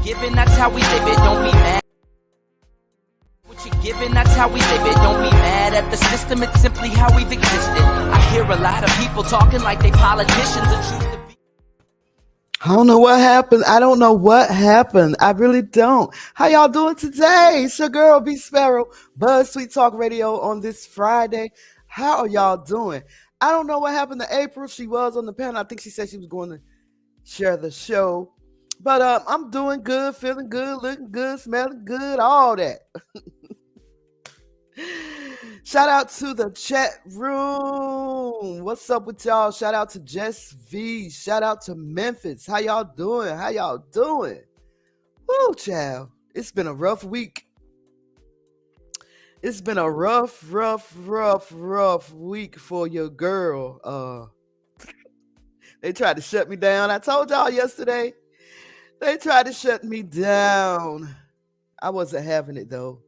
giving, that's how we live it. Don't be mad. What you're giving, that's how we live it. Don't be mad at the system, it's simply how we've existed. I hear a lot of people talking like they politicians and choose to be. I don't know what happened. I really don't. How y'all doing today? It's your girl, B Sparrow, BuzzzTweet Talk Radio on this Friday. How are y'all doing? I don't know what happened to April. She was on the panel. I think she said she was going to share the show. But I'm doing good, feeling good, looking good, smelling good, all that. Shout out to the chat room. What's up with y'all? Shout out to Jess V. Shout out to Memphis. How y'all doing? Woo, child. It's been a rough week. It's been a rough week for your girl. They tried to shut me down. I told y'all yesterday. They tried to shut me down. I wasn't having it, though.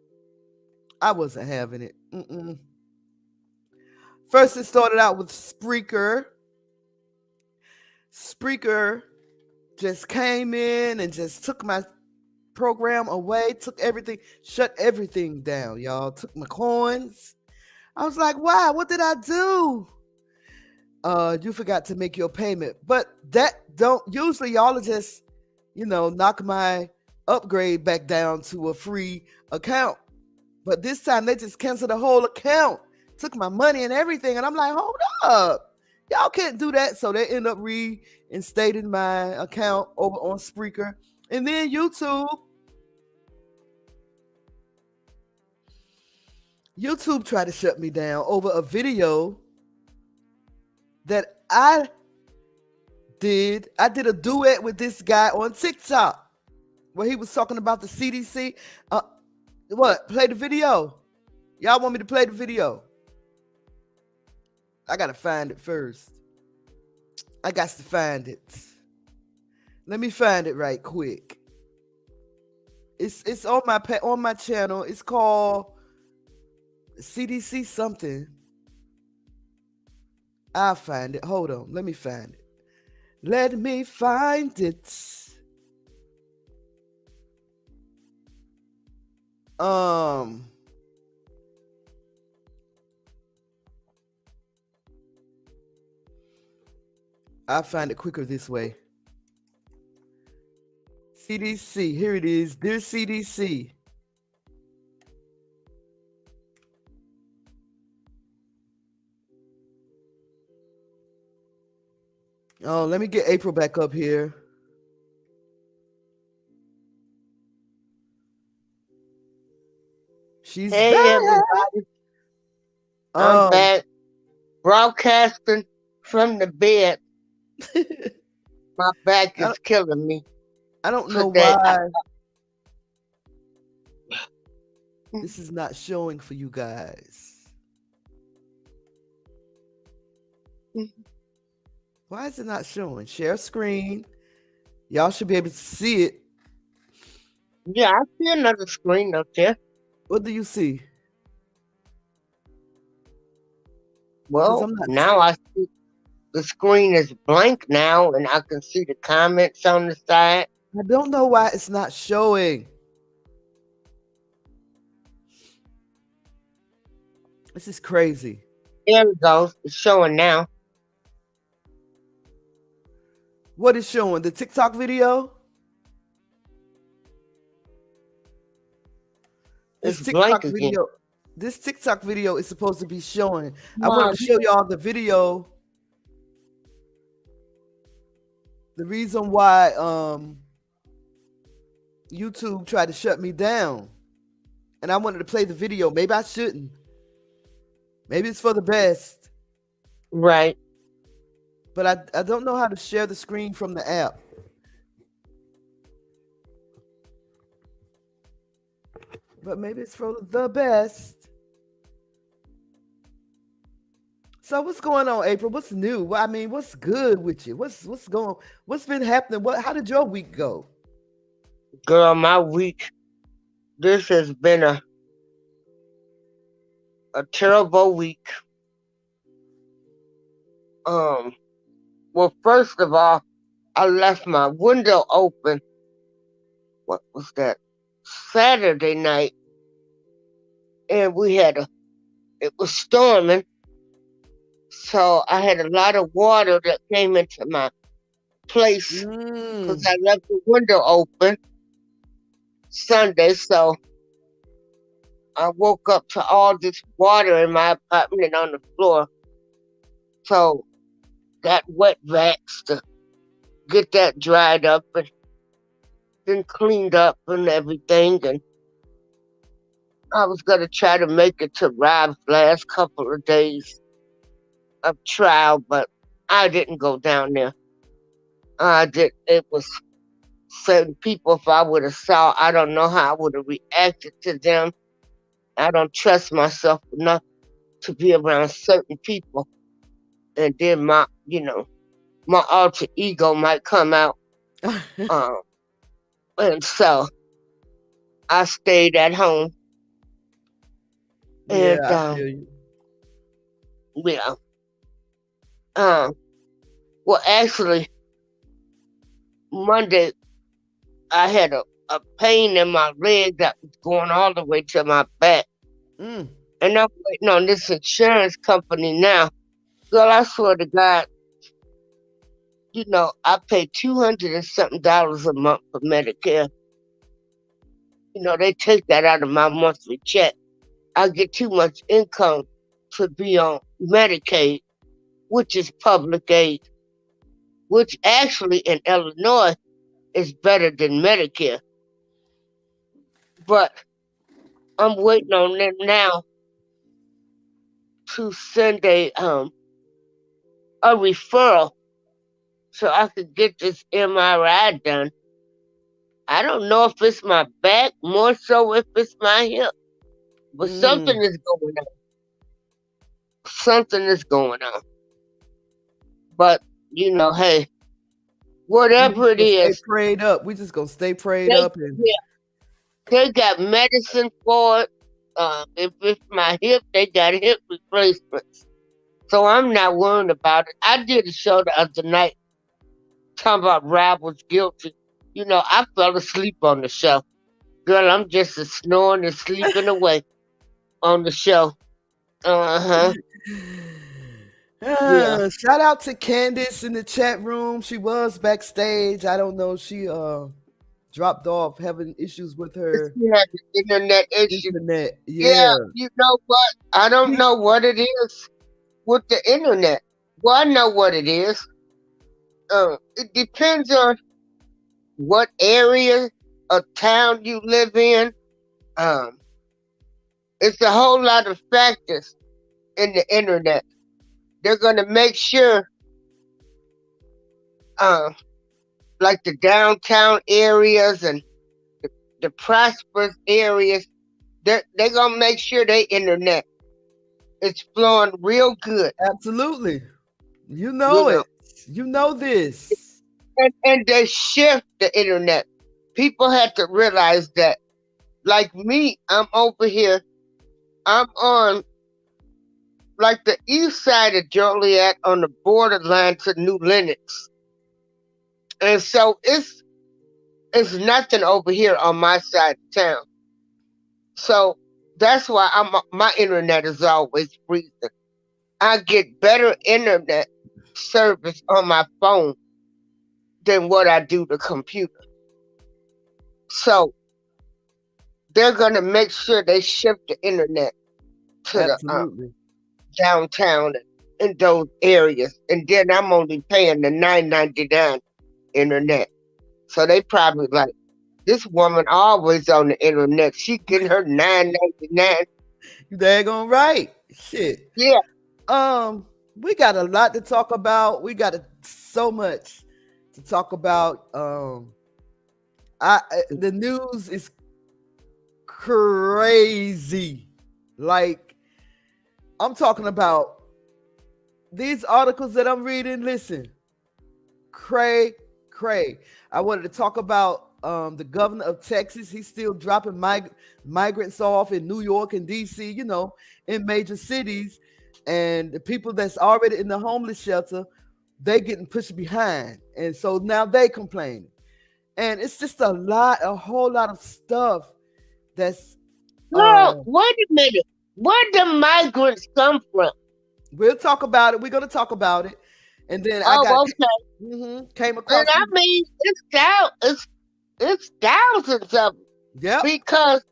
First, it started out with Spreaker. Spreaker just came in and just took my program away, took everything, shut everything down, y'all. Took my coins. I was like, wow, what did I do? You forgot to make your payment. But usually y'all are just, knock my upgrade back down to a free account. But this time they just canceled the whole account, took my money and everything. And I'm like, hold up. Y'all can't do that. So they end up reinstating my account over on Spreaker. And then YouTube tried to shut me down over a video that I did. I did a duet with this guy on TikTok where he was talking about the CDC. What? Play the video. Y'all want me to play the video? I gotta find it first. I got to find it. Let me find it right quick. It's on my channel. It's called CDC something. I'll find it. Hold on. Let me find it. I'll find it quicker this way. CDC, here it is. Dear CDC. Oh, let me get April back up here. She's Hey, back. everybody. I'm back broadcasting from the bed. My back is killing me. I don't know why this is not showing for you guys. Why is it not showing? Share screen. Y'all should be able to see it. Yeah, I see another screen up there. What do you see? Well, now I see the screen is blank now, and I can see the comments on the side. I don't know why it's not showing. This is crazy. There it goes. It's showing now. What is showing? The TikTok video? It's blank again. This TikTok video is supposed to be showing. I want to show y'all the video. The reason why YouTube tried to shut me down. And I wanted to play the video. Maybe I shouldn't. Maybe it's for the best. Right. But I don't know how to share the screen from the app. But maybe it's for the best. So what's going on, April? What's new? I mean, what's good with you? What's been happening? How did your week go? Girl, my week, this has been a terrible week. Well, first of all, I left my window open what was that? Saturday night, and it was storming, so I had a lot of water that came into my place because I left the window open Sunday, so I woke up to all this water in my apartment and on the floor. So got wet vacs to get that dried up and then cleaned up and everything. And I was going to try to make it to Rob's last couple of days of trial, but I didn't go down there. It was certain people, if I would have saw, I don't know how I would have reacted to them. I don't trust myself enough to be around certain people. And then my alter ego might come out. And so I stayed at home. Yeah, and, I feel you. Yeah. Well, actually, Monday, I had a pain in my leg that was going all the way to my back. And I'm waiting on this insurance company now. Girl, I swear to God, I pay $200 and something a month for Medicare. They take that out of my monthly check. I get too much income to be on Medicaid, which is public aid, which actually in Illinois is better than Medicare. But I'm waiting on them now to send a referral so I could get this MRI done. I don't know if it's my back, more so if it's my hip. But something is going on. Something is going on. But, hey, whatever it is. Stay prayed up. We just going to stay prayed up. They got medicine for it. If it's my hip, they got hip replacements. So I'm not worried about it. I did a show the other night talking about Rob was guilty. I fell asleep on the show. Girl, I'm just snoring and sleeping away on the show. Shout out to Candace in the chat room. She was backstage. I don't know. She dropped off having issues with her internet issue. Yeah. You know what? I don't know what it is with the internet. Well, I know what it is. It depends on what area of town you live in. It's a whole lot of factors in the internet. They're going to make sure, like the downtown areas and the prosperous areas, they're going to make sure their internet is flowing real good. Absolutely. You know it. You know this. And they shift the internet. People have to realize that. Like me, I'm over here. I'm on like the east side of Joliet on the borderline to New Lenox. And so it's nothing over here on my side of town. So that's why my internet is always freezing. I get better internet service on my phone than what I do the computer. So they're going to make sure they shift the internet to the downtown in those areas. And then I'm only paying the $9.99 internet. So they probably like, this woman always on the internet. She getting her $9.99. You daggone right. Shit. Yeah. We got a lot to talk about. We got so much to talk about. The news is crazy. Like, I'm talking about these articles that I'm reading. Listen, cray. I wanted to talk about the governor of Texas. He's still dropping migrants off in New York and DC, in major cities. And the people that's already in the homeless shelter, they getting pushed behind. And so now they complaining. And it's just a whole lot of stuff that's Girl, wait a minute. Where the migrants come from? we'll talk about it. We're gonna talk about it. And then Okay. came And across I mean, it's thousands of them. Yep. Because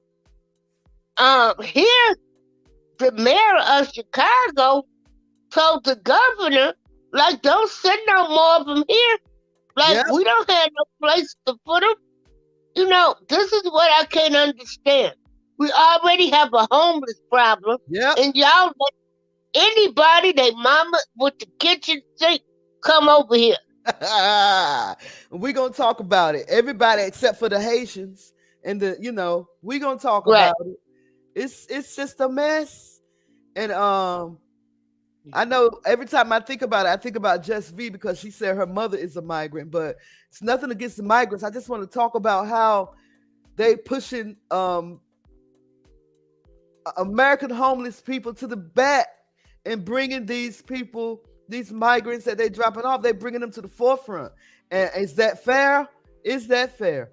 here the mayor of Chicago told the governor, like, don't send no more of them here. Like, Yep. we don't have no place to put them. You know, this is what I can't understand. We already have a homeless problem, Yep. and y'all let anybody, they mama with the kitchen sink, come over here. We're gonna talk about it. Everybody except for the Haitians and we're gonna talk Right. about it. It's just a mess. And I know every time I think about it, I think about Just V because she said her mother is a migrant, but it's nothing against the migrants. I just want to talk about how they pushing American homeless people to the back and bringing these people, these migrants that they dropping off, they bringing them to the forefront. And is that fair? Is that fair?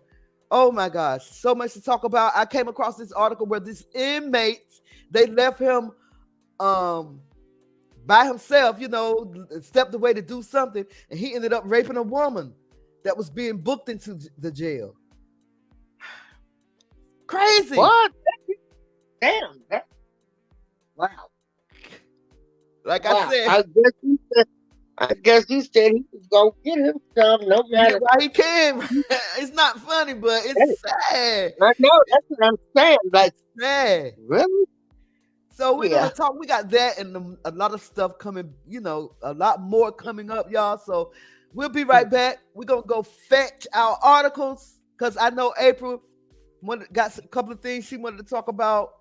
Oh my gosh, so much to talk about. I came across this article where these inmates, they left him by himself, stepped away to do something, and he ended up raping a woman that was being booked into the jail. Crazy. What? Damn. Wow. Like Wow. I said, I guess he said he was gonna get him some, no matter. why he came. It's not funny, but it's sad. I know, that's what I'm saying. Like, Sad. really? So we're gonna talk. We got that and a lot of stuff coming. A lot more coming up, y'all. So we'll be right back. We're gonna go fetch our articles because I know April got a couple of things she wanted to talk about.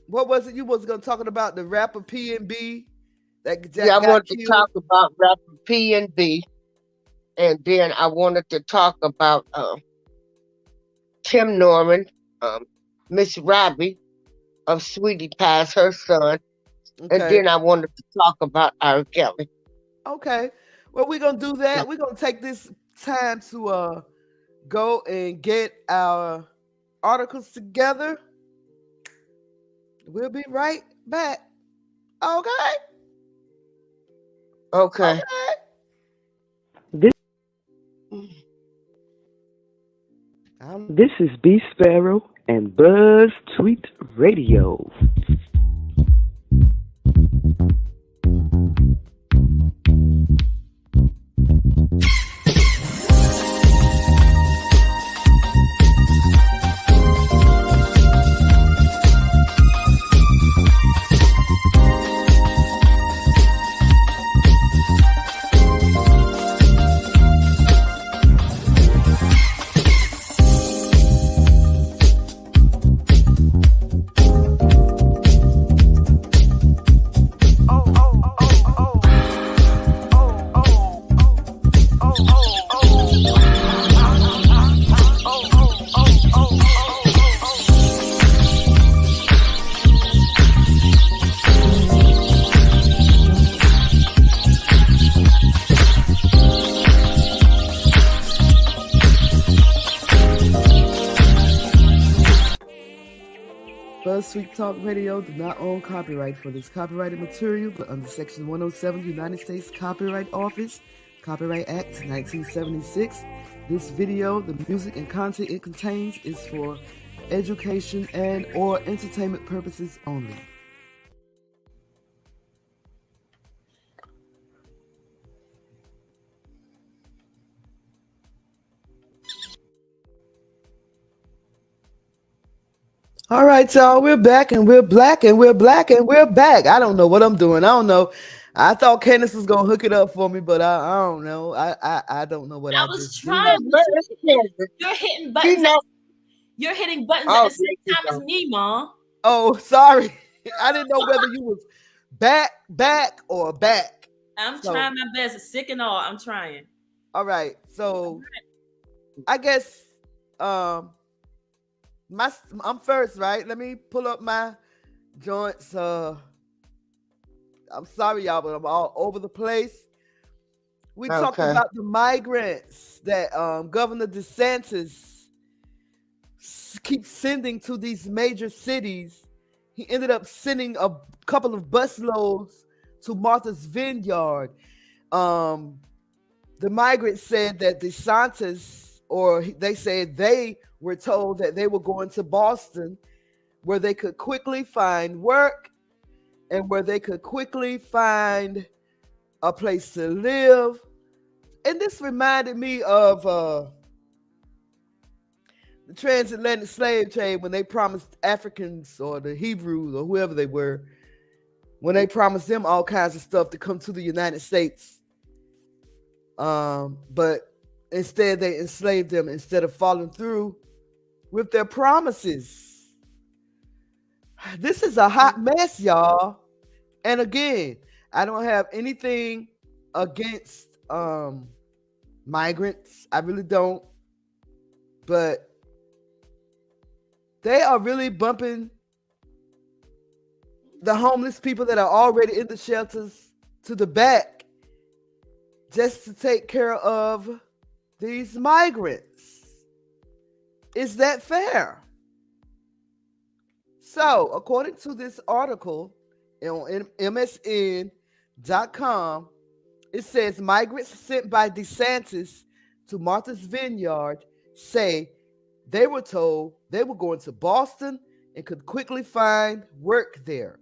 What was it you was gonna talk about? The rapper PNB. I wanted to talk about rapper PNB, and then I wanted to talk about Tim Norman, Miss Robbie of Sweetie Pie's, her son, and then I wanted to talk about RKelly. Okay, well, we're gonna do that. We're gonna take this time to go and get our articles together. We'll be right back. Okay. This is B Sparrow and BuzzzTweet Radio. BuzzTweet Talk Radio do not own copyright for this copyrighted material, but under Section 107 United States Copyright Office, Copyright Act 1976, this video, the music and content it contains is for education and or entertainment purposes only. All right, y'all, we're back and we're black and we're black and we're back. I don't know what I'm doing. I don't know. I thought Candace was gonna hook it up for me, but I don't know. I don't know what I was trying. You're hitting buttons. You're hitting buttons at the same time as me, Mom. Oh, sorry. I didn't know whether you was back or back. I'm trying my best. Sick and all, I'm trying. All right. So I guess I'm first, right? Let me pull up my joints. I'm sorry, y'all, but I'm all over the place. We talked about the migrants that Governor DeSantis keeps sending to these major cities. He ended up sending a couple of busloads to Martha's Vineyard. The migrants said that DeSantis, or they said they were told that they were going to Boston, where they could quickly find work and where they could quickly find a place to live. And this reminded me of the transatlantic slave trade, when they promised Africans or the Hebrews or whoever they were, when they promised them all kinds of stuff to come to the United States. But instead they enslaved them instead of following through with their promises. This is a hot mess, y'all. And again, I don't have anything against migrants. I really don't. But they are really bumping the homeless people that are already in the shelters to the back just to take care of these migrants. Is that fair? So, according to this article on MSN.com, it says migrants sent by DeSantis to Martha's Vineyard say they were told they were going to Boston and could quickly find work there.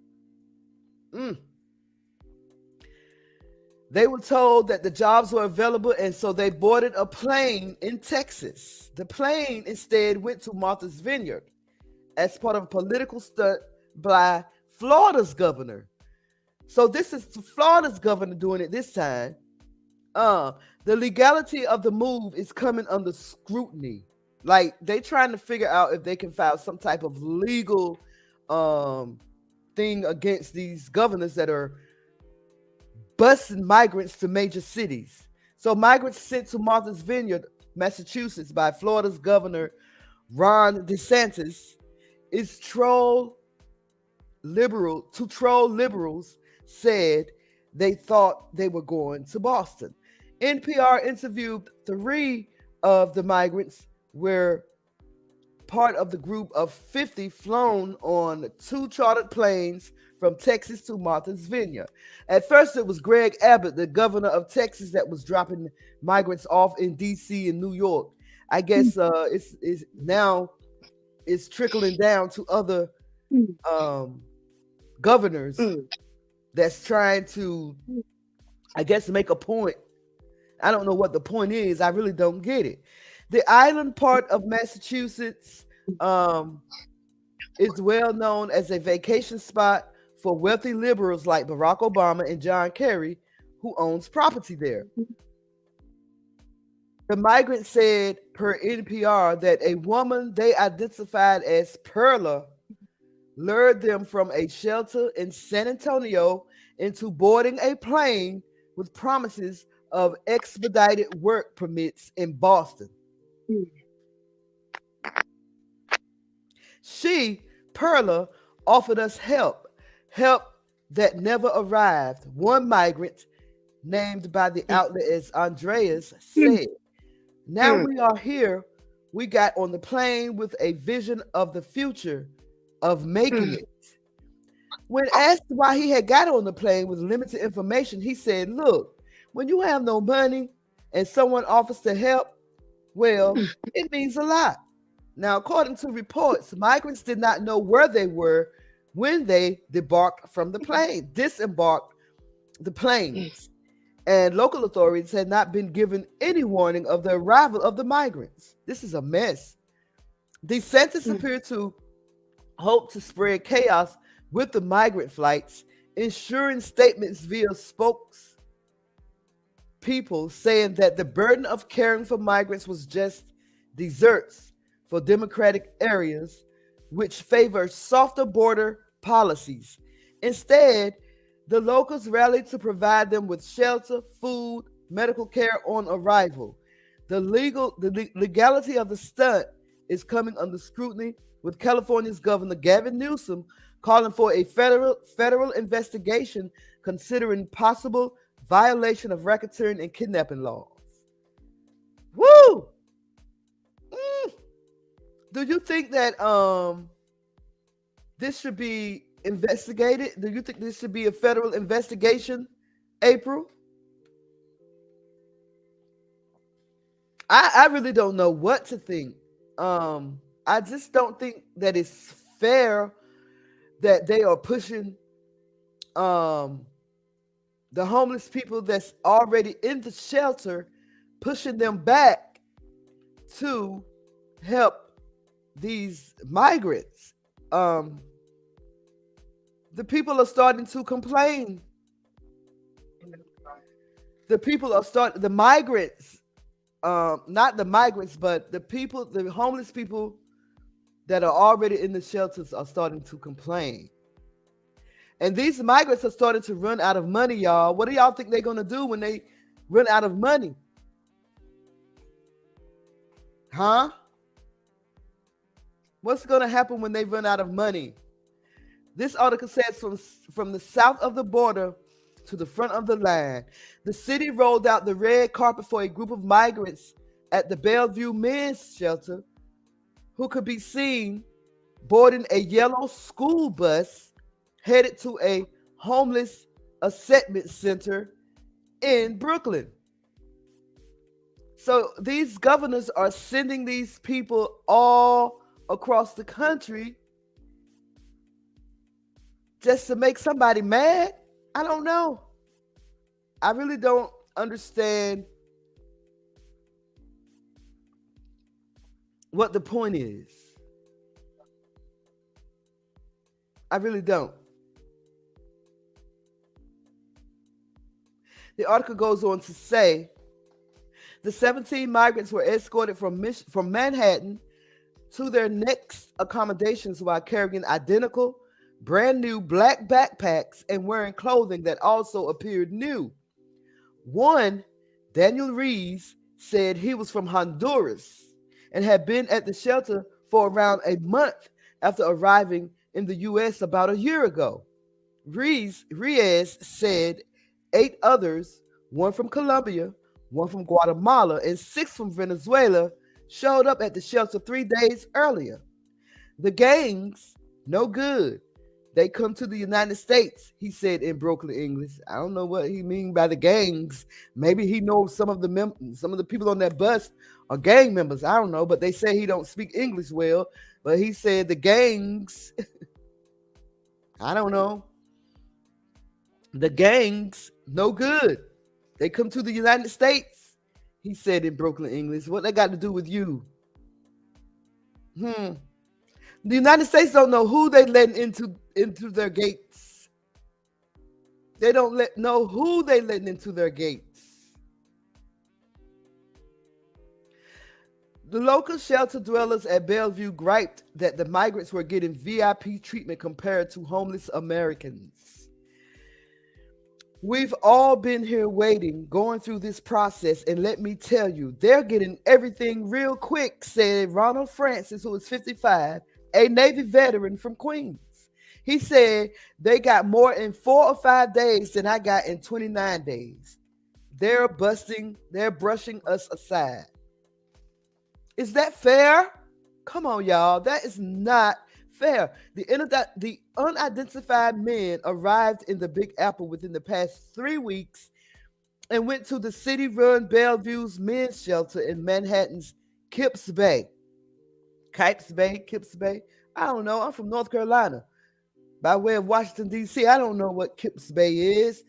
They were told that the jobs were available, and so they boarded a plane in Texas. The plane instead went to Martha's Vineyard as part of a political stunt by Florida's governor. So this is Florida's governor doing it this time. The legality of the move is coming under scrutiny. Like, they trying to figure out if they can file some type of legal thing against these governors that are busing migrants to major cities. So migrants sent to Martha's Vineyard, Massachusetts by Florida's governor Ron DeSantis is troll liberals said they thought they were going to Boston. NPR interviewed 3 of the migrants were part of the group of 50 flown on 2 chartered planes from Texas to Martha's Vineyard. At first, it was GregAbbott, the governor of Texas, that was dropping migrants off in D.C. and New York. I guess it's now trickling down to other governors that's trying to, I guess, make a point. I don't know what the point is. I really don't get it. The island part of Massachusetts is well known as a vacation spot for wealthy liberals like Barack Obama and John Kerry, who owns property there. The migrant said, per NPR, that a woman they identified as Perla lured them from a shelter in San Antonio into boarding a plane with promises of expedited work permits in Boston. She, Perla, offered us help that never arrived. One migrant, named by the outlet as Andreas, said, now we are here. We got on the plane with a vision of the future of making it. When asked why he had got on the plane with limited information, he said, look, when you have no money and someone offers to help, well, it means a lot. Now, according to reports, migrants did not know where they were when they disembarked the planes, and local authorities had not been given any warning of the arrival of the migrants. This is a mess. DeSantis appeared to hope to spread chaos with the migrant flights, ensuring statements via spokespeople saying that the burden of caring for migrants was just desserts for democratic areas which favor softer border policies. Instead, the locals rallied to provide them with shelter, food, medical care on arrival. The legality of the stunt is coming under scrutiny, with California's Governor Gavin Newsom calling for a federal investigation considering possible violation of racketeering and kidnapping laws. Woo! Do you think that this should be investigated? Do you think this should be a federal investigation, April? I really don't know what to think. I just don't think that it's fair that they are pushing the homeless people that's already in the shelter, pushing them back to help these migrants. The people are starting to complain. The migrants, not the migrants, but the homeless people that are already in the shelters are starting to complain. And these migrants are starting to run out of money, y'all. What do y'all think they're going to do when they run out of money? Huh? What's going to happen when they run out of money? This article says from the south of the border to the front of the line, the city rolled out the red carpet for a group of migrants at the Bellevue men's shelter who could be seen boarding a yellow school bus headed to a homeless assessment center in Brooklyn. So these governors are sending these people all across the country just to make somebody mad? I don't know. I really don't understand what the point is. I really don't. The article goes on to say the 17 migrants were escorted from Manhattan to their next accommodations while carrying identical, brand new black backpacks and wearing clothing that also appeared new. One, Daniel Rees, said he was from Honduras and had been at the shelter for around a month after arriving in the U.S. about a year ago. Reyes said 8 others, one from Colombia, one from Guatemala, and 6 from Venezuela, showed up at the shelter 3 days earlier. The gangs, no good. They come to the United States, he said in broken English. I don't know what he means by the gangs. Maybe he knows some of the people on that bus are gang members. I don't know, but they say he don't speak English well. But he said the gangs, I don't know. The gangs, no good. They come to the United States, he said in broken English. What they got to do with you? The United States don't know who they let into their gates. They don't know who they let into their gates. The local shelter dwellers at Bellevue griped that the migrants were getting VIP treatment compared to homeless Americans. We've all been here waiting, going through this process, and let me tell you, they're getting everything real quick, said Ronald Francis, who is 55, a Navy veteran from Queens. He said they got more in 4 or 5 days than I got in 29 days. They're brushing us aside. Is that fair? Come on, y'all. That is not fair. The unidentified men arrived in the Big Apple within the past 3 weeks and went to the city-run Bellevue's men's shelter in Manhattan's Kips Bay. Kips Bay. I don't know. I'm from North Carolina, by way of Washington, D.C. I don't know what Kips Bay is,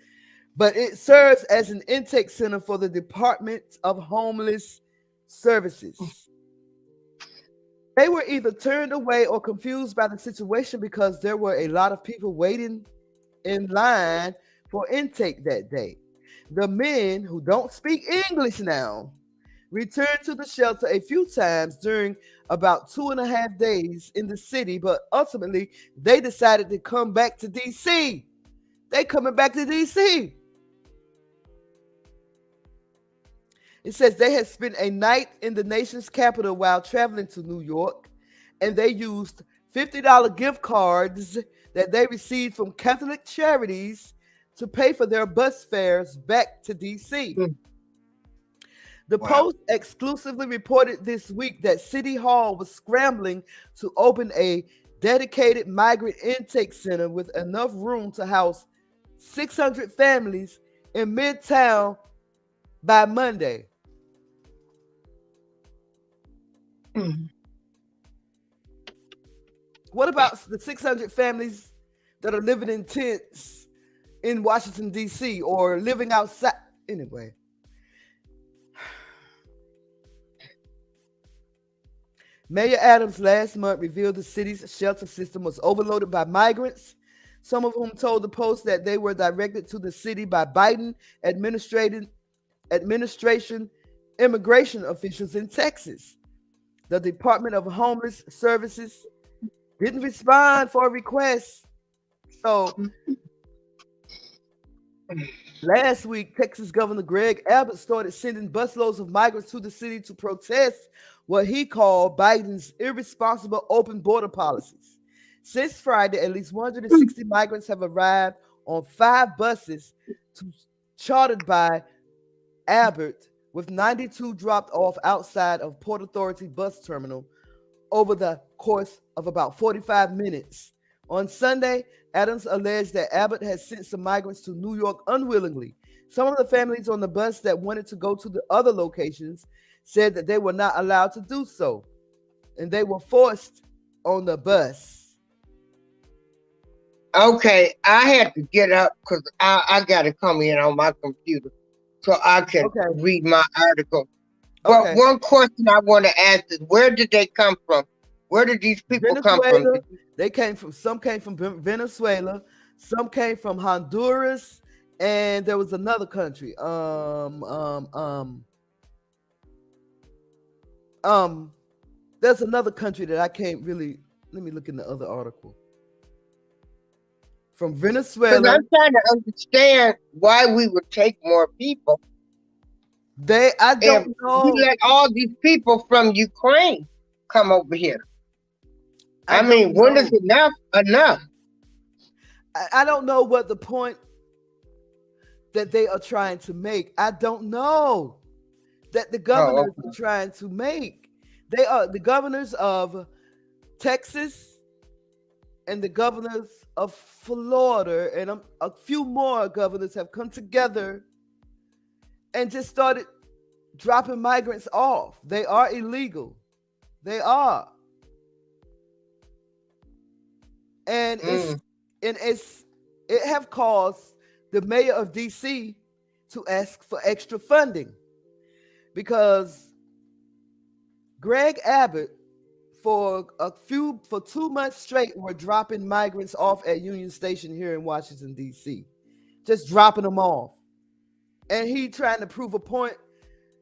but it serves as an intake center for the Department of Homeless Services. They were either turned away or confused by the situation because there were a lot of people waiting in line for intake that day. The men, who don't speak English now, returned to the shelter a few times during about 2.5 days in the city, but ultimately they decided to come back to D.C. They coming back to D.C. It says they had spent a night in the nation's capital while traveling to New York, and they used $50 gift cards that they received from Catholic charities to pay for their bus fares back to D.C. The Wow. Post exclusively reported this week that City Hall was scrambling to open a dedicated migrant intake center with enough room to house 600 families in Midtown by Monday. What about the 600 families that are living in tents in Washington, D.C. or living outside? Anyway. Mayor Adams last month revealed the city's shelter system was overloaded by migrants, some of whom told the Post that they were directed to the city by Biden administration immigration officials in Texas. The Department of Homeless Services didn't respond for a request. So last week, Texas Governor Greg Abbott started sending busloads of migrants to the city to protest what he called Biden's irresponsible open border policies. Since Friday, at least 160 migrants have arrived on 5 buses chartered by Abbott, with 92 dropped off outside of Port Authority bus terminal over the course of about 45 minutes. On Sunday, Adams alleged that Abbott had sent some migrants to New York unwillingly. Some of the families on the bus that wanted to go to the other locations said that they were not allowed to do so, and they were forced on the bus. Okay, I had to get up because I got to come in on my computer so I can read my article. But one question I want to ask is, where did they come from? Where did these people come from? Some came from Venezuela, some came from Honduras, and there was another country. There's another country that I can't really. Let me look in the other article. From Venezuela. I'm trying to understand why we would take more people. I don't know. We let all these people from Ukraine come over here. I mean, when is enough? I don't know what the point that they are trying to make. I don't know that the governors are trying to make. They are the governors of Texas and the governors of Florida, and a few more governors have come together and just started dropping migrants off. They are illegal. They are. And it have caused the mayor of DC to ask for extra funding, because Greg Abbott for 2 months straight were dropping migrants off at Union Station here in Washington, D.C. Just dropping them off. And he trying to prove a point.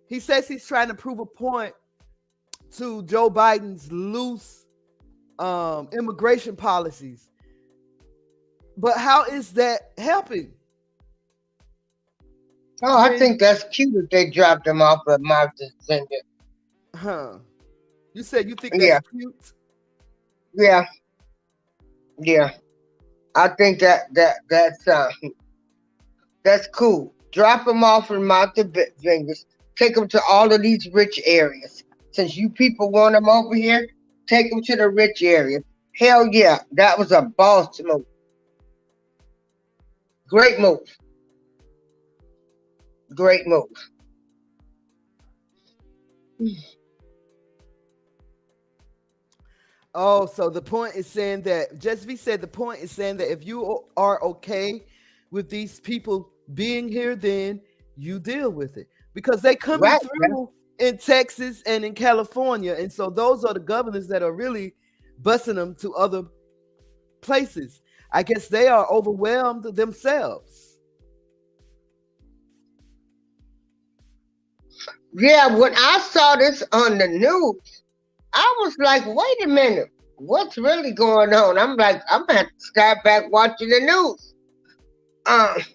He says he's trying to prove a point to Joe Biden's loose immigration policies. But how is that helping? Oh, I think that's cute that they dropped them off at Martha's Vineyard. Huh. You said you think that's cute? Yeah. I think that's cool. Drop them off in Martha's Vineyard. Take them to all of these rich areas. Since you people want them over here, take them to the rich areas. Hell yeah, that was a boss move. Great move. Oh, so the point is saying that, Jesby said the point is saying that if you are okay with these people being here, then you deal with it. Because they coming through in Texas and in California. And so those are the governors that are really busing them to other places. I guess they are overwhelmed themselves. Yeah, when I saw this on the news, I was like, wait a minute, what's really going on? I'm like, I'm going to have to start back watching the news. Because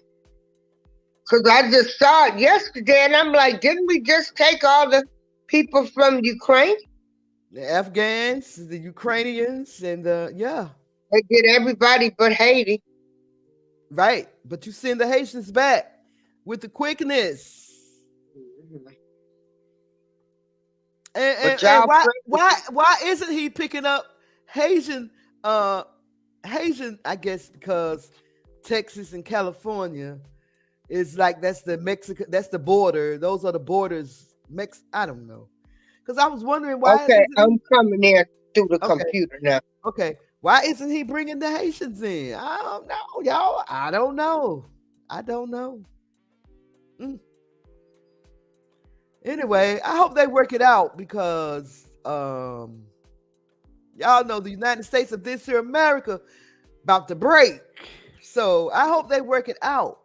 I just saw it yesterday, and I'm like, didn't we just take all the people from Ukraine? The Afghans, the Ukrainians, and They did everybody but Haiti. Right. But you send the Haitians back with the quickness. And why isn't he picking up Haitian, I guess, because Texas and California is like, that's the border. Those are the borders. I don't know. Because I was wondering why. Okay, I'm coming in through the computer now. Okay. Why isn't he bringing the Haitians in? I don't know, y'all. I don't know. Anyway, I hope they work it out because y'all know the United States of this here America about to break. So I hope they work it out.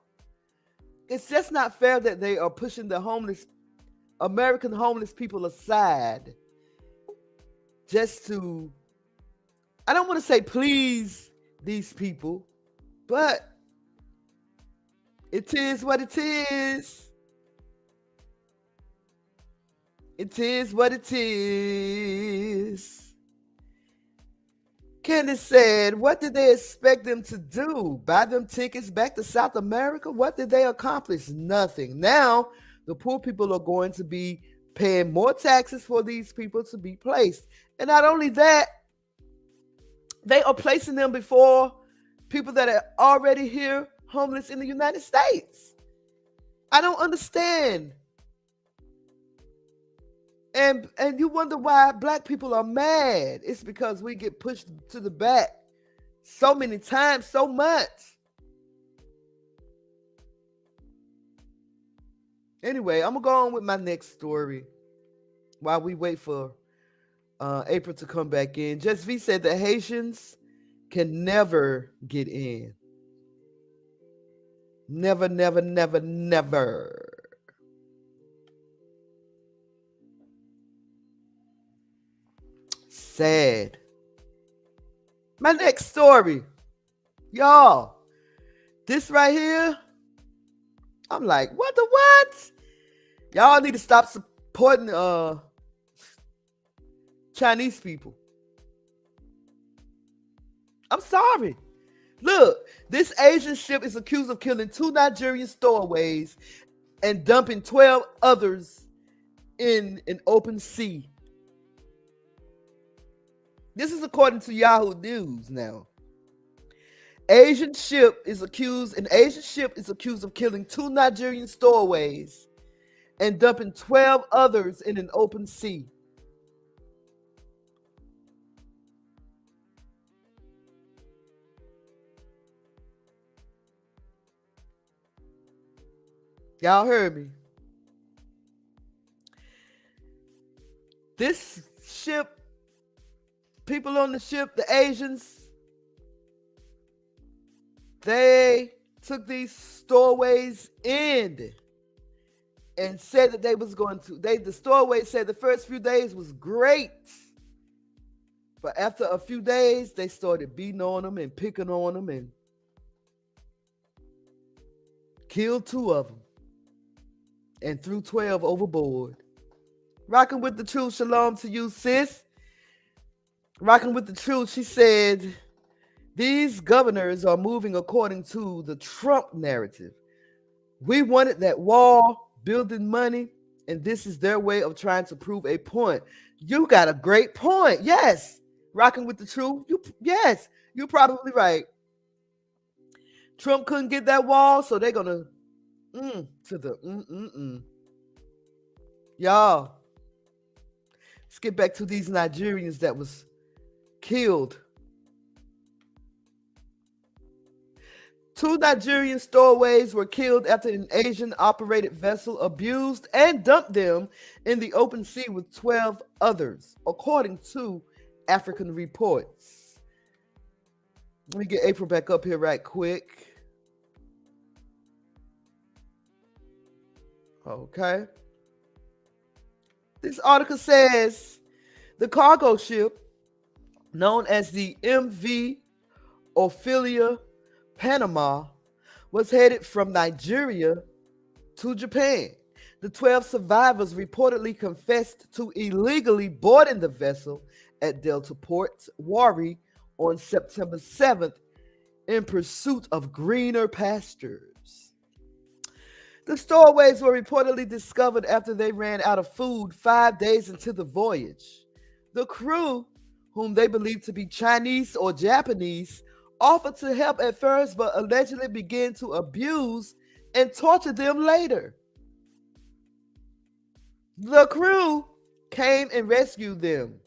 It's just not fair that they are pushing the American homeless people aside just to, I don't want to say please these people, but it is what it is. It is what it is. Candace said, what did they expect them to do? Buy them tickets back to South America? What did they accomplish? Nothing. Now, the poor people are going to be paying more taxes for these people to be placed. And not only that, they are placing them before people that are already here, homeless in the United States. I don't understand. And you wonder why black people are mad. It's because we get pushed to the back so many times, so much. Anyway, I'm going to go on with my next story while we wait for April to come back in. Just V said the Haitians can never get in. Never, never, never, never. Sad. My next story. Y'all, this right here, I'm like, what the what? Y'all need to stop supporting Chinese people. I'm sorry. Look, this Asian ship is accused of killing 2 Nigerian stowaways and dumping 12 others in an open sea. This is according to Yahoo News now. Asian ship is accused of killing 2 Nigerian stowaways and dumping 12 others in an open sea. Y'all heard me. This ship, people on the ship, the Asians, they took these stowaways in and said that they was going to, the stowaways said the first few days was great. But after a few days, they started beating on them and picking on them and killed 2 of them and threw 12 overboard. Rocking with the truth, shalom to you, sis. Rocking with the truth, she said, these governors are moving according to the Trump narrative. We wanted that wall building money, and this is their way of trying to prove a point. You got a great point. Yes. Rocking with the truth. Yes, you're probably right. Trump couldn't get that wall, so they're gonna Y'all, let's get back to these Nigerians that was killed. 2 Nigerian stowaways were killed after an Asian-operated vessel abused and dumped them in the open sea with 12 others, according to African reports. Let me get April back up here right quick. Okay. This article says the cargo ship, known as the MV Ophelia Panama, was headed from Nigeria to Japan. The 12 survivors reportedly confessed to illegally boarding the vessel at Delta Port, Warri, on September 7th in pursuit of greener pastures. The stowaways were reportedly discovered after they ran out of food 5 days into the voyage. The crew, whom they believed to be Chinese or Japanese, offered to help at first but allegedly began to abuse and torture them later. The crew came and rescued them.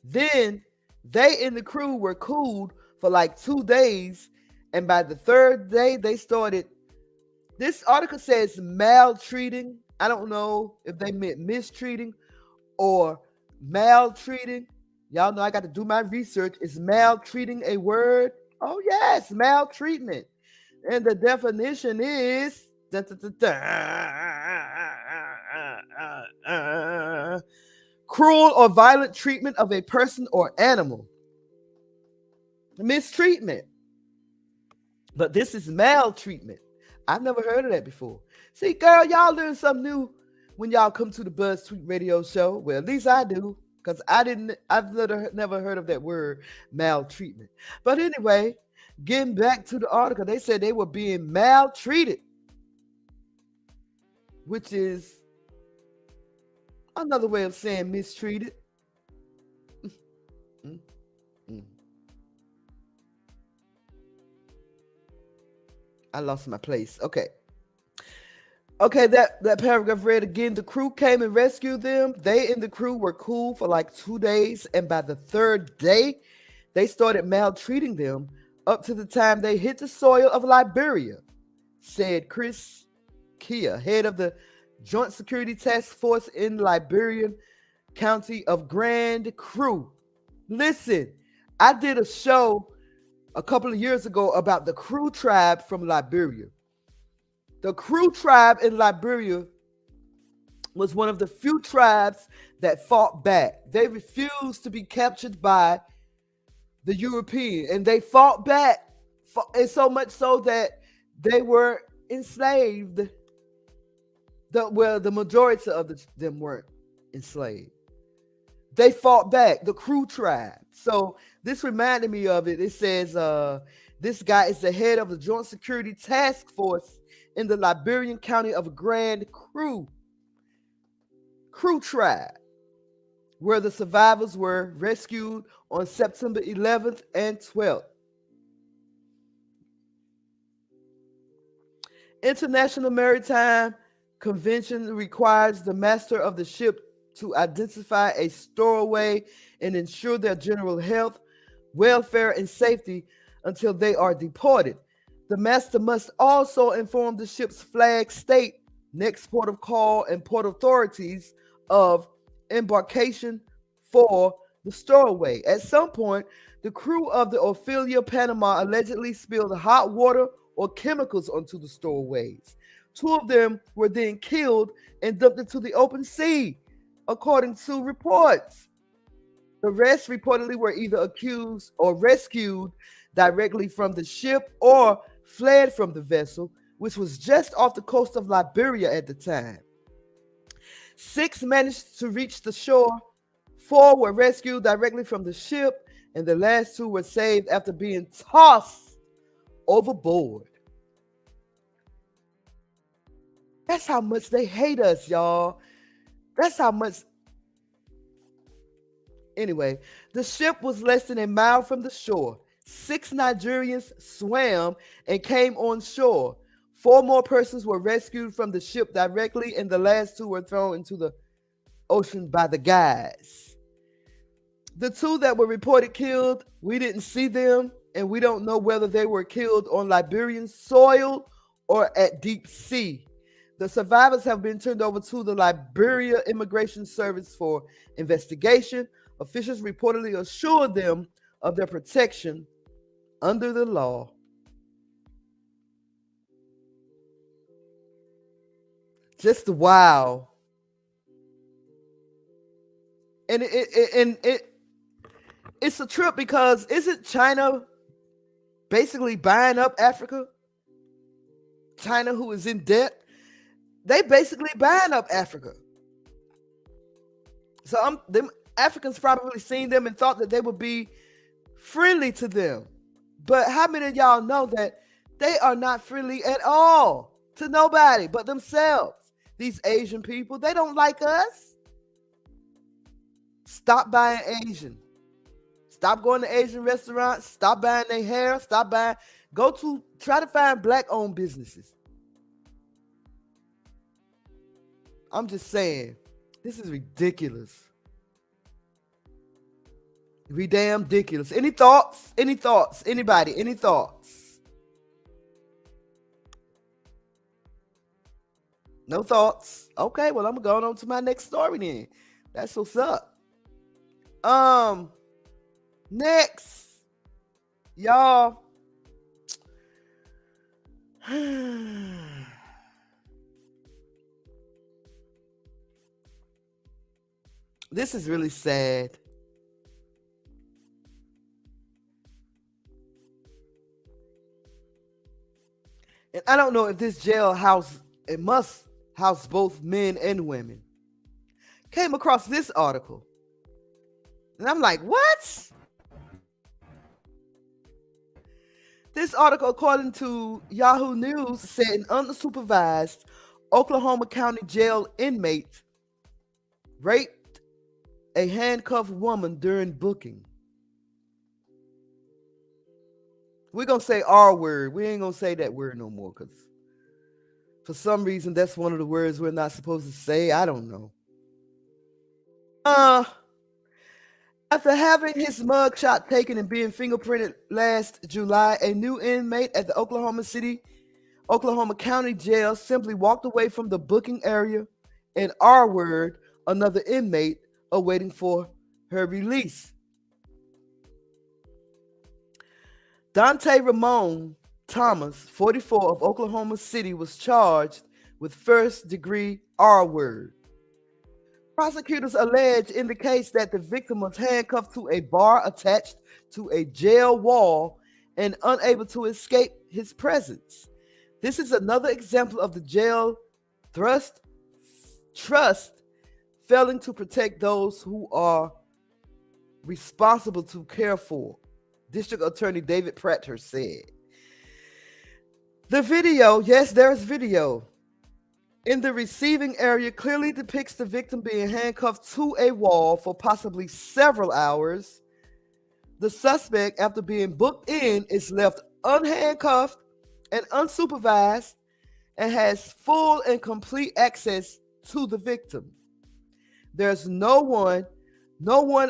Then they and the crew were cooled for like 2 days, and by the 3rd day they started, this article says maltreating. I don't know if they meant mistreating or maltreating. Y'all know I got to do my research. Is maltreating a word? Oh yes, maltreatment. And the definition is cruel or violent treatment of a person or animal. Mistreatment. But this is maltreatment. I've never heard of that before. See, girl, y'all learn something new when y'all come to the BuzzzTweet radio show. Well, at least I do, because I've never heard of that word, maltreatment. But anyway, getting back to the article, they said they were being maltreated, which is another way of saying mistreated. I lost my place. Okay, that paragraph read again. The crew came and rescued them. They and the crew were cool for like 2 days, and by the 3rd day, they started maltreating them up to the time they hit the soil of Liberia, said Chris Kia, head of the Joint Security Task Force in Liberian County of Grand Crew. Listen, I did a show a couple of years ago about the Crew tribe from Liberia. The Crew tribe in Liberia was one of the few tribes that fought back. They refused to be captured by the European, and they fought back, and so much so that they were enslaved. The majority of them weren't enslaved. They fought back, the Crew tribe. So this reminded me of it. It says this guy is the head of the Joint Security Task Force in the Liberian County of Grand Crew tribe, where the survivors were rescued on September 11th and 12th. International Maritime Convention requires the master of the ship to identify a stowaway and ensure their general health, welfare, and safety until they are deported. The master must also inform the ship's flag state, next port of call, and port authorities of embarkation for the stowaway. At some point, the crew of the Ophelia Panama allegedly spilled hot water or chemicals onto the stowaways. 2 of them were then killed and dumped into the open sea, according to reports. The rest reportedly were either accused or rescued directly from the ship or fled from the vessel, which was just off the coast of Liberia at the time. 6 managed to reach the shore. 4 were rescued directly from the ship, and the last 2 were saved after being tossed overboard. That's how much they hate us, y'all. That's how much. Anyway, the ship was less than a mile from the shore. 6 Nigerians swam and came on shore. 4 more persons were rescued from the ship directly, and the last 2 were thrown into the ocean by the guys. The 2 that were reported killed, we didn't see them, and we don't know whether they were killed on Liberian soil or at deep sea. The survivors have been turned over to the Liberia Immigration Service for investigation. Officials reportedly assured them of their protection under the law. Just wow. And it's a trip because isn't China basically buying up Africa? China, who is in debt, they basically buying up Africa. So them Africans probably seen them and thought that they would be friendly to them. But how many of y'all know that they are not friendly at all to nobody but themselves? These Asian people, they don't like us. Stop buying Asian. Stop going to Asian restaurants. Stop buying their hair. Try to find black-owned businesses. I'm just saying, this is ridiculous. Damn ridiculous. Any thoughts? Anybody? Any thoughts? No thoughts? Okay, well, I'm going on to my next story then. That's what's up. Next, y'all. This is really sad. And I don't know if this jailhouse, it must house both men and women. Came across this article. And I'm like, what? This article, according to Yahoo News, said an unsupervised Oklahoma County jail inmate raped a handcuffed woman during booking. We're going to say R word. We ain't going to say that word no more because for some reason that's one of the words we're not supposed to say. I don't know. After having his mugshot taken and being fingerprinted last July, a new inmate at the Oklahoma County Jail simply walked away from the booking area and R-word another inmate awaiting for her release. Dante Ramon Thomas, 44, of Oklahoma City, was charged with first-degree R-word. Prosecutors allege in the case that the victim was handcuffed to a bar attached to a jail wall and unable to escape his presence. This is another example of the jail trust failing to protect those who are responsible to care for, District Attorney David Prater said. The video, yes, there's video, in the receiving area clearly depicts the victim being handcuffed to a wall for possibly several hours. The suspect, after being booked in, is left unhandcuffed and unsupervised and has full and complete access to the victim. There's no one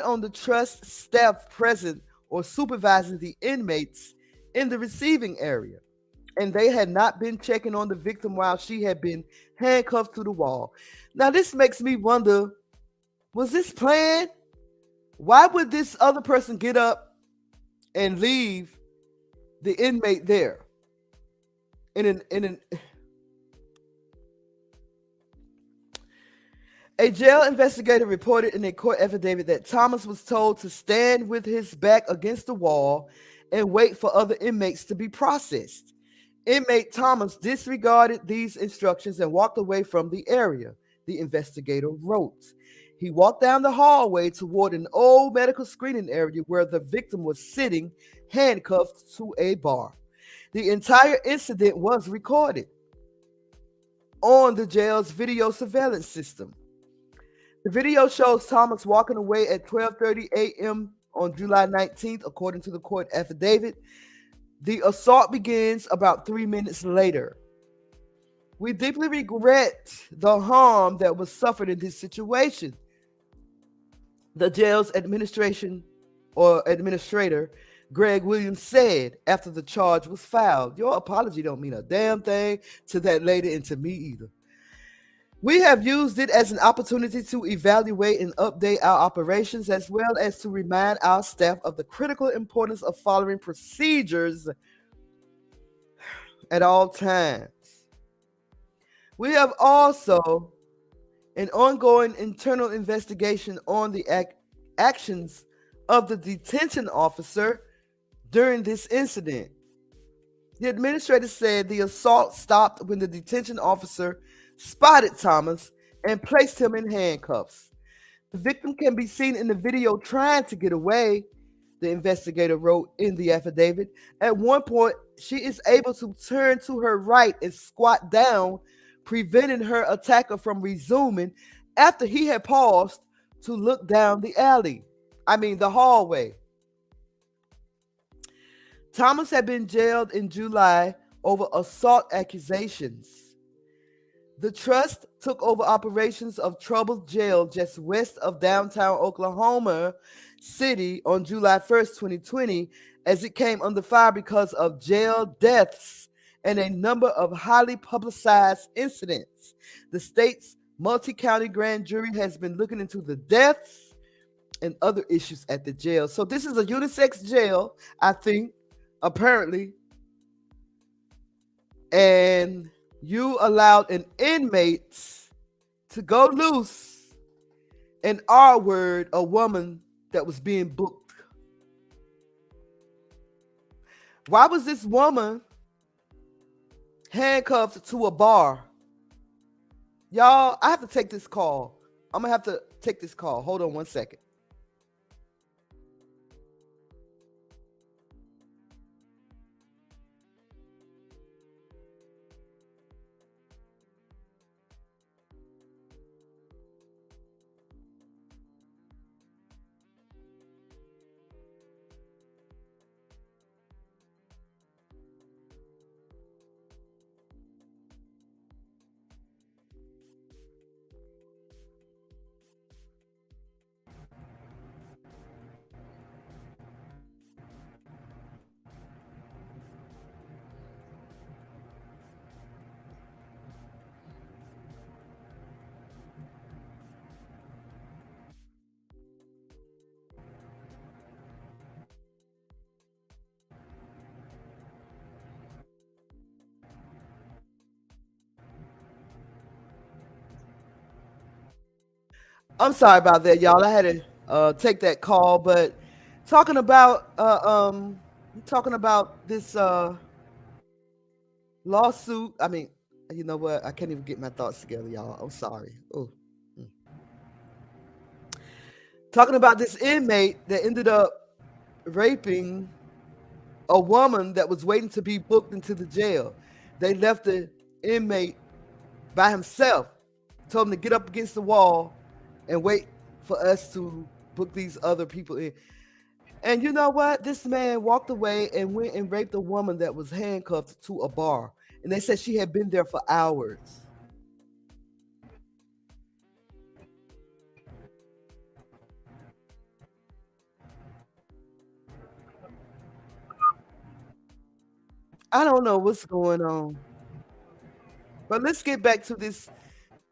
on the trust staff present or supervising the inmates in the receiving area, and they had not been checking on the victim while she had been handcuffed to the wall. Now, this makes me wonder, was this planned? Why would this other person get up and leave the inmate there? A jail investigator reported in a court affidavit that Thomas was told to stand with his back against the wall and wait for other inmates to be processed. Inmate Thomas disregarded these instructions and walked away from the area, the investigator wrote. He walked down the hallway toward an old medical screening area where the victim was sitting handcuffed to a bar. The entire incident was recorded on the jail's video surveillance system. The video shows Thomas walking away at 12:30 a.m. on July 19th, according to the court affidavit. The assault begins about 3 minutes later. We deeply regret the harm that was suffered in this situation, the jail's administrator, Greg Williams, said after the charge was filed. Your apology don't mean a damn thing to that lady and to me either. We have used it as an opportunity to evaluate and update our operations, as well as to remind our staff of the critical importance of following procedures at all times. We have also an ongoing internal investigation on the actions of the detention officer during this incident. The administrator said the assault stopped when the detention officer spotted Thomas and placed him in handcuffs. The victim can be seen in the video trying to get away. the investigator wrote in the affidavit. At one point, she is able to turn to her right and squat down, preventing her attacker from resuming after he had paused to look down the hallway. Thomas had been jailed in July over assault accusations. The trust took over operations of Troubled Jail just west of downtown Oklahoma City on July 1st, 2020, as it came under fire because of jail deaths and a number of highly publicized incidents. The state's multi-county grand jury has been looking into the deaths and other issues at the jail. So this is a unisex jail, I think, apparently. And you allowed an inmate to go loose and R-word a woman that was being booked. Why was this woman handcuffed to a bar? Y'all, I have to take this call. I'm going to have to take this call. Hold on one second. I'm sorry about that, y'all. I had to take that call, but talking about this lawsuit. I mean, you know what? I can't even get my thoughts together, y'all. I'm sorry. Oh. Talking about this inmate that ended up raping a woman that was waiting to be booked into the jail. They left the inmate by himself, told him to get up against the wall and wait for us to book these other people in. And you know what? This man walked away and went and raped a woman that was handcuffed to a bar. And they said she had been there for hours. I don't know what's going on. But let's get back to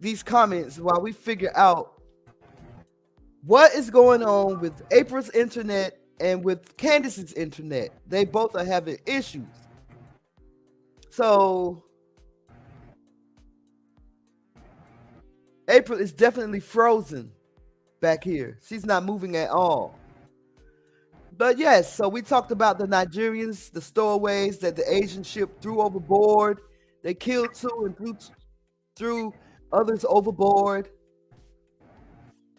these comments while we figure out what is going on with April's internet and with Candace's internet. They both are having issues. So April is definitely frozen back here. She's not moving at all. But yes, so we talked about the Nigerians, the stowaways that the Asian ship threw overboard. They killed 2 and threw others overboard.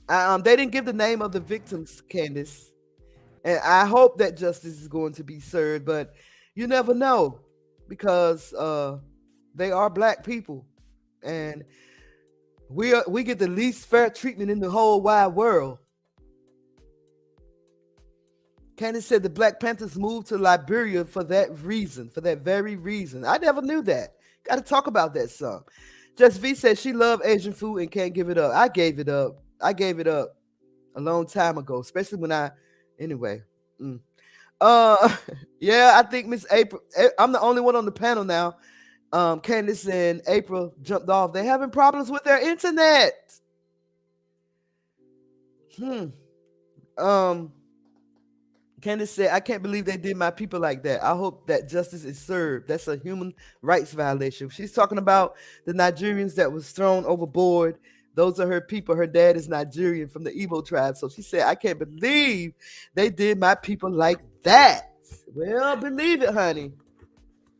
They didn't give the name of the victims, Candace. And I hope that justice is going to be served, but you never know because they are black people. And we get the least fair treatment in the whole wide world. Candace said the Black Panthers moved to Liberia for that reason, for that very reason. I never knew that. Got to talk about that some. Just V said she loved Asian food and can't give it up. I gave it up. I gave it up a long time ago, especially when anyway. Yeah, I think Miss April, I'm the only one on the panel now. Candace and April jumped off. They're having problems with their internet. Candace said, I can't believe they did my people like that. I hope that justice is served. That's a human rights violation. She's talking about the Nigerians that was thrown overboard. Those are her people. Her dad is Nigerian from the Igbo tribe. So she said, I can't believe they did my people like that. Well, believe it, honey.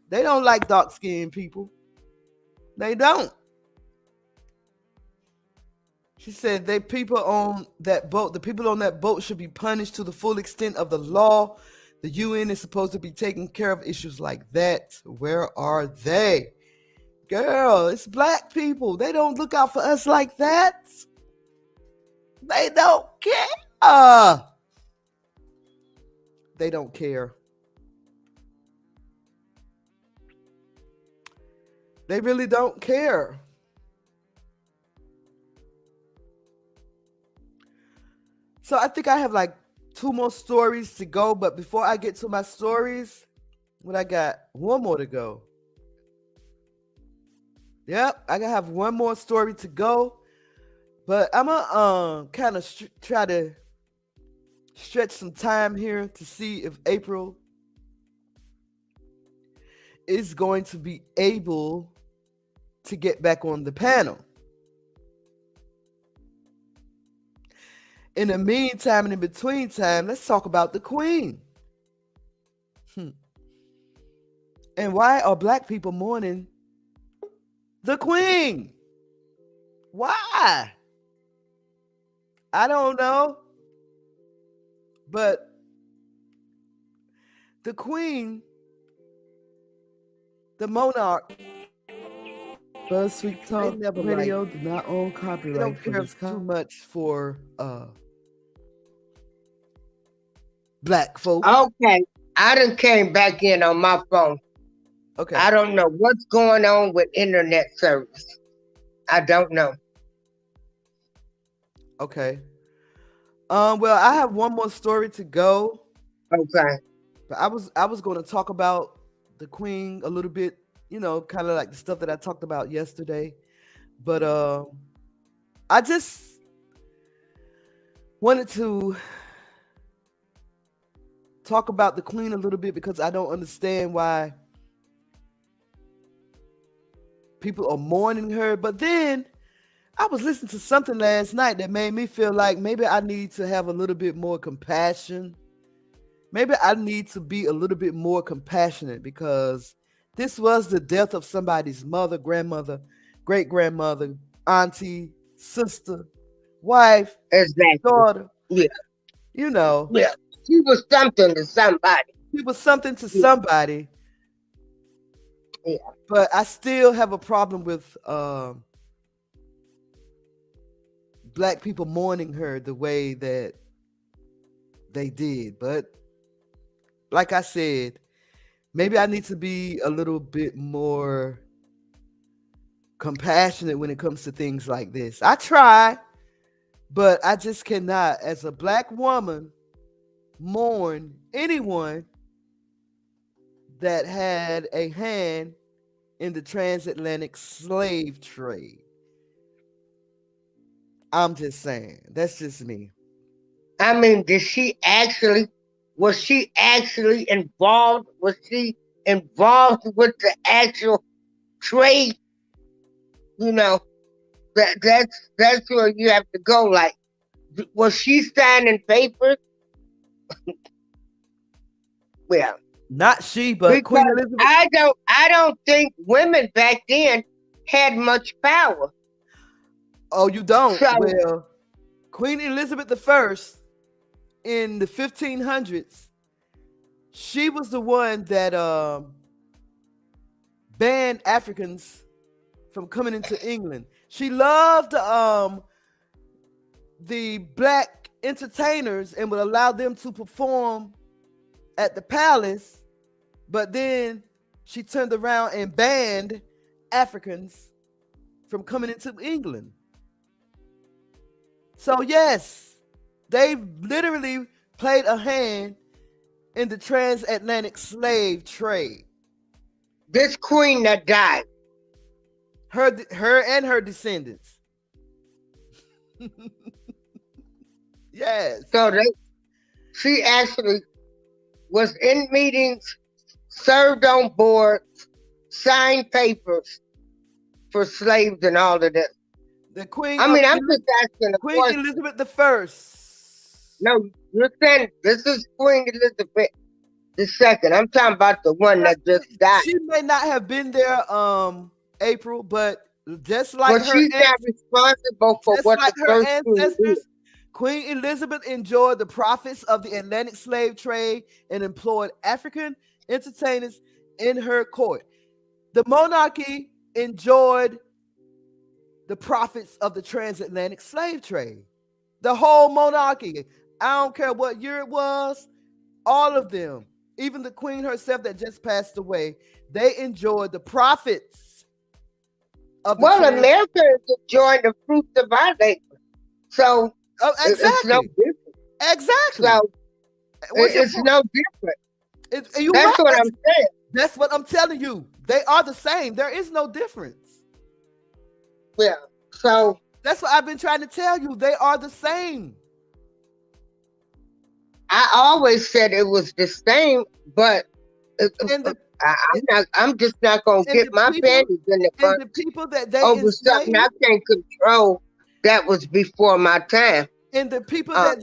They don't like dark-skinned people. They don't. She said the people on that boat should be punished to the full extent of the law. The UN is supposed to be taking care of issues like that. Where are they? Girl, it's black people. They don't look out for us like that. They don't care. They don't care. They really don't care. So I think I have like 2 more stories to go. But before I get to my stories, I got 1 more to go. Yep, I have 1 more story to go. But I'm gonna kind of try to stretch some time here to see if April is going to be able to get back on the panel. In the meantime and in between time, let's talk about the Queen. And why are black people mourning the Queen? Why? I don't know. But the Queen, the monarch, BuzzTweet Talk Radio do not own copyright. They don't care too much for black folk. Okay, I done came back in on my phone. Okay. I don't know what's going on with internet service. I don't know. Okay. Well, I have 1 more story to go. Okay. But I was going to talk about the Queen a little bit, kind of like the stuff that I talked about yesterday. But I just wanted to talk about the Queen a little bit because I don't understand why people are mourning her. But then I was listening to something last night that made me feel like maybe I need to have a little bit more compassion. Maybe I need to be a little bit more compassionate because this was the death of somebody's mother, grandmother, great-grandmother, auntie, sister, wife, exactly. daughter. Yeah. Yeah. She was something to somebody. She was something to somebody. Yeah. But I still have a problem with black people mourning her the way that they did. But like I said, maybe I need to be a little bit more compassionate when it comes to things like this. I try, but I just cannot, as a black woman, mourn anyone that had a hand in the transatlantic slave trade. I'm just saying. That's just me. I mean, was she actually involved? Was she involved with the actual trade? That's where you have to go. Like, was she signing papers? Well, not she, but Queen Elizabeth. I don't think women back then had much power. Oh, you don't? Well, Queen Elizabeth I in the 1500s, she was the one that banned Africans from coming into England. She loved the black entertainers and would allow them to perform at the palace, but then she turned around and banned Africans from coming into England. So yes, they literally played a hand in the transatlantic slave trade. This queen that died, her and her descendants. Yes. So she actually was in meetings, served on boards, signed papers for slaves and all of that. The Queen. I'm just asking. Queen Elizabeth I. No, you're saying this is Queen Elizabeth II. I'm talking about the one that just died. She may not have been there, April, but Just like but she's not responsible for what like the her first ancestors, did. Queen Elizabeth enjoyed the profits of the Atlantic slave trade and employed African entertainers in her court. The monarchy enjoyed the profits of the transatlantic slave trade. The whole monarchy. I don't care what year it was, all of them, even the queen herself that just passed away, they enjoyed the profits of the America is enjoying the fruits of our labor. So exactly. It's no different. Exactly. So it's no different. That's what I'm saying. That's what I'm telling you. They are the same. There is no difference. Yeah. So that's what I've been trying to tell you. They are the same. I always said it was the same, but I'm just not gonna get my panties in the bunch the people that they over something I can't control. That was before my time. And the people that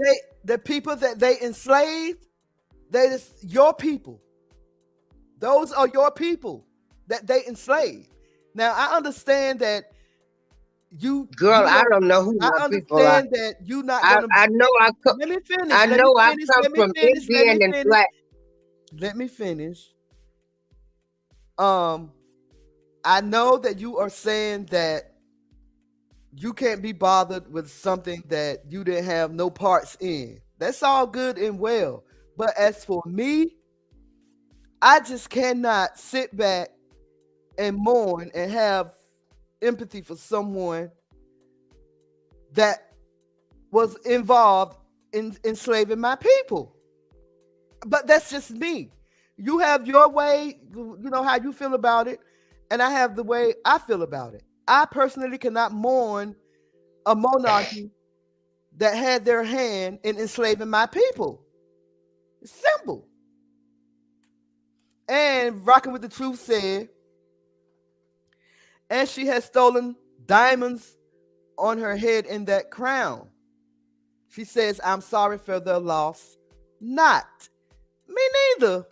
they enslaved, is your people. Those are your people that they enslaved. Now I understand that I don't know who my people are. I understand that you not gonna. I know I come. Let me finish. I know I come from Indian and black. Let me finish. I know that you are saying that you can't be bothered with something that you didn't have no parts in. That's all good and well. But as for me, I just cannot sit back and mourn and have empathy for someone that was involved in enslaving my people. But that's just me. You have your way, you know how you feel about it, and I have the way I feel about it. I personally cannot mourn a monarchy that had their hand in enslaving my people. It's simple. And Rocking with the Truth said, and she has stolen diamonds on her head in that crown. She says, I'm sorry for their loss. Not. Me neither.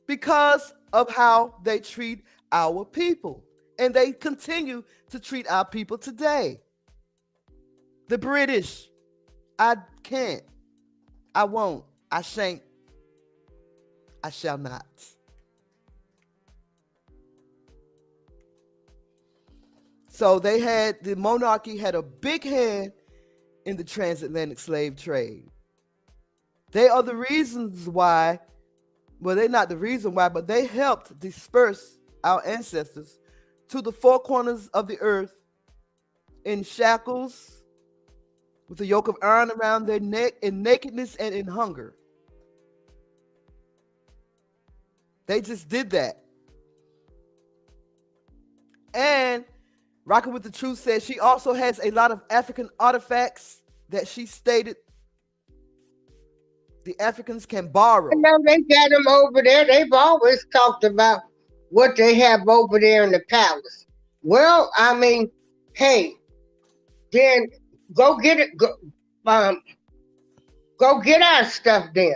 Because of how they treat our people. And they continue to treat our people today. The British, I can't. I won't. I shan't. I shall not. So the monarchy had a big hand in the transatlantic slave trade. They are the reasons why, well, they're not the reason why, but they helped disperse our ancestors to the four corners of the earth in shackles, with a yoke of iron around their neck, in nakedness and in hunger. They just did that. And Rocking with the Truth says she also has a lot of African artifacts that she stated the Africans can borrow. No, they got them over there. They've always talked about what they have over there in the palace. Well, I mean, hey, then go get it. Go get our stuff then.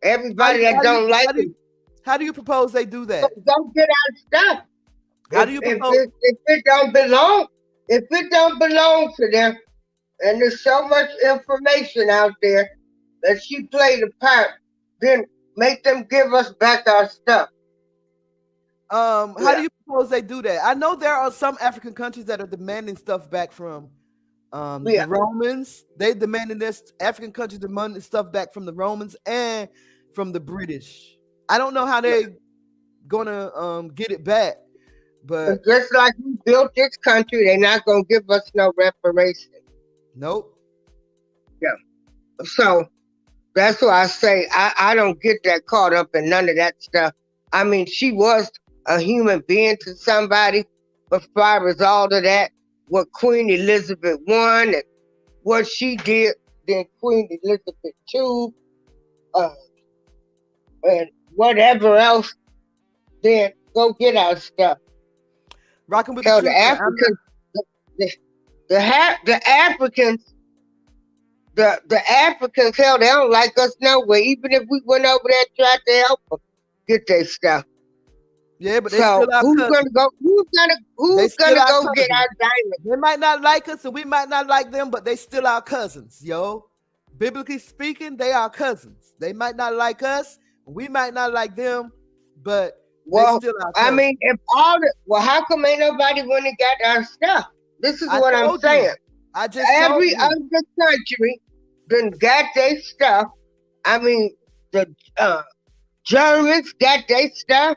Everybody that don't like it. How do you propose they do that? Go get our stuff. How do you propose? If it don't belong to them, and there's so much information out there that she played a part, then make them give us back our stuff. How do you propose they do that? I know there are some African countries that are demanding stuff back from the Romans. They demanding this African countries demanding stuff back from the Romans and from the British. I don't know how they're gonna get it back. But just like we built this country, they're not gonna give us no reparation. Nope. Yeah. So that's why I say I don't get that caught up in none of that stuff. I mean, she was a human being to somebody, but as far as all of that, what Queen Elizabeth I and what she did, then Queen Elizabeth II, and whatever else, then go get our stuff. Rocking with the Truth. Africans, the Africans, hell, they don't like us no way. Even if we went over there and tried to help them get their stuff. Yeah, but they So still our who's cousins. gonna go? Who's gonna go get our diamonds? They might not like us, and we might not like them, but they still our cousins, yo. Biblically speaking, they are cousins. They might not like us, we might not like them, but they still our cousins. I mean, how come ain't nobody went and got our stuff? This is what I'm saying. I just every other country done got their stuff. I mean, the Germans got their stuff.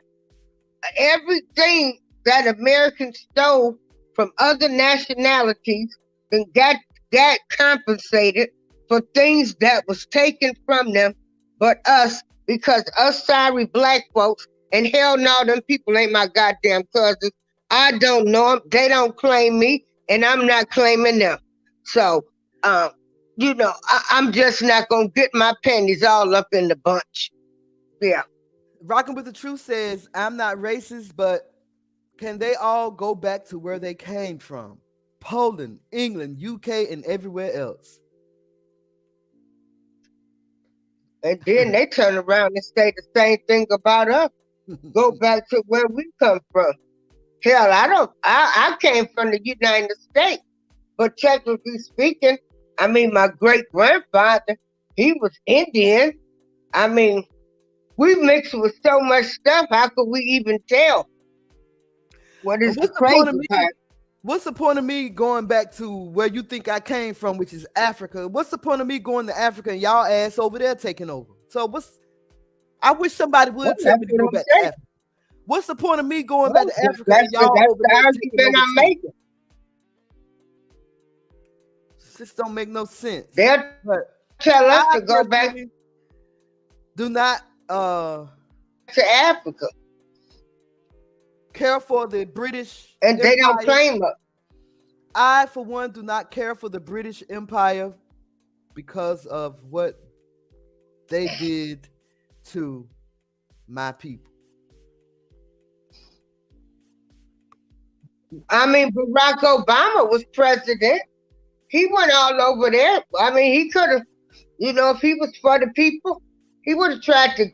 Everything that Americans stole from other nationalities then got compensated for things that was taken from them, but us, because us sorry black folks, and hell no, them people ain't my goddamn cousins. I don't know them. They don't claim me, and I'm not claiming them. So, you know, I'm just not gonna get my panties all up in the bunch. Yeah. Rocking with the Truth says, I'm not racist, but can they all go back to where they came from? Poland, England, UK, and everywhere else. And then they turn around and say the same thing about us. Go back to where we come from. Hell, I came from the United States, but technically speaking, I mean, my great grandfather, he was Indian. I mean, we mixed with so much stuff. How could we even tell? What is the crazy part? What's the point of me going back to where you think I came from, which is Africa? What's the point of me going to Africa and y'all ass over there taking over? So I wish somebody would tell me to go back to Africa. What's the point of me going back to Africa and y'all over there taking over? I'm making. This don't make no sense. They'll tell us to go back. Do not to Africa. Care for the British and Empire. They don't claim us. I, for one, do not care for the British Empire because of what they did to my people. I mean, Barack Obama was president. He went all over there. I mean, he could have, you know, if he was for the people, he would have tried to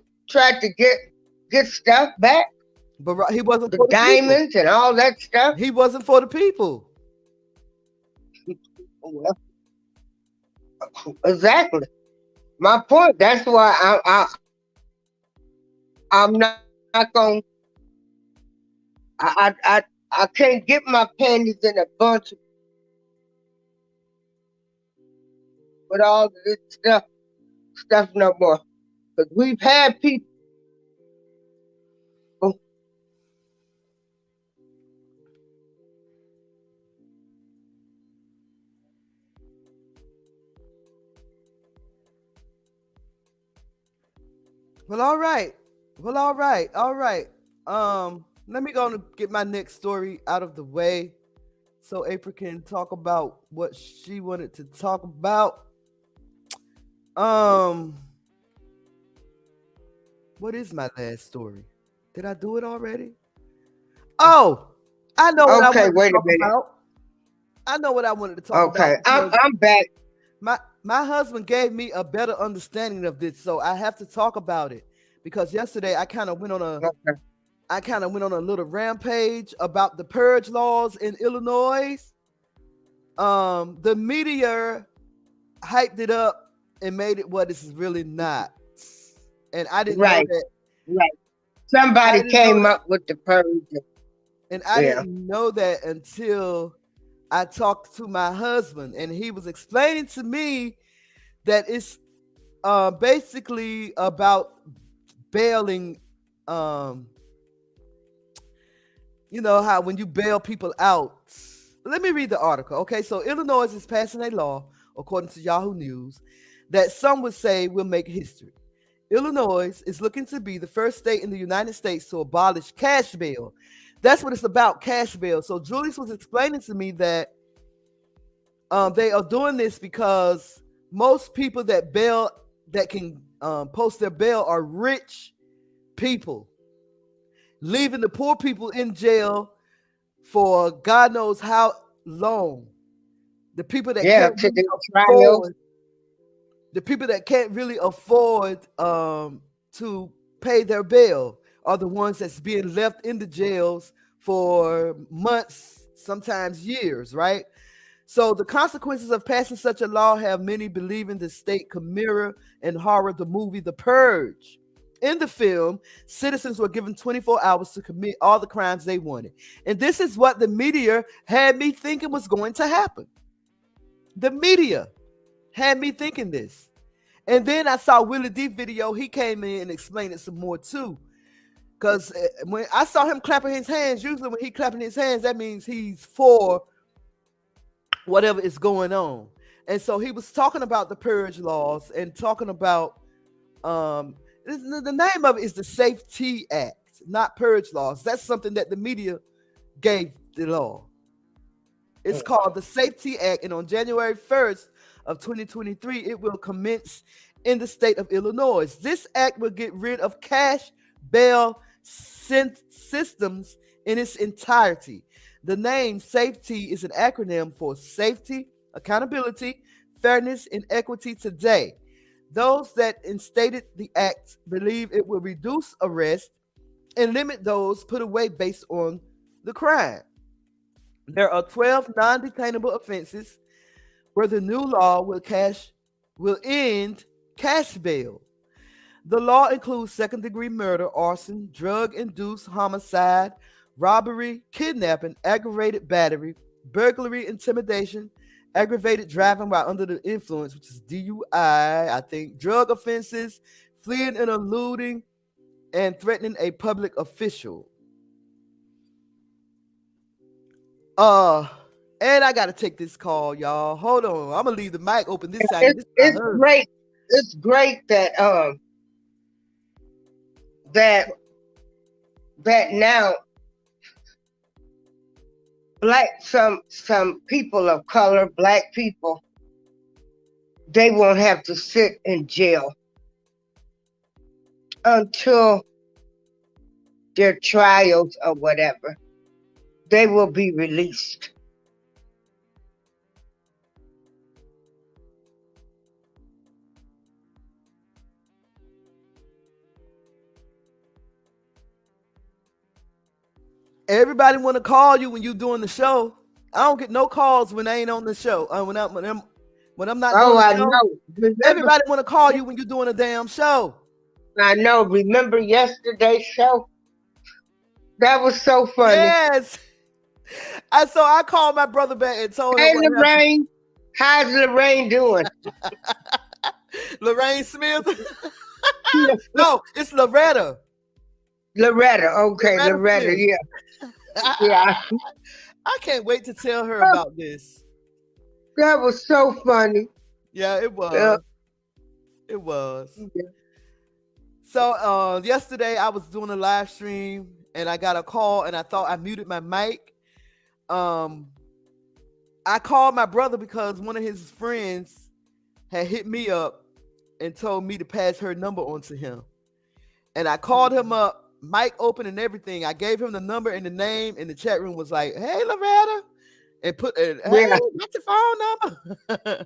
get stuff back. But he wasn't the for the diamonds people. And all that stuff. He wasn't for the people. Well, exactly. My point. That's why I'm not going. I can't get my panties in a bunch with all this stuff no more. Because we've had people. Well, all right. Let me go and get my next story out of the way so April can talk about what she wanted to talk about. What is my last story? Did I do it already? Oh, I know what I wanted to talk about. I know what I wanted to talk about. Okay, I'm back. My husband gave me a better understanding of this, so I have to talk about it because yesterday I kind of went on a little rampage about the purge laws in Illinois. The media hyped it up and made it what it's really not, and I didn't know that. Right. Somebody came up with the purge, and I didn't know that until I talked to my husband, and he was explaining to me that it's basically about bailing. You know how when you bail people out. Let me read the article. Okay, so Illinois is passing a law, according to Yahoo News, that some would say will make history. Illinois is looking to be the first state in the United States to abolish cash bail. That's what it's about, cash bail. So Julius was explaining to me that they are doing this because most people that can post their bail are rich people, leaving the poor people in jail for God knows how long. The people that can't really afford to pay their bail are the ones that's being left in the jails for months, sometimes years, right? So the consequences of passing such a law have many believing the state could mirror in horror the movie The Purge. In the film, citizens were given 24 hours to commit all the crimes they wanted. And this is what the media had me thinking was going to happen. The media had me thinking this. And then I saw Willie D video. He came in and explained it some more too. Because when I saw him clapping his hands, usually when he clapping his hands, that means he's for whatever is going on. And so he was talking about the purge laws and talking about the name of it is the Safety Act, not purge laws. That's something that the media gave the law. It's called the Safety Act, and on January 1st of 2023, it will commence in the state of Illinois. This act will get rid of cash bail systems in its entirety. The name safety is an acronym for safety, accountability, fairness, and equity today. Those that instated the act believe it will reduce arrest and limit those put away based on the crime. There are 12 non-detainable offenses where the new law will end cash bail. The law includes second-degree murder, arson, drug-induced homicide, robbery, kidnapping, aggravated battery, burglary, intimidation, aggravated driving while under the influence, which is DUI, I think, drug offenses, fleeing and eluding, and threatening a public official. And I gotta take this call, y'all. Hold on, I'm gonna leave the mic open this time. It's great. It's great that that now some people of color, black people, they won't have to sit in jail until their trials or whatever. They will be released. Everybody want to call you when you doing the show. I don't get no calls when I ain't on the show. When I'm not doing the show. Know. Everybody want to call you when you're doing a damn show. I know. Remember yesterday's show? That was so funny. Yes. So I called my brother back and told him. Hey, Lorraine. How's Lorraine doing? Lorraine Smith? No, it's Loretta. Loretta, okay, Loretta, yeah. Yeah. I can't wait to tell her about this. That was so funny. Yeah, it was. Yeah. It was. Yeah. So yesterday I was doing a live stream and I got a call and I thought I muted my mic. I called my brother because one of his friends had hit me up and told me to pass her number on to him. And I called him up, mic open and everything. I gave him the number and the name, and the chat room was like, "Hey, Loretta," and hey, what's your phone number?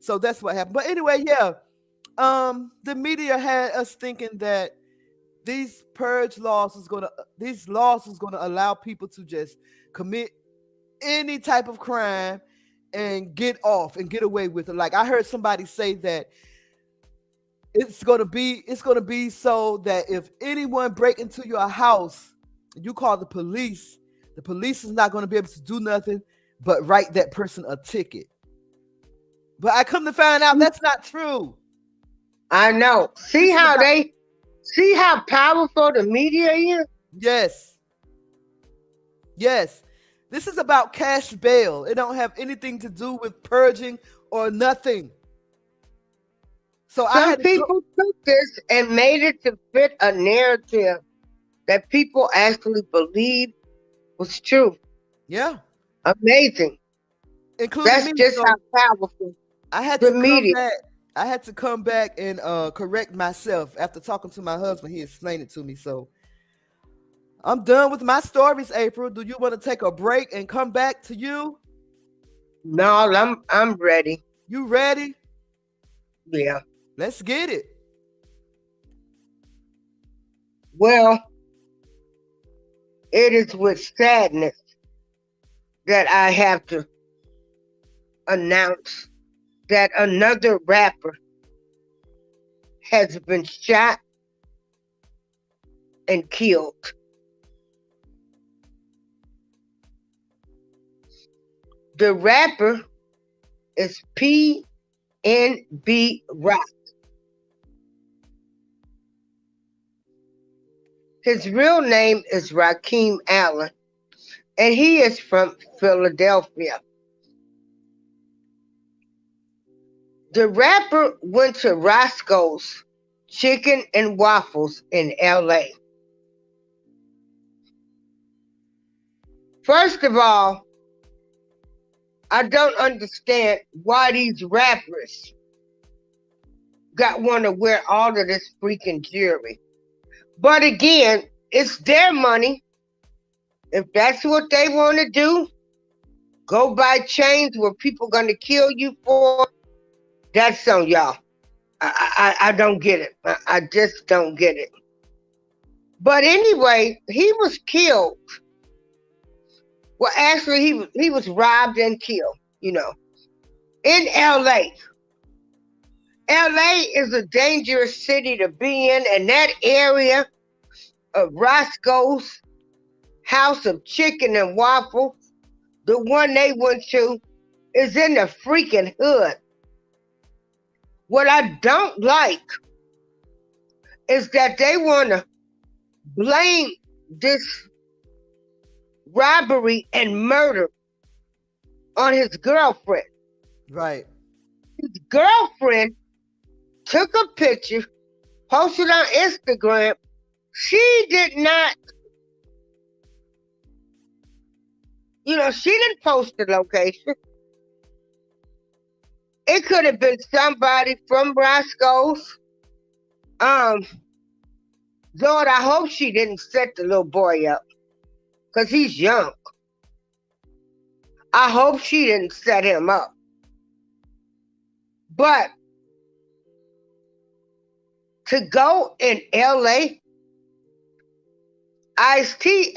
So that's what happened. But anyway, yeah, the media had us thinking that these laws was gonna allow people to just commit any type of crime and get off and get away with it. Like I heard somebody say that it's gonna be so that if anyone break into your house, you call the police is not gonna be able to do nothing but write that person a ticket. But I come to find out that's not true. I know. See how powerful the media is? Yes. Yes. This is about cash bail. It don't have anything to do with purging or nothing. So some people took this and made it to fit a narrative that people actually believe was true. Yeah. Amazing. Including that's me, just how powerful I had the to media. I had to come back and correct myself after talking to my husband. He explained it to me. So I'm done with my stories, April. Do you want to take a break and come back to you? No, I'm ready. You ready? Yeah. Let's get it. Well, it is with sadness that I have to announce that another rapper has been shot and killed. The rapper is PNB Rock. His real name is Rakeem Allen, and he is from Philadelphia. The rapper went to Roscoe's Chicken and Waffles in LA. First of all, I don't understand why these rappers want to wear all of this freaking jewelry. But again, it's their money. If that's what they want to do, go buy chains where people going to kill you for. That's on y'all. I don't get it. I just don't get it. But anyway, he was killed. Well, actually, he was robbed and killed, in LA. LA is a dangerous city to be in, and that area of Roscoe's House of Chicken and Waffle, the one they went to, is in the freaking hood. What I don't like is that they want to blame this robbery and murder on his girlfriend. Right. His girlfriend took a picture, posted on Instagram. She did not, she didn't post the location. It could have been somebody from Roscoe's. Lord, I hope she didn't set the little boy up, because he's young. I hope she didn't set him up. But to go in LA, Ice-T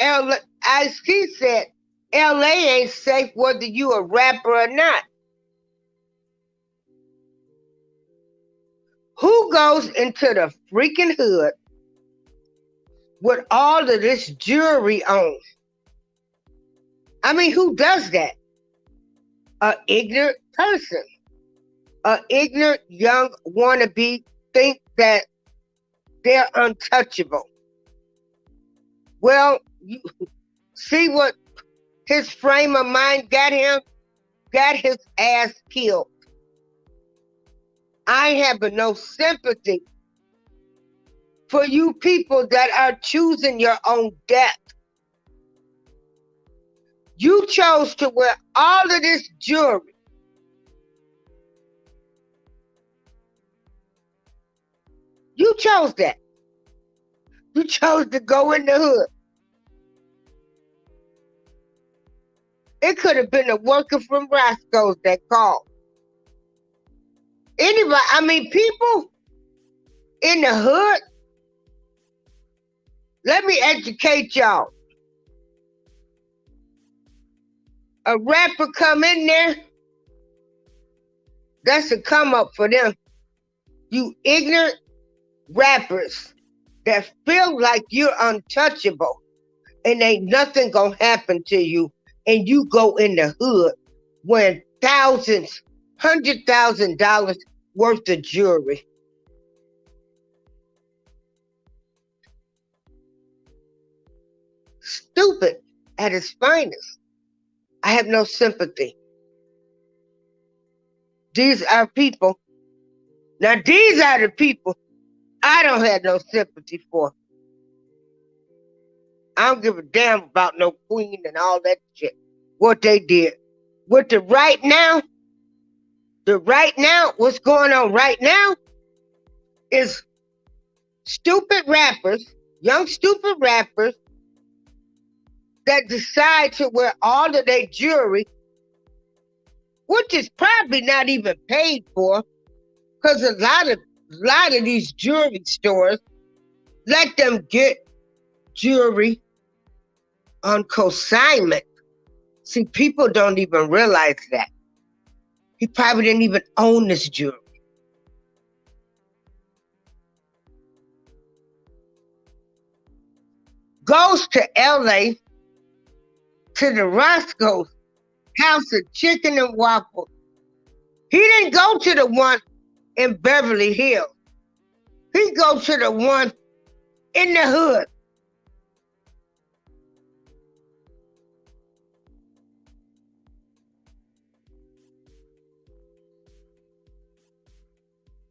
said LA ain't safe whether you a rapper or not. Who goes into the freaking hood with all of this jewelry on? I mean, who does that? An ignorant person. An ignorant young wannabe think that they're untouchable. Well, you see what his frame of mind got him? Got his ass killed. I have no sympathy for you people that are choosing your own death. You chose to wear all of this jewelry. You chose that. You chose to go in the hood. It could have been a worker from Roscoe's that called. Anybody, people in the hood, let me educate y'all. A rapper come in there, that's a come up for them. You ignorant rappers that feel like you're untouchable and ain't nothing gonna happen to you, and you go in the hood wearing thousands, $100,000 worth of jewelry. Stupid at its finest. I have no sympathy. These are people. Now these are the people I don't have no sympathy for. I don't give a damn about no queen and all that shit. What they did. With the right now, what's going on right now is stupid rappers, young stupid rappers that decide to wear all of their jewelry, which is probably not even paid for, because a lot of these jewelry stores let them get jewelry on consignment. See, people don't even realize that. He probably didn't even own this jewelry. Goes to LA to the Roscoe's house of chicken and waffles. He didn't go to the one in Beverly Hills. He goes to the one in the hood.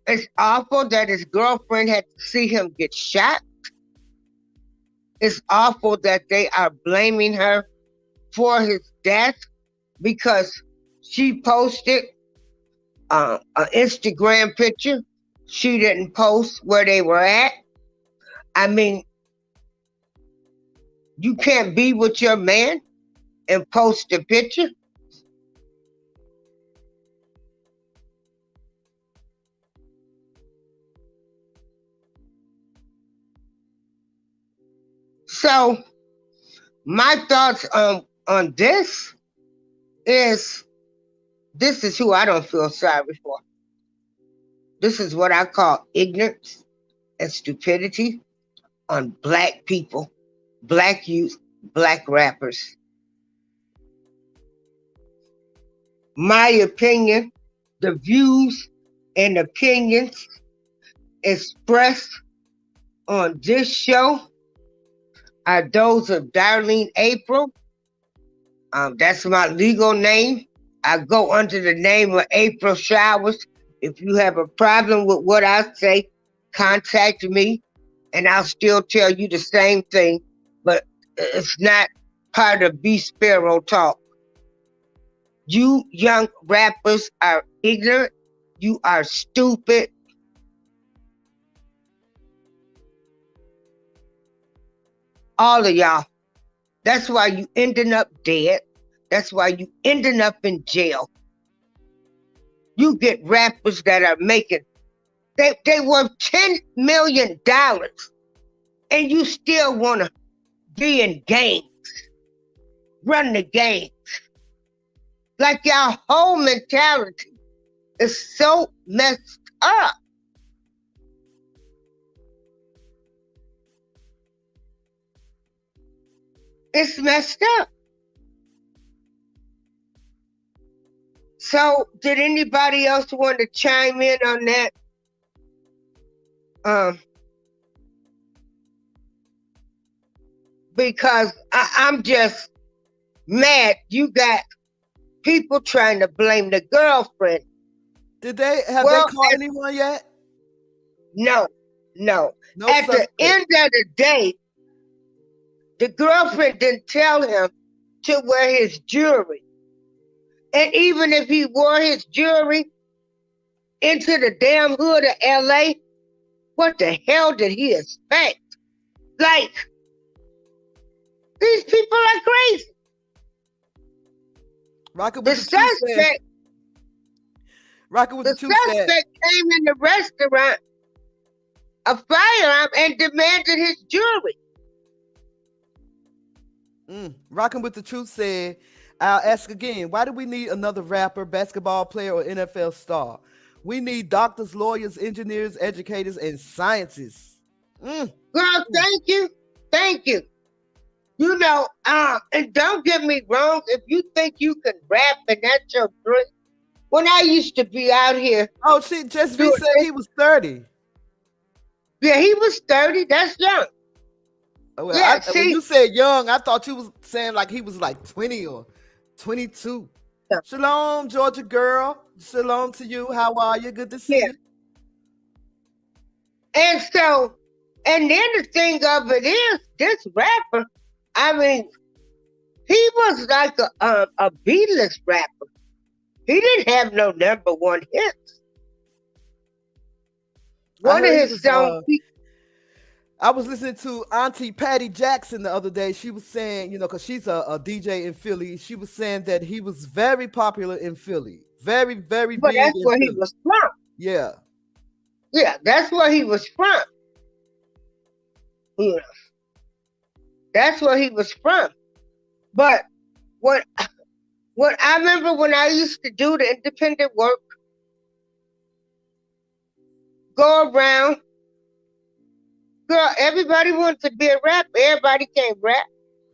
It's awful that his girlfriend had to see him get shot. It's awful that they are blaming her for his death because she posted an Instagram picture. She didn't post where they were at. I mean, you can't be with your man and post a picture. So my thoughts on this is who I don't feel sorry for. This is what I call ignorance and stupidity on Black people, Black youth, Black rappers. My opinion, the views and opinions expressed on this show are those of Darlene April. That's my legal name. I go under the name of April Showers. If you have a problem with what I say, contact me and I'll still tell you the same thing, but it's not part of B Sparrow talk. You young rappers are ignorant. You are stupid. All of y'all. That's why you ending up dead. That's why you ending up in jail. You get rappers that are making, they worth $10 million and you still want to be in gangs, run the gangs. Like y'all whole mentality is so messed up. It's messed up. So, did anybody else want to chime in on that? Because I'm just mad. You got people trying to blame the girlfriend. Have they caught anyone yet? No. At the end of the day, the girlfriend didn't tell him to wear his jewelry. And even if he wore his jewelry into the damn hood of LA, what the hell did he expect? Like, these people are crazy. The suspect came in the restaurant, a firearm, and demanded his jewelry. Rocking with the Truth said, I'll ask again, why do we need another rapper, basketball player, or NFL star? We need doctors, lawyers, engineers, educators, and scientists. Girl, thank you. You know, and don't get me wrong, if you think you can rap and that's your dream. When I used to be out here. Oh, shit, Just B said he was 30. Yeah, he was 30. That's young. Oh, well, yeah, when you said young, I thought you was saying like he was like 20 or 22. Yeah. Shalom, Georgia girl. Shalom to you. How are you? Good to see you. And so, and then the thing of it is, this rapper, I mean, he was like a B-list rapper. He didn't have no number one hits. One of his songs. I was listening to Auntie Patty Jackson the other day. She was saying, you know, because she's a DJ in Philly. She was saying that he was very popular in Philly. Very, very big. That's where he was from. Yeah. Yeah, that's where he was from. Yeah. That's where he was from. But what I remember when I used to do the independent work, go around, girl, everybody wanted to be a rapper. Everybody can't rap.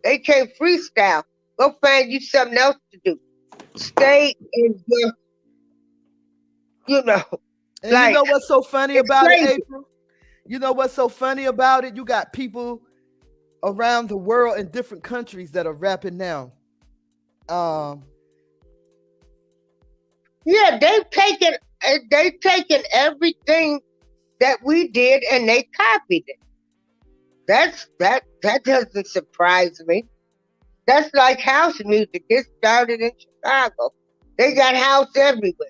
They can't freestyle. Go find you something else to do. Stay in your, And like, you know what's so funny about crazy. it, April? You know what's so funny about it? You got people around the world in different countries that are rapping now. Yeah, they've taken everything that we did and they copied it. That doesn't surprise me. That's like house music. It started in Chicago. They got house everywhere.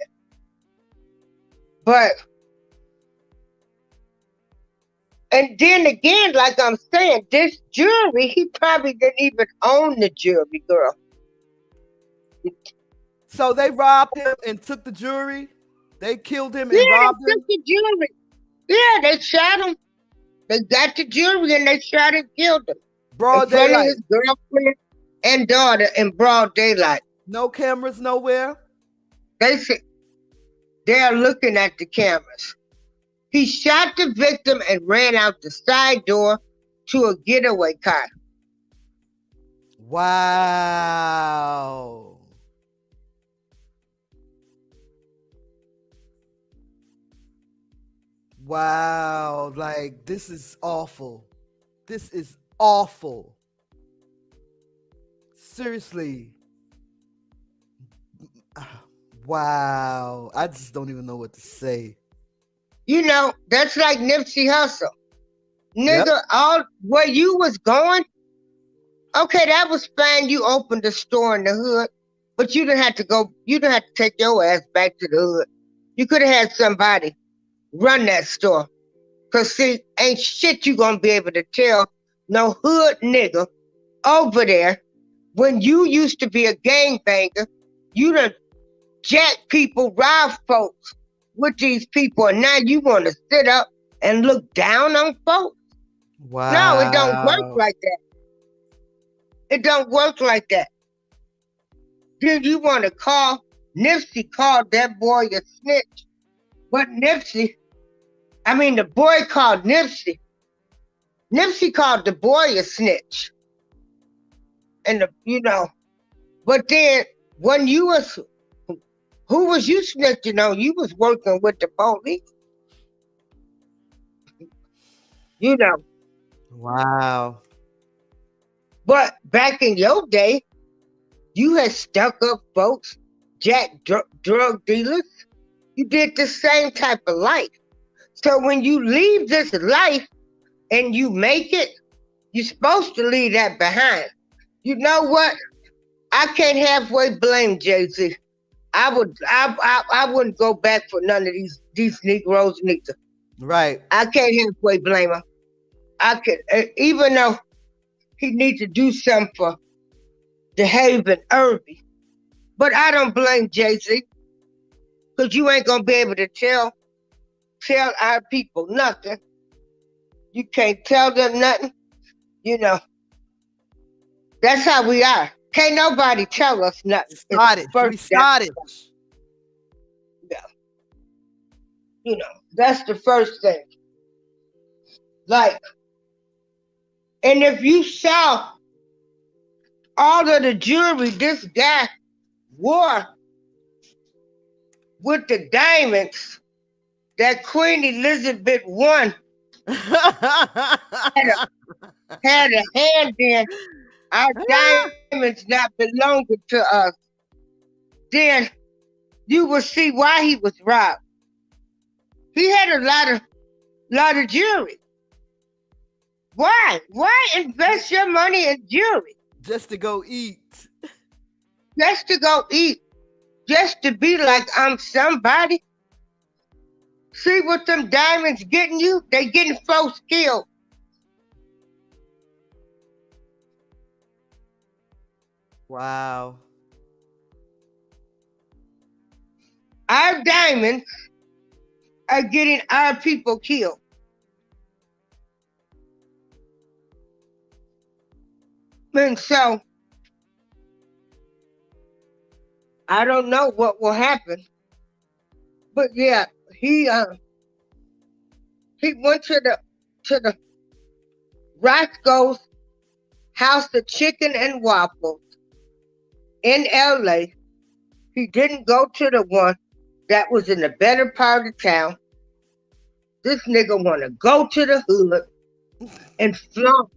But, and then again, like I'm saying, this jury, he probably didn't even own the jury, girl. So they robbed him and took the jewelry. They killed him and robbed they him. took the jewelry. Yeah, they shot him. They got the jewelry and they shot and killed him. Broad in front daylight. of his girlfriend and daughter in broad daylight. No cameras nowhere. They said they're looking at the cameras. He shot the victim and ran out the side door to a getaway car. Wow. Wow. Like, this is awful. This is awful. Seriously. Wow. I just don't even know what to say. You know, that's like Nipsey Hussle. Nigga, Yep. all where you was going, okay, that was fine. You opened the store in the hood, but you didn't have to take your ass back to the hood. You could have had somebody run that store. Cause see, ain't shit you gonna be able to tell no hood nigga over there when you used to be a gangbanger, you done jack people, rob folks with these people, and now you want to sit up and look down on folks? Wow. No, it don't work like that. It don't work like that. Then you want to call, Nipsey called that boy a snitch. But the boy called Nipsey. Nipsey called the boy a snitch. And but then when you was, who was you snitching on? You was working with the police. Wow. But back in your day, you had stuck up folks, jack drug dealers. You did the same type of life. So when you leave this life and you make it, you're supposed to leave that behind. You know what? I can't halfway blame Jay-Z. I wouldn't go back for none of these Negroes neither. Right. I can't halfway blame him. I could, even though he needs to do something for DeHaven and Irby, but I don't blame Jay-Z, because you ain't gonna be able to tell our people nothing. You can't tell them nothing. That's how we are. Can't nobody tell us nothing. We started. Yeah. That's the first thing. Like, and if you saw all of the jewelry this guy wore with the diamonds that Queen Elizabeth I had a hand in, our diamonds not belonging to us, then you will see why he was robbed. He had a lot of jewelry. Why? Why invest your money in jewelry? Just to go eat. Just to go eat. Just to be like, I'm somebody. See what them diamonds getting you? They getting folks killed. Wow. Our diamonds are getting our people killed. And so, I don't know what will happen. But yeah, he went to the Roscoe's House of Chicken and Waffles in LA. He didn't go to the one that was in the better part of town. This nigga want to go to the hood and flaunt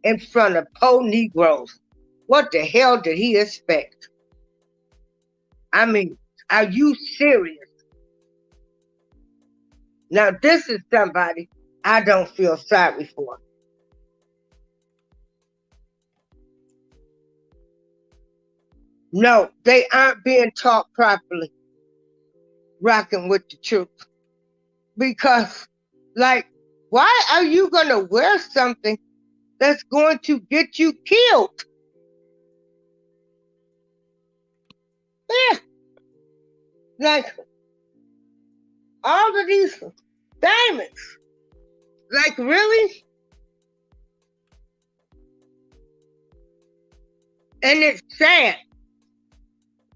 in front of poor Negroes. What the hell did he expect? I mean, are you serious? Now, this is somebody I don't feel sorry for. No, they aren't being taught properly. Rocking with the truth. Because, like, why are you going to wear something that's going to get you killed? Yeah. Like, all of these diamonds. Like, really? And it's sad.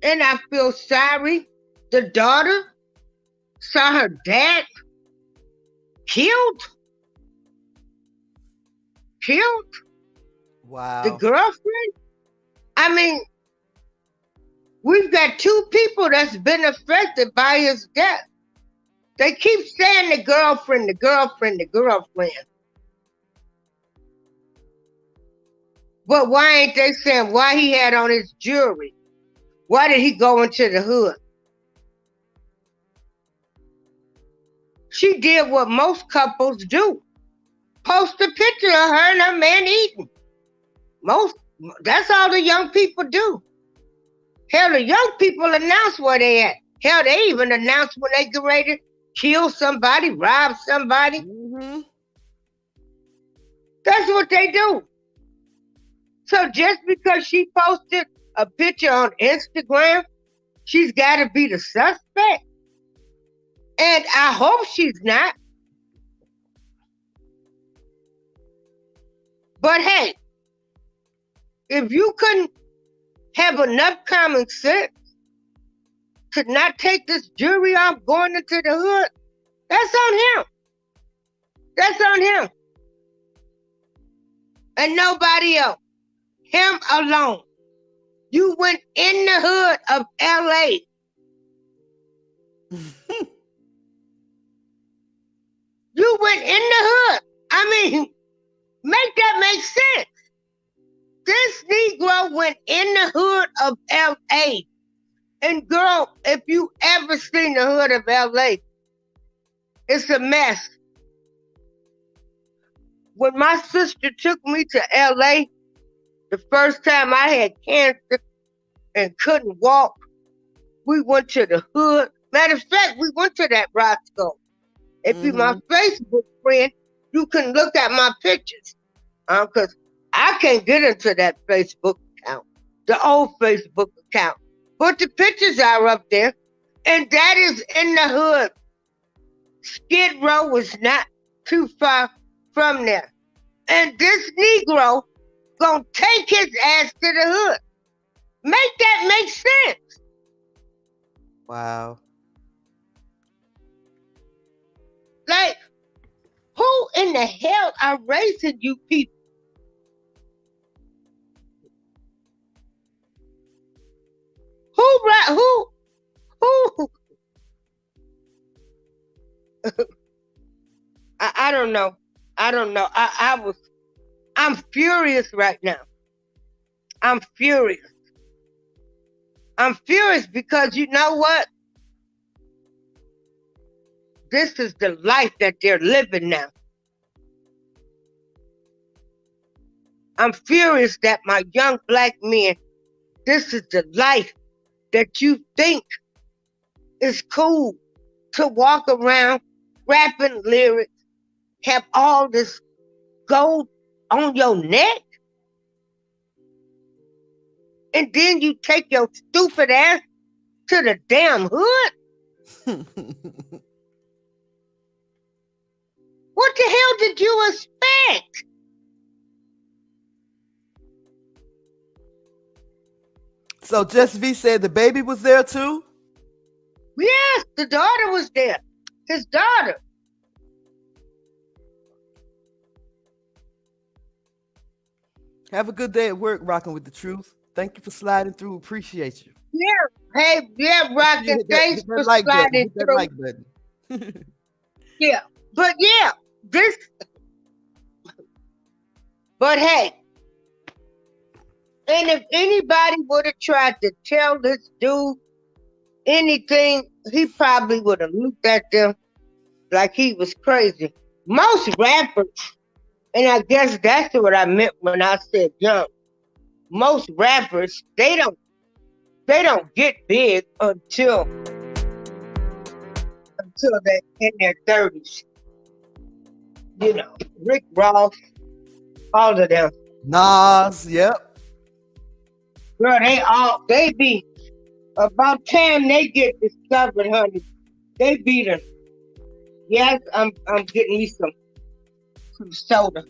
And I feel sorry. The daughter saw her dad killed. Wow. The girlfriend. I mean, we've got two people that's been affected by his death. They keep saying the girlfriend. But why ain't they saying why he had on his jewelry? Why did he go into the hood? She did what most couples do. Post a picture of her and her man eating. That's all the young people do. Hell, the young people announce where they at. Hell, they even announce when they get ready to kill somebody, rob somebody. Mm-hmm. That's what they do. So just because she posted a picture on Instagram, she's got to be the suspect. And I hope she's not. But hey, if you couldn't have enough common sense to not take this jewelry off going into the hood, that's on him. That's on him. And nobody else. Him alone. You went in the hood of LA. You went in the hood. I mean, make that make sense. This Negro went in the hood of LA. And girl, if you ever seen the hood of LA, it's a mess. When my sister took me to LA, the first time I had cancer and couldn't walk, we went to the hood. Matter of fact, we went to that Roscoe. If you're my Facebook friend, you can look at my pictures. Because I can't get into that Facebook account, the old Facebook account. But the pictures are up there. And that is in the hood. Skid Row was not too far from there. And this Negro gonna take his ass to the hood. Make that make sense. Wow. Like, who in the hell are raising you people? Who? I don't know. I'm furious right now. I'm furious because you know what? This is the life that they're living now. I'm furious that my young black men, this is the life that you think is cool to walk around rapping lyrics, have all this gold on your neck, and then you take your stupid ass to the damn hood? What the hell did you expect? So Just V said the baby was there too? Yes, the daughter was there. His daughter. Have a good day at work, rocking with the truth. Thank you for sliding through. Appreciate you. Yeah. Hey, yeah, Rocket. Thanks for like sliding button. through. Like button. Yeah. But yeah, this. But hey. And if anybody would have tried to tell this dude anything, he probably would have looked at them like he was crazy. Most rappers, and I guess that's what I meant when I said young. Most rappers, they don't get big until they're in their 30s. You know, Rick Ross, all of them. Nas, yep. Girl, they be about time they get discovered, honey. They be the. Yes, I'm getting me some soda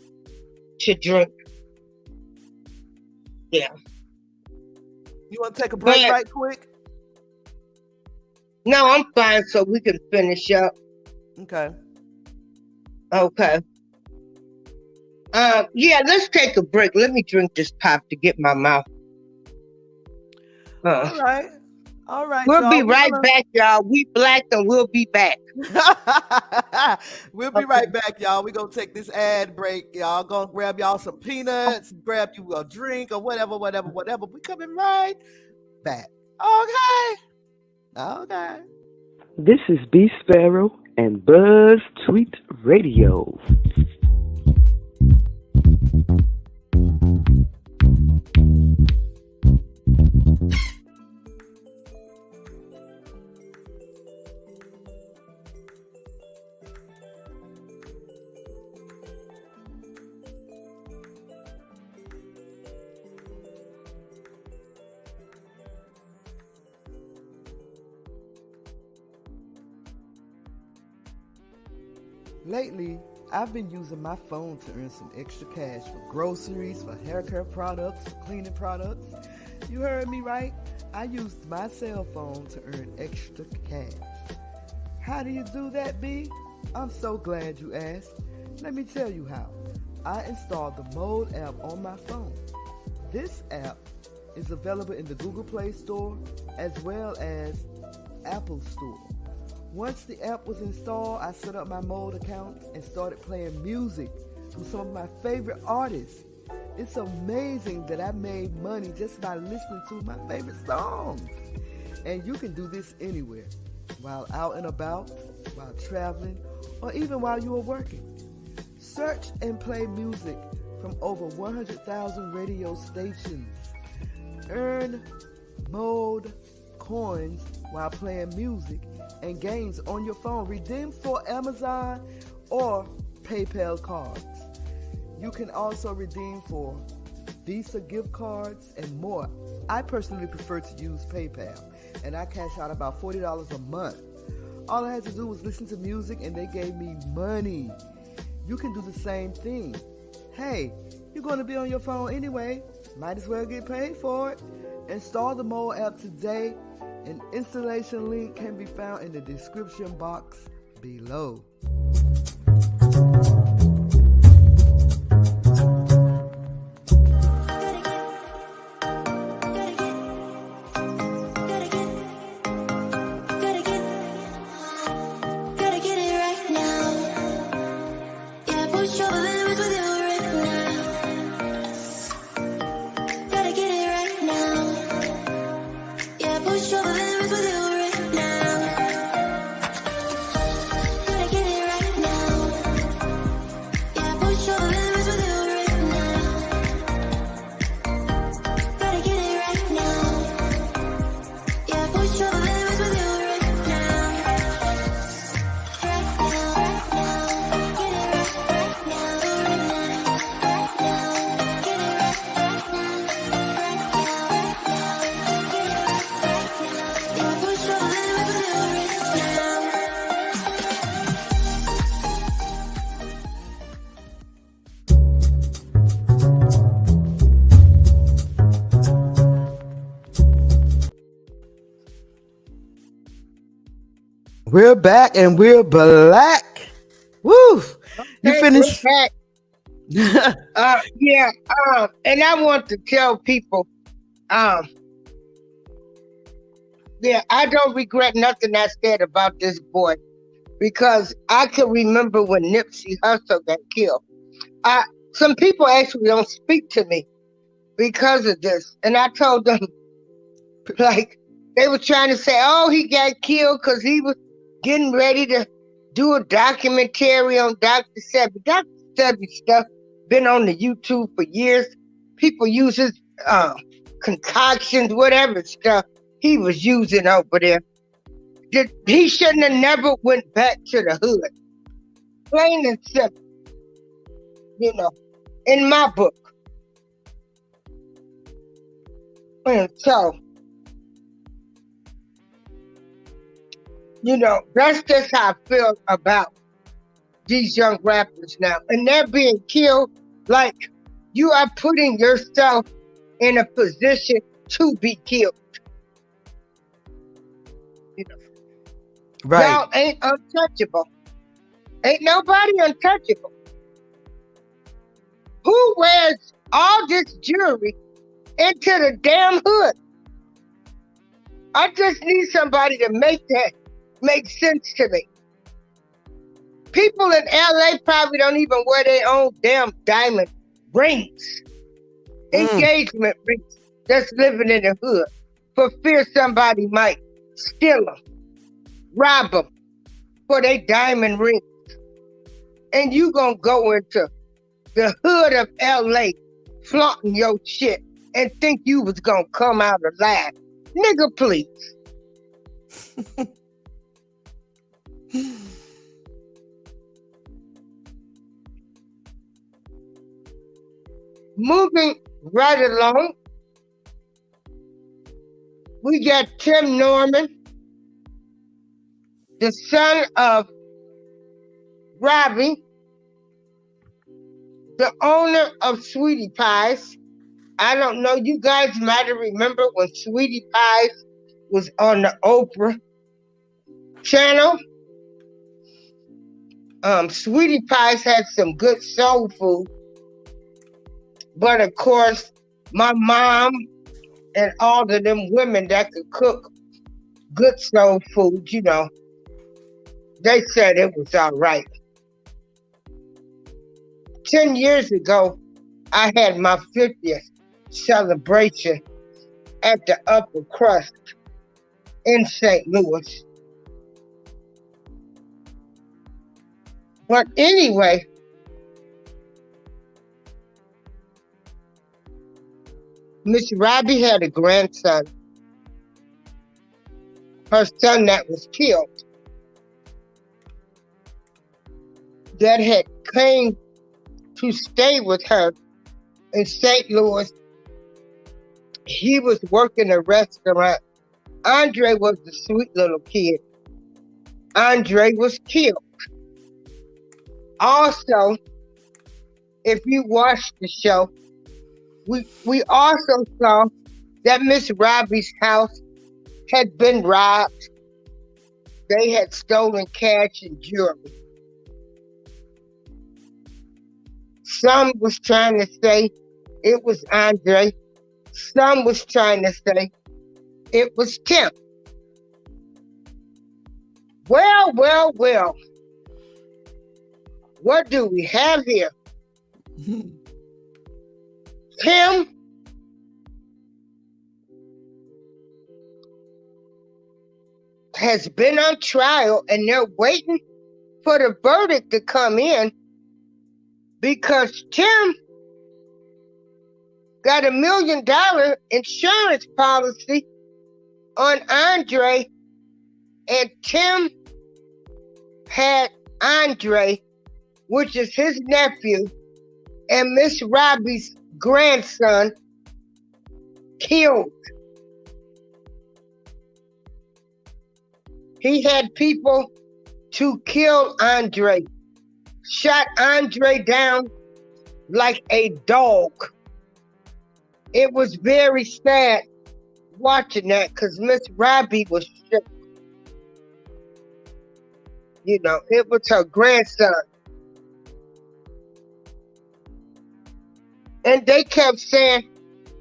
to drink. Yeah. You want to take a break right quick? No, I'm fine, so we can finish up. Okay. Okay. Yeah, let's take a break. Let me drink this pop to get my mouth. All right. We'll be right back, y'all. We black and we'll be back. We'll be right back, y'all. We're going to take this ad break. Y'all going to grab y'all some peanuts, grab you a drink or whatever. We coming right back. Okay. This is B Sparrow and BuzzzTweet Radio. Lately, I've been using my phone to earn some extra cash for groceries, for hair care products, for cleaning products. You heard me right. I used my cell phone to earn extra cash. How do you do that, B? I'm so glad you asked. Let me tell you how. I installed the ModeApp on my phone. This app is available in the Google Play Store as well as Apple Store. Once the app was installed, I set up my Mode account and started playing music from some of my favorite artists. It's amazing that I made money just by listening to my favorite songs. And you can do this anywhere, while out and about, while traveling, or even while you are working. Search and play music from over 100,000 radio stations. Earn Mode coins while playing music and games on your phone. Redeem for Amazon or PayPal cards. You can also redeem for Visa gift cards and more. I personally prefer to use PayPal, and I cash out about $40 a month. All I had to do was listen to music and they gave me money. You can do the same thing. Hey, you're going to be on your phone anyway. Might as well get paid for it. Install the ModeApp today. An installation link can be found in the description box below. We're back and we're black. Woo! You Okay, finished? we're back. Yeah. And I want to tell people, yeah, I don't regret nothing I said about this boy, because I can remember when Nipsey Hussle got killed. Some people actually don't speak to me because of this, and I told them, like, they were trying to say, oh, he got killed because he was getting ready to do a documentary on Dr. Sebi. Dr. Sebi stuff been on the YouTube for years. People use his concoctions, whatever stuff he was using over there. He shouldn't have never went back to the hood. Plain and simple. You know, in my book. And so, you know, that's just how I feel about these young rappers now. And they're being killed like you are putting yourself in a position to be killed. You know, Right. y'all ain't untouchable. Ain't nobody untouchable. Who wears all this jewelry into the damn hood? I just need somebody to make that make sense to me. People in LA probably don't even wear their own damn diamond rings, engagement rings, that's living in the hood for fear somebody might steal them, rob them for their diamond rings. And you gonna go into the hood of LA flaunting your shit and think you was gonna come out alive. Nigga, please. Moving right along, we got Tim Norman, the son of Robbie, the owner of Sweetie Pies. I don't know, you guys might have remembered when Sweetie Pies was on the Oprah channel. Sweetie Pies had some good soul food. But of course, my mom and all of them women that could cook good soul food, you know, they said it was all right. 10 years ago, I had my 50th celebration at the Upper Crust in St. Louis. But anyway, Miss Robbie had a grandson. Her son that was killed. That had came to stay with her in St. Louis. He was working a restaurant. Andre was the sweet little kid. Andre was killed. Also, if you watched the show, we also saw that Miss Robbie's house had been robbed. They had stolen cash and jewelry. Some was trying to say it was Andre. Some was trying to say it was Tim. Well. What do we have here? Tim has been on trial and they're waiting for the verdict to come in because Tim got $1 million insurance policy on Andre, and Tim had Andre, which is his nephew, and Miss Robbie's grandson killed. He had people to kill Andre, shot Andre down like a dog. It was very sad watching that because Miss Robbie was shook. You know, it was her grandson. And they kept saying,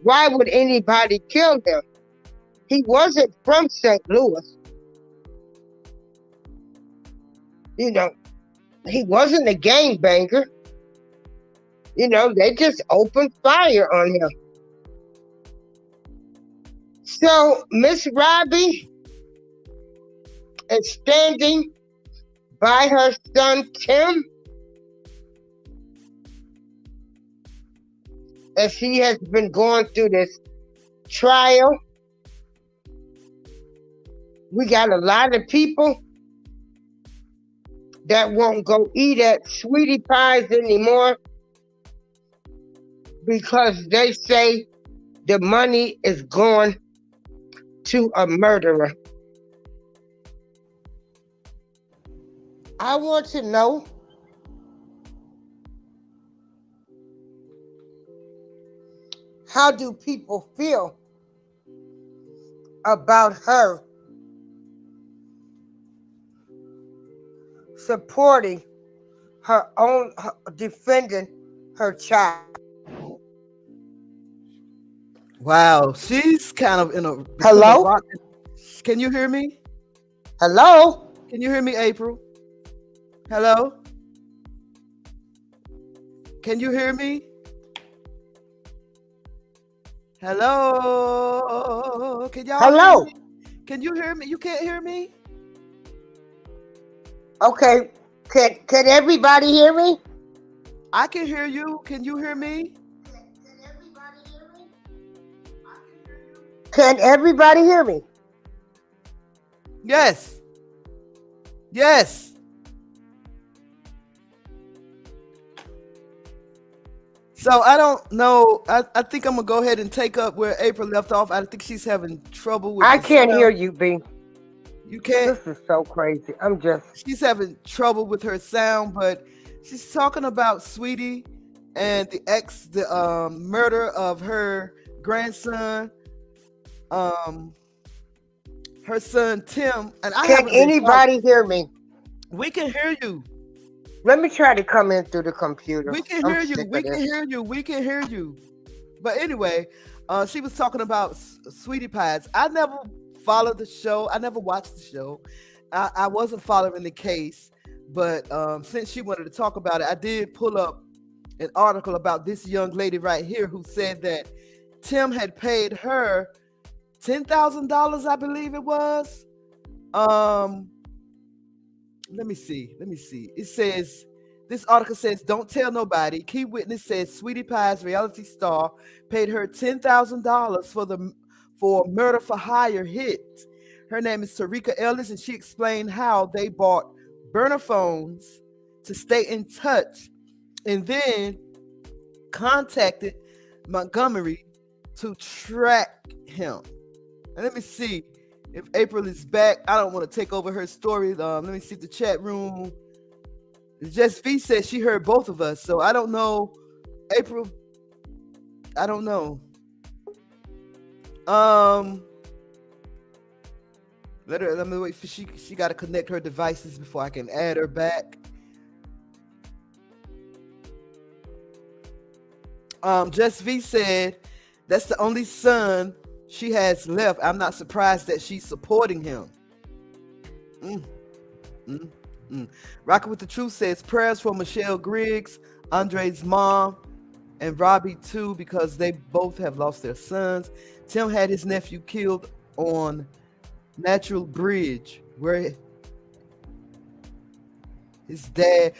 why would anybody kill him? He wasn't from St. Louis. You know, he wasn't a gangbanger. You know, they just opened fire on him. So Miss Robbie is standing by her son Tim as he has been going through this trial. We got a lot of people that won't go eat at Sweetie Pies anymore because they say the money is going to a murderer. I want to know how do people feel about her supporting defending her child? Wow, she's kind of in a... Hello? Can you hear me? Hello? Can you hear me, April? Hello? Can you hear me? Hello? Can y'all Hello? hear me? Can you hear me? You can't hear me? Okay. Can everybody hear me? I can hear you. Can you hear me? Can everybody hear me? Yes. Yes. So I don't know. I think I'm gonna go ahead and take up where April left off. I think she's having trouble with I the can't sound. hear you, B. You can't? This is so crazy. She's having trouble with her sound, but she's talking about Sweetie and the murder of her grandson, her son Tim. And Can anybody hear me? We can hear you. Let me try to come in through the computer. We can hear you. We can hear you. We can hear you. But anyway, she was talking about Sweetie Pies. I never followed the show. I never watched the show. I wasn't following the case. But since she wanted to talk about it, I did pull up an article about this young lady right here who said that Tim had paid her $10,000, I believe it was. Let me see. It says, this article says, don't tell nobody. Key witness says Sweetie Pie's reality star paid her $10,000 for murder for hire hit. Her name is Terica Ellis, and she explained how they bought burner phones to stay in touch and then contacted Montgomery to track him. And let me see if April is back. I don't want to take over her story. Let me see if the chat room. Just V says she heard both of us. So I don't know. April, I don't know. Let me wait for she got to connect her devices before I can add her back. Just V said that's the only son she has left. I'm not surprised that she's supporting him. Rockin' with the Truth says prayers for Michelle Griggs, Andre's mom, and Robbie too, because they both have lost their sons. Tim had his nephew killed on Natural Bridge, where his dad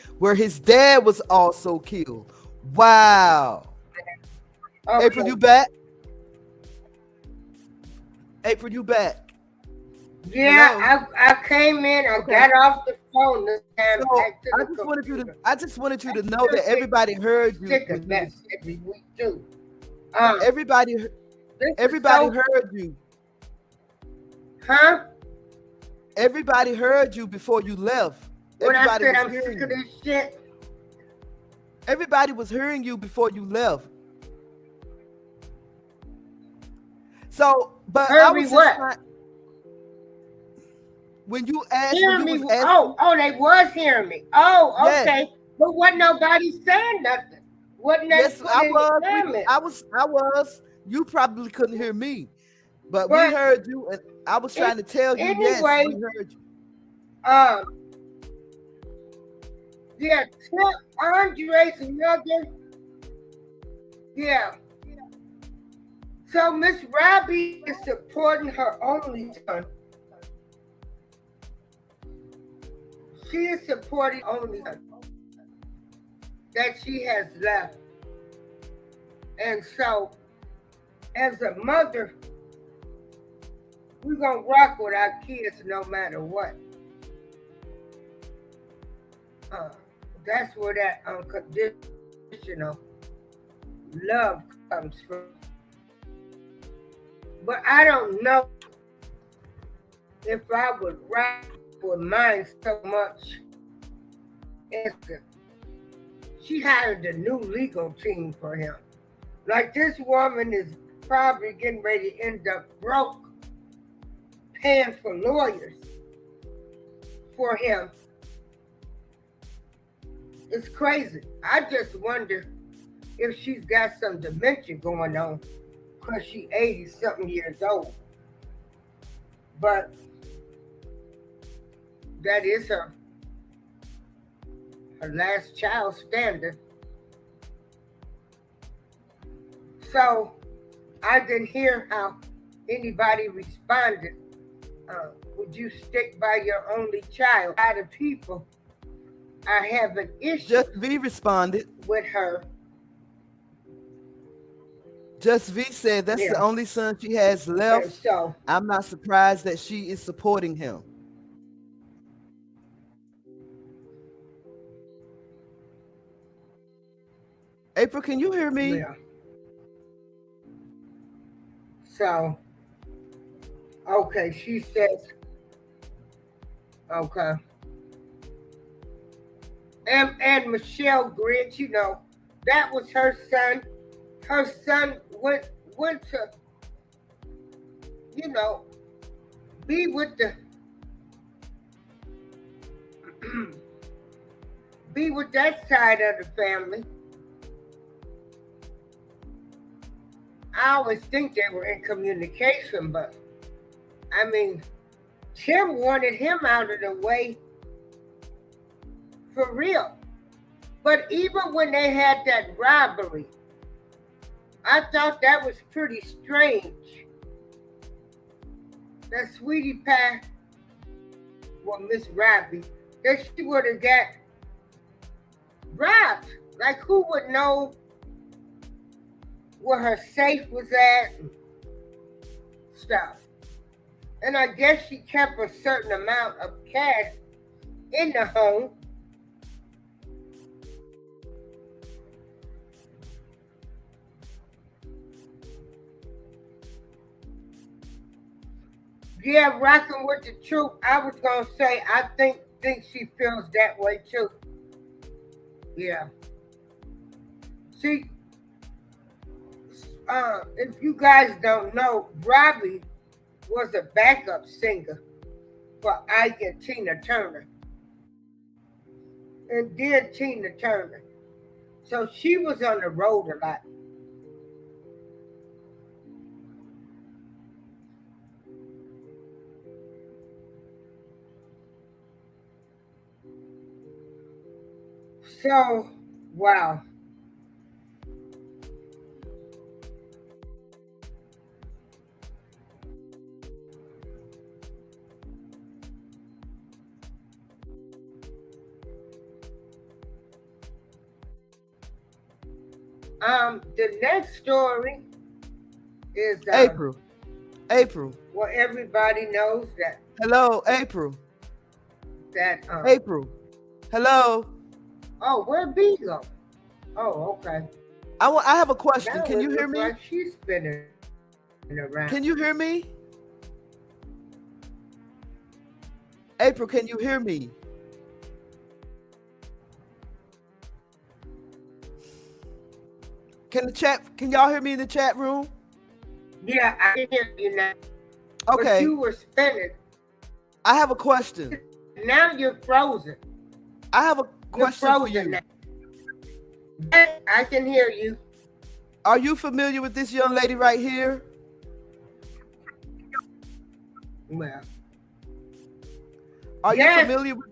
was also killed. Wow. Okay. April, you back? April, you back? Yeah, I came in. I got off the phone this time. So I just wanted you to know that everybody heard you. Everybody heard you. Huh? Everybody heard you before you left. Everybody was hearing you. This shit. Everybody was hearing you before you left. So, but I was just When you asked, Hearing when you me? was asking, Oh, they was hearing me. Oh, yes, okay. But wasn't nobody saying nothing. Wasn't they yes, put I in the was. comments? I was. You probably couldn't hear me, but we But heard you, and I was trying to tell you, yes, anyway, we heard you. Yeah, Andre's mother. Yeah. So Miss Robbie is supporting her only son. She is supporting only son that she has left. And so, as a mother, we're going to rock with our kids no matter what. That's where that unconditional love comes from. But I don't know if I would rock with mine so much. She hired a new legal team for him. Like, this woman is probably getting ready to end up broke paying for lawyers for him. It's crazy. I just wonder if she's got some dementia going on because she's 80-something years old. But that is her last child standing. So I didn't hear how anybody responded. Would you stick by your only child? A lot of people are having issues. Just V responded with her. Just V said that's the only son she has left. So I'm not surprised that she is supporting him. April, can you hear me? Yeah. So, okay, she says, okay. And Michelle Griggs, you know, that was her son. Her son went to, you know, be with that side of the family. I always think they were in communication, but I mean, Tim wanted him out of the way for real. But even when they had that robbery, I thought that was pretty strange. That Sweetie Pie, well, Miss Robbie, that she would have got robbed. Like, who would know where her safe was at and stuff? And I guess she kept a certain amount of cash in the home. Yeah, rocking with the truth. I was gonna say I think she feels that way too. Yeah. See, if you guys don't know, Robbie was a backup singer for Ike and Tina Turner. And then Tina Turner. So she was on the road a lot. So, wow. The next story is April. Well, everybody knows that. Hello, April. That April. Hello. Oh, where'd B go? Oh, okay. I have a question. Now Can you hear me? like she's spinning around. Can you hear me? April, can you hear me? Can y'all hear me in the chat room? Yeah, I can hear you now. Okay. But you were spinning. I have a question. Now you're frozen. I have a question for you. Now. Yes, I can hear you. Are you familiar with this young lady right here? Well. Are you familiar with?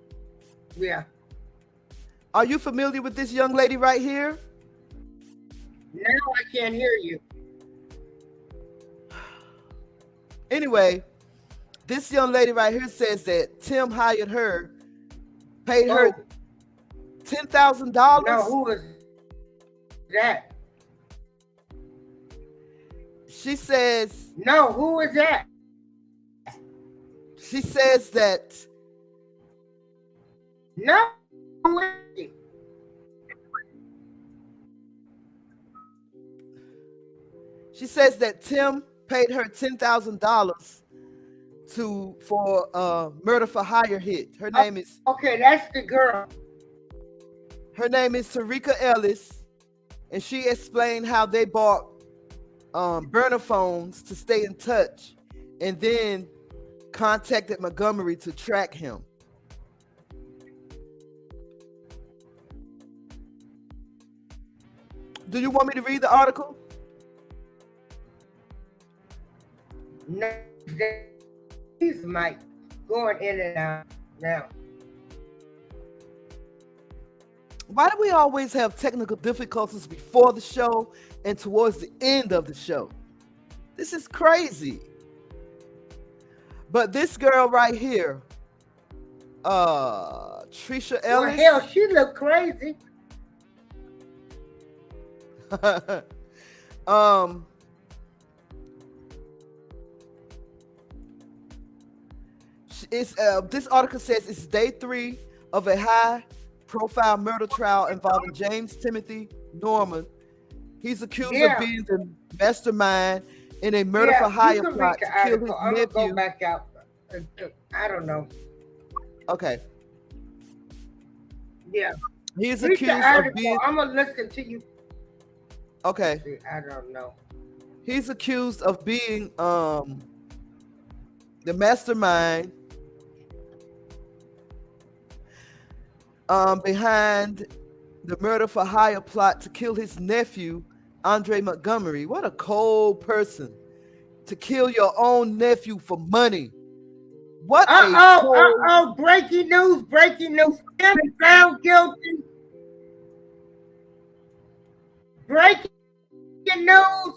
Yeah. Are you familiar with this young lady right here? Now I can't hear you. Anyway, this young lady right here says that Tim hired her, paid her $10,000. No, who is that? She says. No, who is that? She says that. No. She says that Tim paid her $10,000 for murder for hire hit. Her name is. Okay, that's the girl. Her name is Terica Ellis, and she explained how they bought burner phones to stay in touch, and then contacted Montgomery to track him. Do you want me to read the article? No, he's Mike going in and out now. Why do we always have technical difficulties before the show and towards the end of the show? This is crazy. But this girl right here, Terica Ellis. Well, hell, she look crazy. This article says it's day 3 of a high-profile murder trial involving James Timothy Norman. He's accused of being the mastermind in a murder for hire plot to kill his nephew. Go back out. I don't know. Okay. Yeah. He's accused of being. I'm gonna listen to you. Okay. I don't know. He's accused of being the mastermind behind the murder for hire plot to kill his nephew, Andre Montgomery. What a cold person to kill your own nephew for money. What breaking news, Tim found guilty. Breaking news,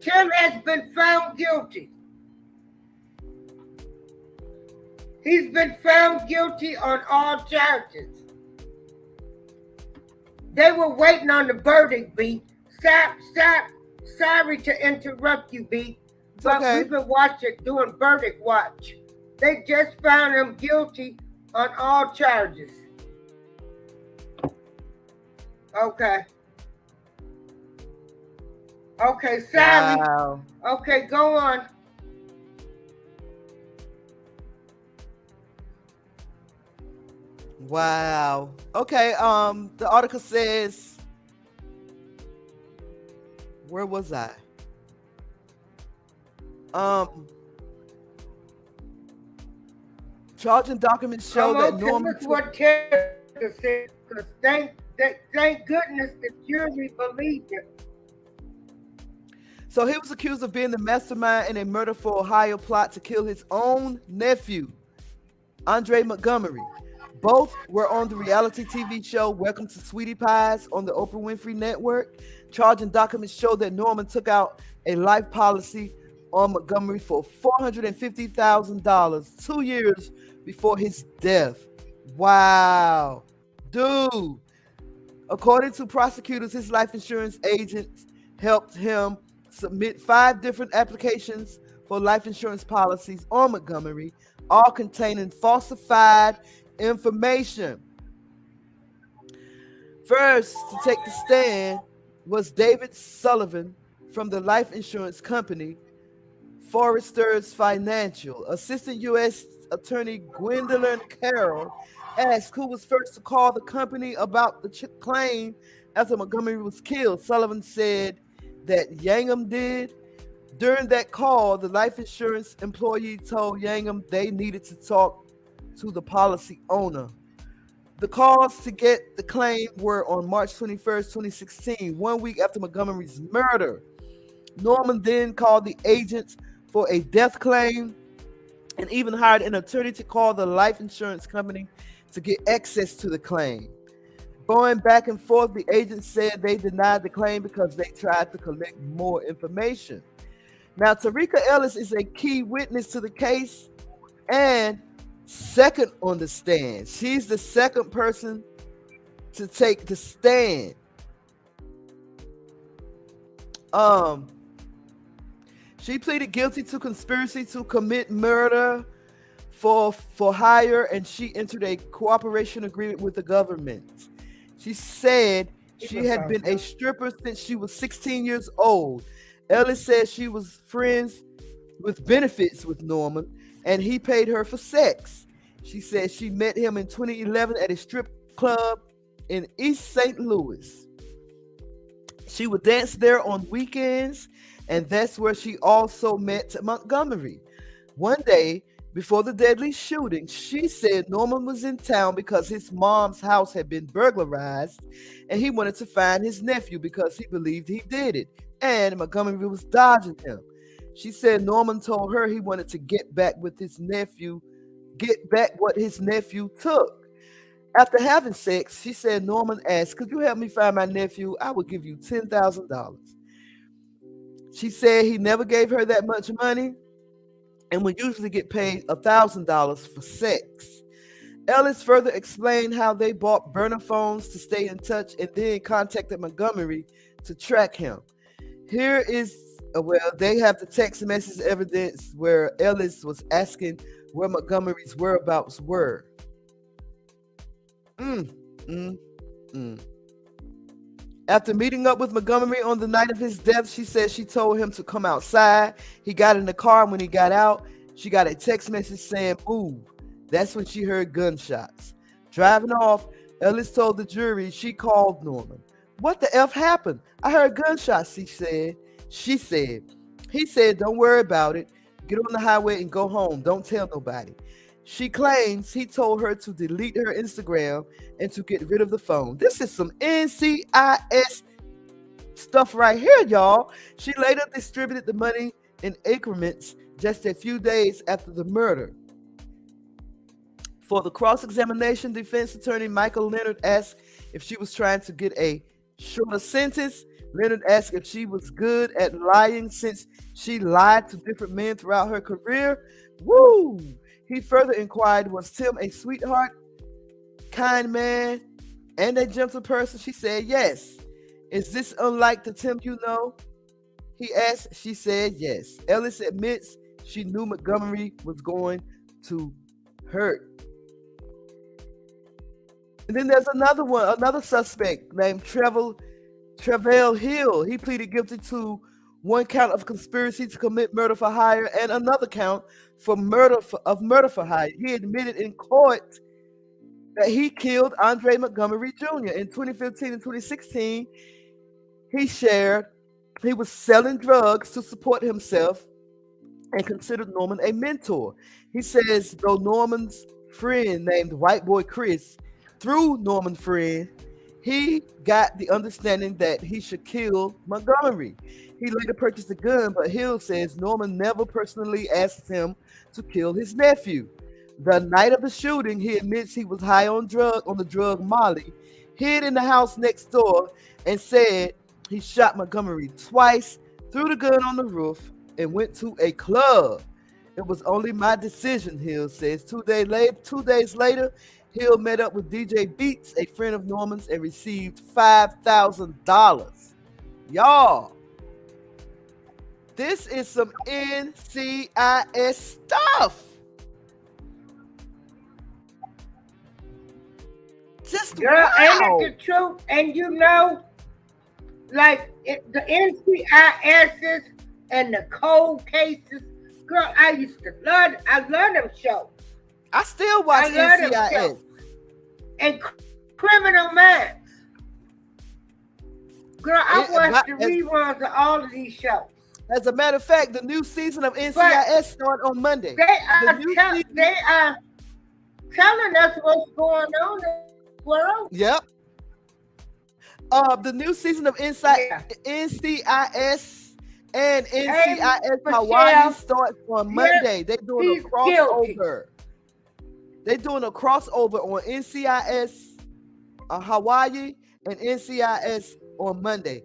Tim has been found guilty. He's been found guilty on all charges. They were waiting on the verdict, B. Sorry to interrupt you, B. But we've been doing verdict watch. They just found him guilty on all charges. Okay. Okay, Sally. Wow. Okay, go on. Wow. Okay, the article says, where was I? Charging documents show that Norman. This is what Terica said, because thank goodness the jury believed it. So he was accused of being the mastermind in a murder for hire plot to kill his own nephew, Andre Montgomery. Both were on the reality TV show Welcome to Sweetie Pies on the Oprah Winfrey Network. Charging documents show that Norman took out a life policy on Montgomery for $450,000 2 years before his death. Wow. Dude. According to prosecutors, his life insurance agents helped him submit 5 different applications for life insurance policies on Montgomery, all containing falsified information. First to take the stand was David Sullivan from the life insurance company Foresters Financial. Assistant U.S. Attorney Gwendolyn Carroll asked who was first to call the company about the claim after Montgomery was killed. Sullivan said that Yangham did. During that call, the life insurance employee told Yangham they needed to talk to the policy owner. The calls to get the claim were on March 21st, 2016, 1 week after Montgomery's murder. Norman then called the agents for a death claim and even hired an attorney to call the life insurance company to get access to the claim. Going back and forth, the agents said they denied the claim because they tried to collect more information. Now, Terica Ellis is a key witness to the case and second on the stand. She's the second person to take the stand. She pleaded guilty to conspiracy to commit murder for hire, and she entered a cooperation agreement with the government. She said she had been a stripper since she was 16 years old. Ellis said she was friends with benefits with Norman, and he paid her for sex. She said she met him in 2011 at a strip club in East St. Louis. She would dance there on weekends, and that's where she also met Montgomery. One day, before the deadly shooting, she said Norman was in town because his mom's house had been burglarized, and he wanted to find his nephew because he believed he did it, and Montgomery was dodging him. She said Norman told her he wanted to get back what his nephew took. After having sex, she said Norman asked, "Could you help me find my nephew? I will give you $10,000. She said he never gave her that much money and would usually get paid $1,000 for sex. Ellis further explained how they bought burner phones to stay in touch and then contacted Montgomery to track him. Here is, they have the text message evidence where Ellis was asking where Montgomery's whereabouts were. After meeting up with Montgomery on the night of his death, she said she told him to come outside. He got in the car, and when he got out, she got a text message saying, "Move." That's when she heard gunshots. Driving off, Ellis told the jury she called Norman. "What the F happened? I heard gunshots," she said. He said, "Don't worry about it. Get on the highway and go home. Don't tell nobody." She claims he told her to delete her Instagram and to get rid of the phone. This is some NCIS stuff right here, y'all. She later distributed the money in increments just a few days after the murder. For the cross-examination, defense attorney Michael Leonard asked if she was trying to get a shorter sentence. Leonard asked if she was good at lying since she lied to different men throughout her career. Woo! He further inquired, was Tim a sweetheart, kind man, and a gentle person? She said yes. Is this unlike the Tim you know? He asked. She said yes. Ellis admits she knew Montgomery was going to hurt. And then there's another suspect named Travell Hill. He pleaded guilty to one count of conspiracy to commit murder for hire and another count for murder for hire. He admitted in court that he killed Andre Montgomery Jr. In 2015 and 2016. He was selling drugs to support himself and considered Norman a mentor. He says though Norman's friend named White Boy Chris, through Norman's friend, he got the understanding that he should kill Montgomery. He later purchased a gun, but Hill says Norman never personally asked him to kill his nephew. The night of the shooting, he admits he was high on the drug Molly, hid in the house next door, and said he shot Montgomery twice, threw the gun on the roof, and went to a club. It was only my decision, Hill says. 2 days later, Hill met up with DJ Beats, a friend of Norman's, and received $5,000. Y'all, this is some NCIS stuff. Just girl, wow. ain't it the truth? And you know, like the NCISs and the cold cases, girl, I love them shows. I still watch NCIS. And Criminal Minds. Girl, I watched the reruns of all of these shows. As a matter of fact, the new season of NCIS started on Monday. telling us what's going on in the world. Yep. The new season of NCIS and NCIS Hawaii starts on Monday. They're doing a crossover. They're doing a crossover on NCIS Hawaii and NCIS on Monday.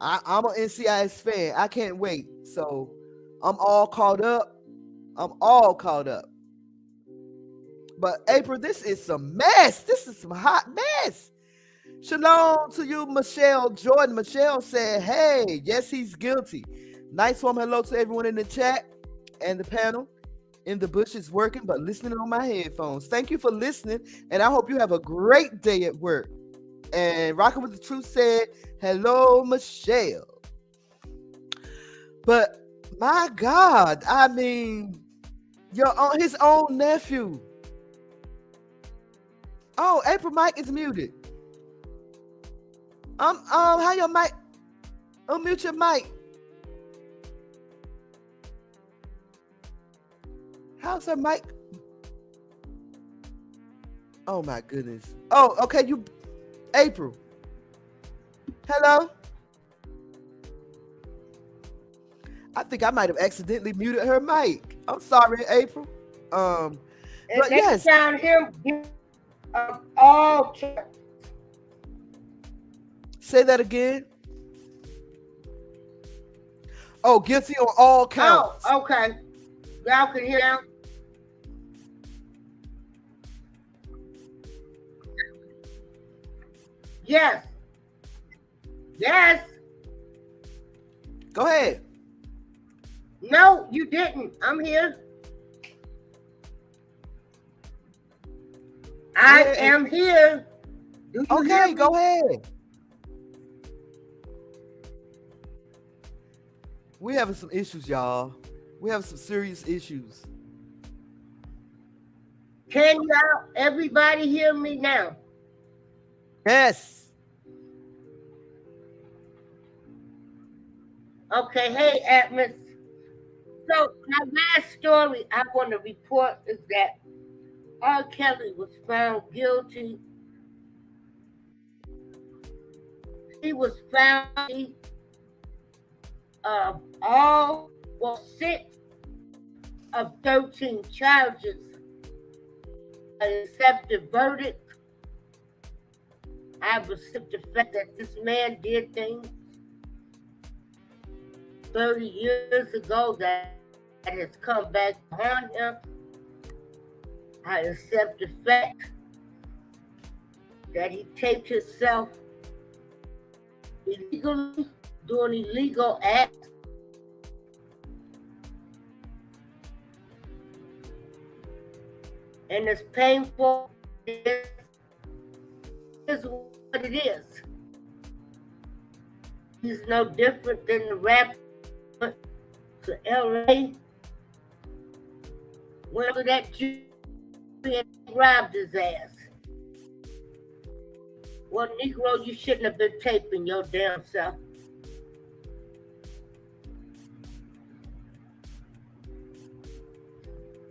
I'm an NCIS fan. I can't wait. So I'm all caught up. But April, this is some mess. This is some hot mess. Shalom to you, Michelle Jordan. Michelle said, hey, yes, he's guilty. Nice one. Hello to everyone in the chat and the panel. In the bush is working, but listening on my headphones. Thank you for listening, and I hope you have a great day at work. And Rocking with the Truth said, hello, Michelle. But my God, I mean, his own nephew. Oh, April mic is muted. How your mic? Unmute your mic. How's her mic? Oh my goodness. Oh, okay, April. Hello? I think I might have accidentally muted her mic. I'm sorry, April. And but yes. Found him all. Say that again. Oh, guilty on all counts. Oh, okay. Y'all can hear now. Yes. Yes. Go ahead. No, you didn't. I'm here. I am here. Okay, go ahead. We're having some issues, y'all. We have some serious issues. Can everybody hear me now? Yes. Okay, hey, Atmos. So my last story I want to report is that RKelly was found guilty. He was found guilty of 6 of 13 charges. I accepted verdict. I accept the fact that this man did things 30 years ago that has come back on him. I accept the fact that he taped himself illegally, doing illegal acts. And it's painful. It is what it is. He's no different than the rapper to LA. Went to that Jew and robbed his ass. Well, Negro, you shouldn't have been taping your damn self.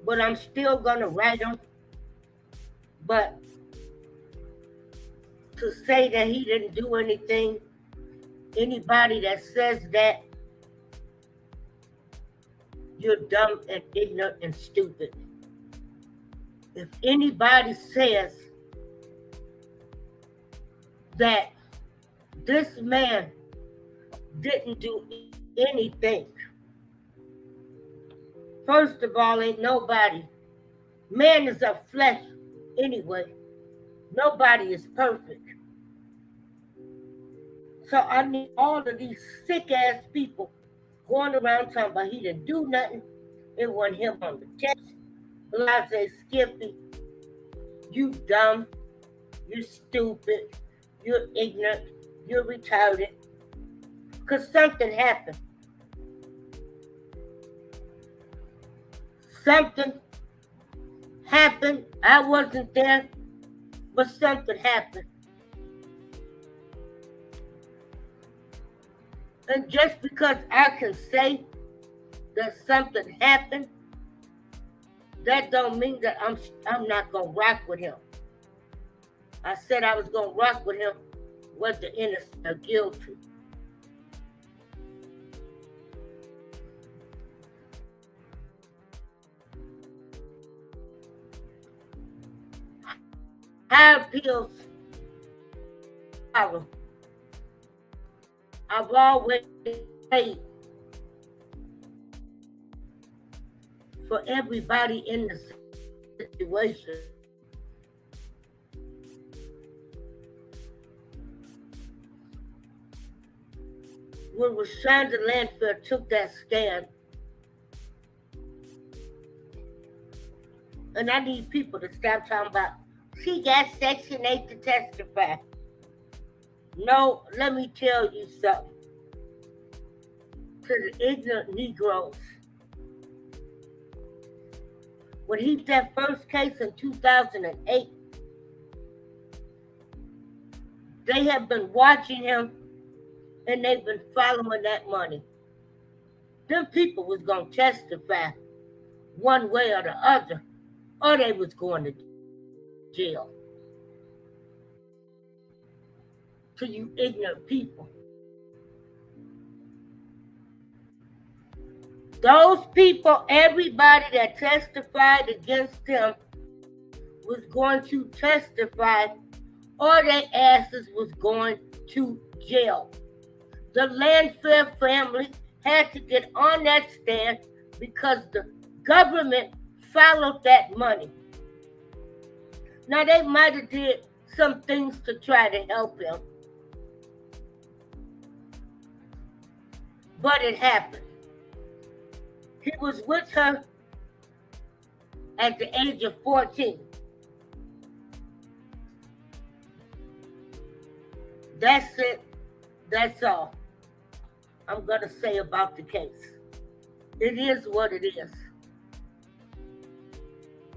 But I'm still gonna write him. But to say that he didn't do anything, anybody that says that, you're dumb and ignorant and stupid. If anybody says that this man didn't do anything, first of all, ain't nobody. Man is of flesh anyway. Nobody is perfect. So I need all of these sick ass people going around talking about he didn't do nothing. It wasn't him on the text. Blase Skippy. You dumb. You're stupid. You're ignorant. You're retarded. Because something happened. Something happened. I wasn't there, but something happened. And just because I can say that something happened that don't mean that I'm not gonna rock with him. I said I was gonna rock with him, whether innocent or guilty. High appeals. I've always paid for everybody in the situation. When Rashonda Landfill took that stand, and I need people to stop talking about, she got Section 8 to testify. No, let me tell you something. To the ignorant Negroes. When he did that first case in 2008, they have been watching him and they've been following that money. Them people was going to testify one way or the other, or they was going to jail. To you ignorant people. Those people, everybody that testified against him was going to testify, or their asses was going to jail. The Landfair family had to get on that stand because the government followed that money. Now, they might have did some things to try to help him, but it happened. He was with her at the age of 14. That's it. That's all I'm going to say about the case. It is what it is.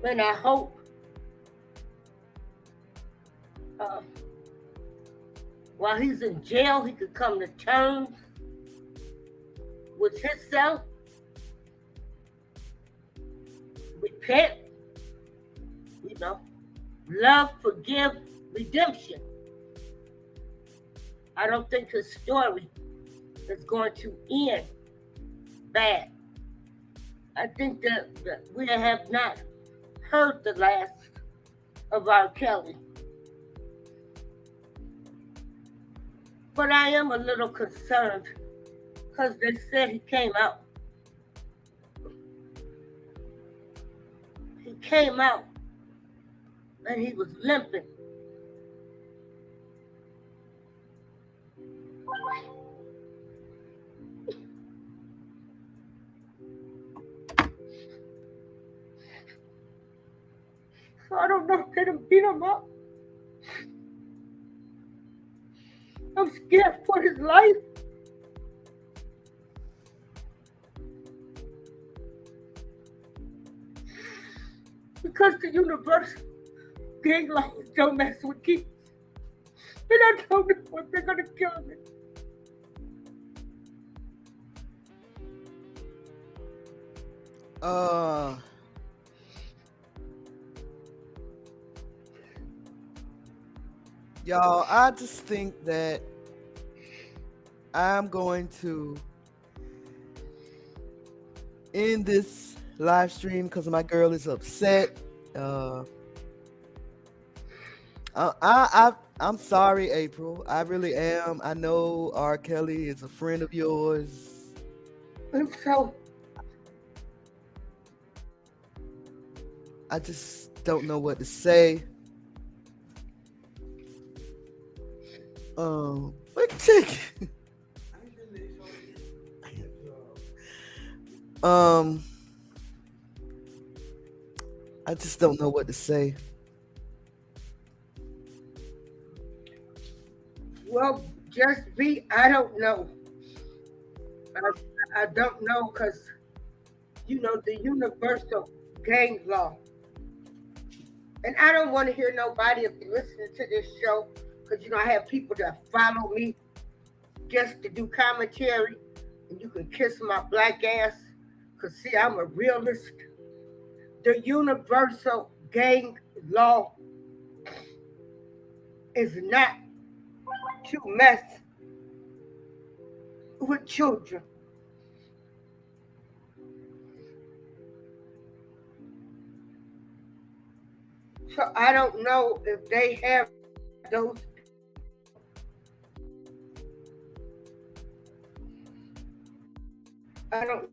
And I hope while he's in jail, he could come to terms with himself, repent, love, forgive, redemption. I don't think his story is going to end bad. I think that we have not heard the last of RKelly. But I am a little concerned because they said he came out. He came out and he was limping. So I don't know if they done beat him up. I'm scared for his life. Because the universe gang laws don't mess with kids. And I don't know what they're gonna kill me. Y'all, I just think that I'm going to end this live stream because my girl is upset. I'm sorry, April. I really am. I know RKelly is a friend of yours. I'm so. I just don't know what to say. Wait a second. I just don't know what to say. Well, I don't know. I don't know because, the universal gang law. And I don't want to hear nobody if you're listening to this show because, I have people that follow me just to do commentary and you can kiss my black ass because, see, I'm a realist. the universal gang law is not to mess with children. So I don't know if they have those. I don't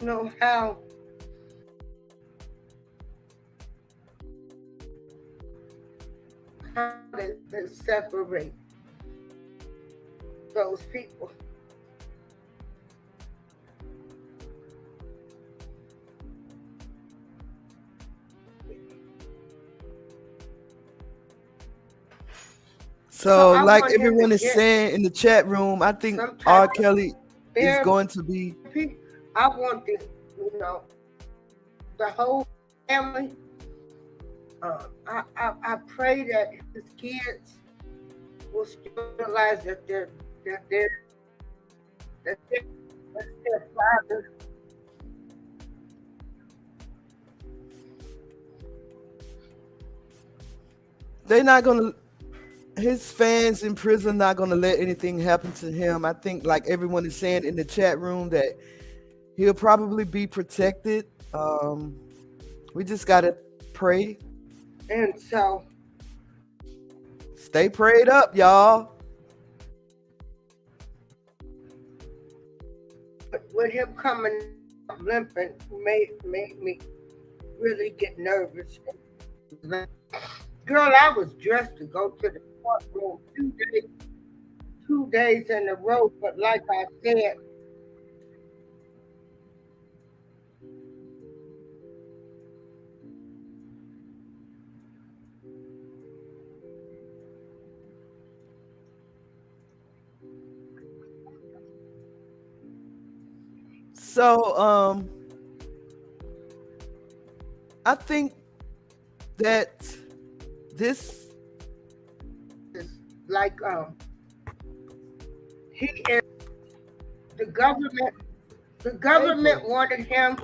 know how they separate those people. So like everyone is saying in the chat room, I think R. Kelly is going to be. I want this, the whole family. I pray that his kids will realize that they're father. They're not gonna. His fans in prison not gonna let anything happen to him. I think, like everyone is saying in the chat room, that he'll probably be protected. We just gotta pray. And so, stay prayed up, y'all. With him coming limping, made me really get nervous. Girl, I was dressed to go to the courtroom 2 days in a row, but like I said, so I think that this is like he is the government wanted him.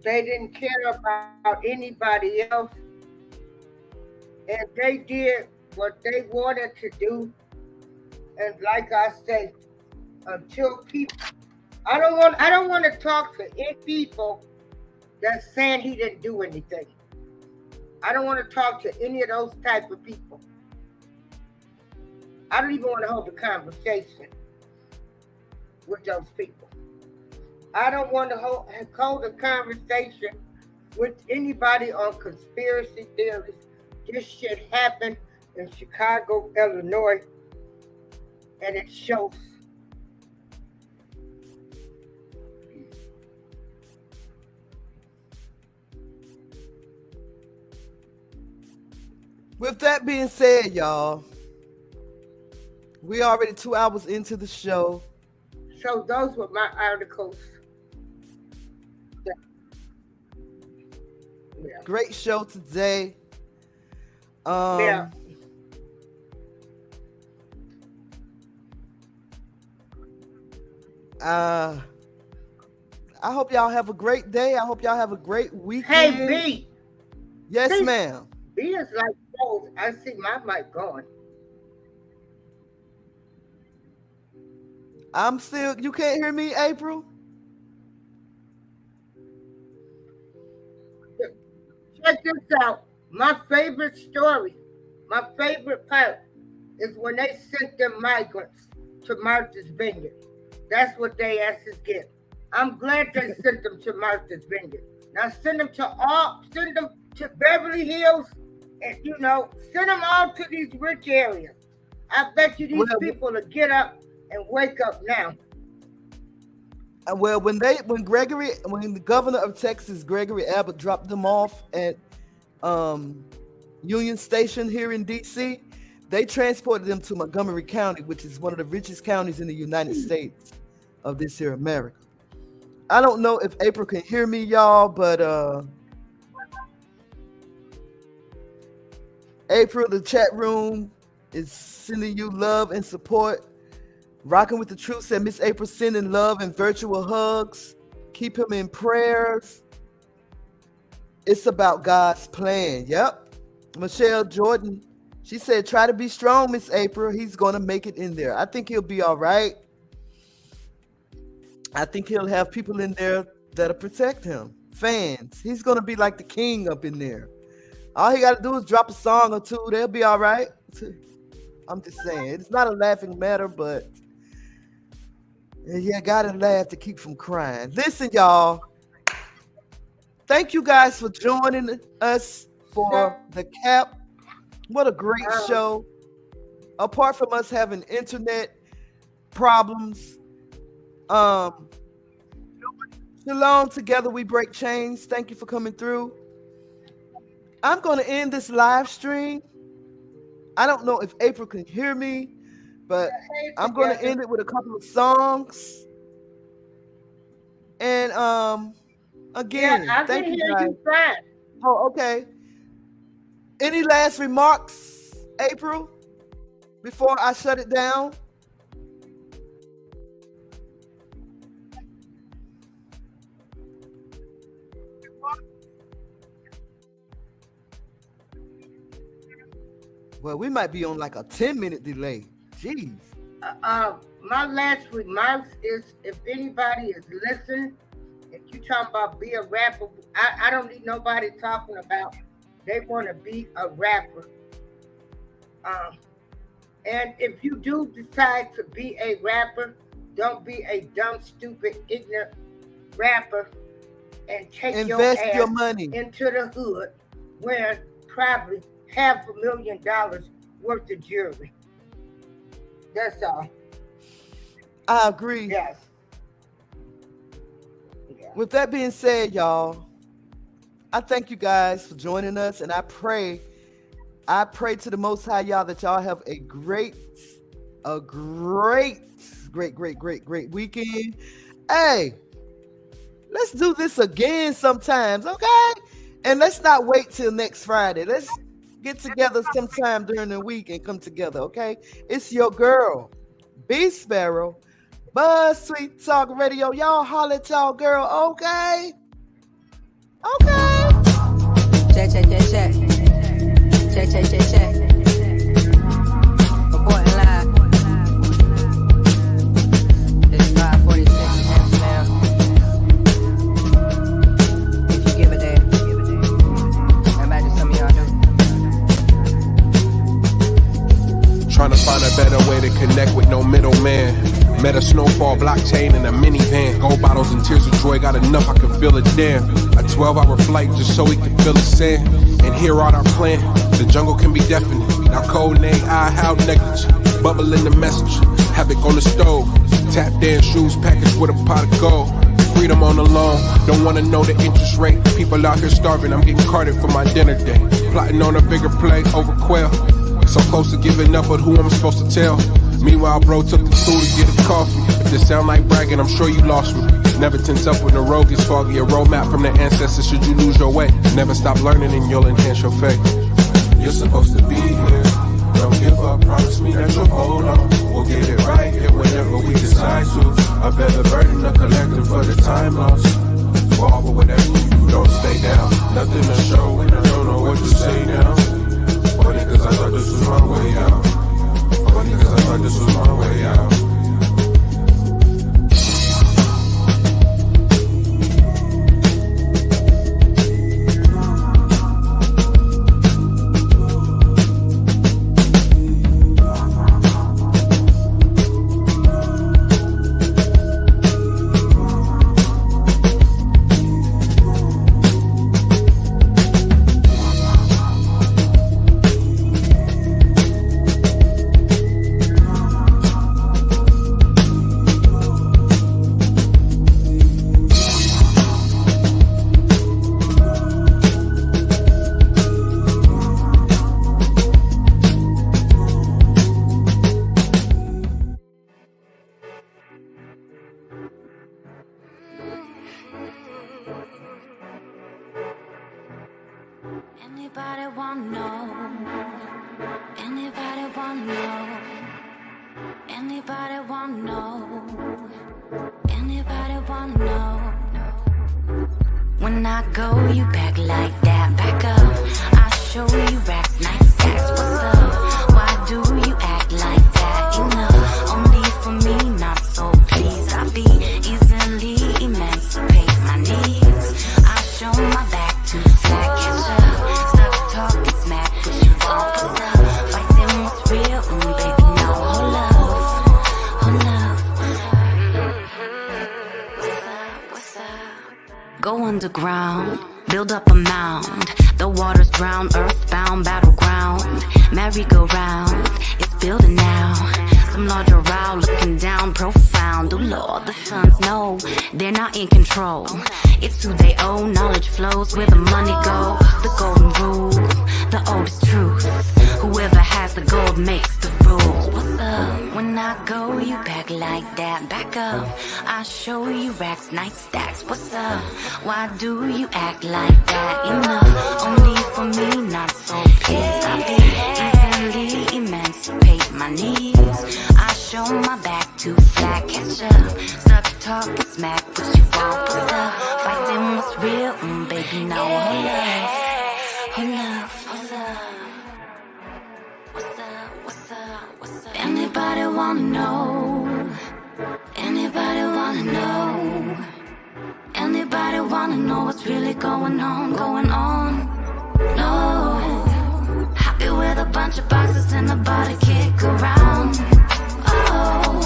They didn't care about anybody else, and they did what they wanted to do. And like I say, until people, I don't want to talk to any people that's saying he didn't do anything. I don't want to talk to any of those type of people. I don't even want to hold a conversation with those people. I don't want to hold a conversation with anybody on conspiracy theories. This shit happened in Chicago, Illinois, and it shows. With that being said, y'all, we already 2 hours into the show. So those were my articles. Yeah. Great show today. Yeah. I hope y'all have a great day. I hope y'all have a great weekend. Hey, B. Yes, ma'am. B is like those. I see my mic going. I'm still. You can't hear me, April? Check this out. My favorite story, my favorite part is when they sent them migrants to Martha's Vineyard. That's what they asked us to get. I'm glad they sent them to Martha's Vineyard. Now send them to Beverly Hills, and send them all to these rich areas. I bet you these people will get up and wake up now. Well, when the governor of Texas, Gregory Abbott, dropped them off at Union Station here in DC, they transported them to Montgomery County, which is one of the richest counties in the United States of this here America. I don't know if April can hear me, y'all, but April, the chat room is sending you love and support. Rocking with the Truth said Miss April sending love and virtual hugs. Keep him in prayers. It's about God's plan. Yep. Michelle Jordan, she said, try to be strong, Miss April. He's going to make it in there. I think he'll be all right. I think he'll have people in there that'll protect him. Fans. He's going to be like the king up in there. All he got to do is drop a song or two. They'll be all right. I'm just saying. It's not a laughing matter, but you got to laugh to keep from crying. Listen, y'all. Thank you guys for joining us for the CAP. What a great show. Apart from us having internet problems, shalom, together we break chains. Thank you for coming through. I'm going to end this live stream. I don't know if April can hear me, but I'm going to end it with a couple of songs. And again, I thank can you hear guys. you fine. Oh, okay. Any last remarks, April, before I shut it down? Well, we might be on like a 10-minute delay. Jeez. My last remarks is, if anybody is listening, if you talking about be a rapper, I don't need nobody talking about they want to be a rapper. And if you do decide to be a rapper, don't be a dumb, stupid, ignorant rapper and take Invest your your ass money into the hood wearing probably $500,000 worth of jewelry. That's all. I agree. Yes. With that being said, y'all, I thank you guys for joining us, and I pray to the Most High, y'all, that y'all have a great weekend. Hey, let's do this again sometimes, okay? And let's not wait till next Friday. Let's get together sometime during the week and come together, okay? It's your girl, B Sparrow, BuzzzTweet Talk Radio. Y'all holler at y'all girl, okay? Okay. Check. Reporting live. It's 5:46 Amsterdam. If you give a damn. Imagine some of y'all do. Trying to find a better way to connect with no middleman. Met a snowfall blockchain in a minivan. Gold bottles and tears of joy, got enough, I can feel it damn. A 12-hour flight just so we can feel the sand. And hear out our plan. The jungle can be definite. Our code name, how negligent. Bubble in the message. Havoc on the stove. Tap dance shoes packaged with a pot of gold. Freedom on the loan. Don't wanna know the interest rate. People out here starving. I'm getting carded for my dinner day. Plotting on a bigger play over quail. So close to giving up, but who I'm supposed to tell? Meanwhile, bro took the tool to get a coffee. If this sound like bragging, I'm sure you lost me. Never tense up when the road gets foggy. A roadmap from the ancestors should you lose your way. Never stop learning and you'll enhance your faith. You're supposed to be here. Don't give up, promise me that you'll hold on. We'll get it right here whenever we decide to. A better burden, a collective for the time lost. Fall, but whatever you do, don't stay down. Nothing to show and I don't know what to say now. Funny cause I thought this was my way out. Funny cause I thought this was my way out. Anybody wanna know? Anybody wanna know? Anybody wanna know? Anybody wanna know? When I I go, you back like that. Back up. I show you racks, nice stacks. What's up? Why do you act like that? Enough. Only for me, not so. Please, I be easily emancipate my needs. I show my back to flat catch up. Stop talking smack, push you off. What's up? Fighting what's real, baby, no. Hold up. Go underground, build up a mound. The water's drown, earthbound, battleground. Merry-go-round, it's building now. Some larger row, looking down, profound. Oh Lord, the sons know they're not in control. It's who they owe, knowledge flows where the money goes. The golden rule, the oldest truth. Whoever has the gold makes the rules. What's up? When I go, you back like that. Back up. I show you racks, nice stacks. What's up? Why do you act like that? Enough. Only for me, not so. Please, I be easily emancipate my needs. I show my back to flat catch up. Stop talking smack, put you on. What's up? Fighting what's real, baby, now hold up. Hold up. What's up? What's up? What's up? What's up? Anybody wanna know? Anybody wanna know? Anybody wanna know what's really going on? Going on? No. Happy with a bunch of boxes and a body kick around. Oh,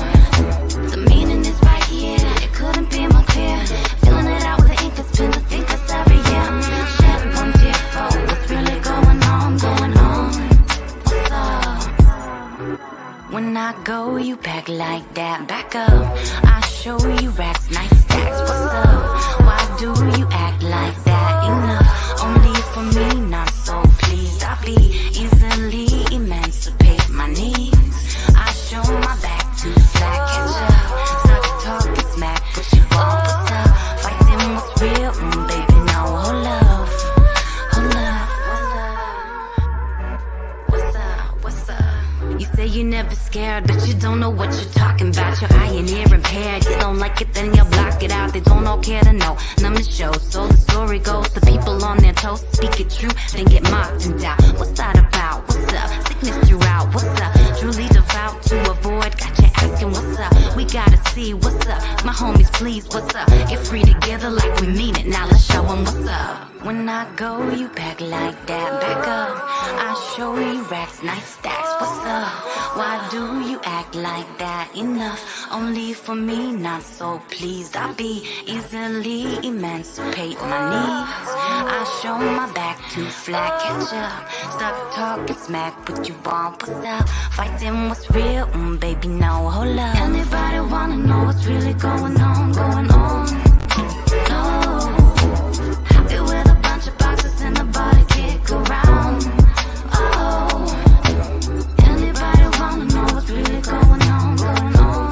the meaning is right here. It couldn't be more clear. Feeling it out with the ink that's been to think that's every year. Shed one tear for what's really going on? Going on? What's up? When I go, you back like that. Back up. I show you racks, nice stacks. What's up? Why do you act like that? Enough. Only for me, not so. Please, I be easily emancipate my needs. I show my back to flat catch up. Stop talking smack, push you off. What's up? Fighting what's real, baby, now hold up. Hold up. What's up? What's up? You say you're never scared, but you don't know what you're talking about. Your eye and ear impaired. You don't like it, then you block it out. They don't all care to know. None of the show. So the story goes. The people on their toes speak it true, then get mocked and doubt. What's that about? What's up? Sickness throughout. What's up? Truly devout to avoid. Got you asking what's up? We gotta see what's up. My homies, please, what's up? Get free together like we mean it. Now let's show them what's up. When I go, you back like that. Back up. I show you racks, nice stacks. What's up? Why do you act like that? Enough. Only for me, not so. Please, I be easily emancipate my needs. I show my back to flat catch up. Stop talking smack, put you on. What's up? Fighting what's real, baby, no, hold up. Anybody wanna know what's really going on? Going on? No. Happy with a bunch of boxes and a body kick around. Oh. Anybody wanna know what's really going on? Going on?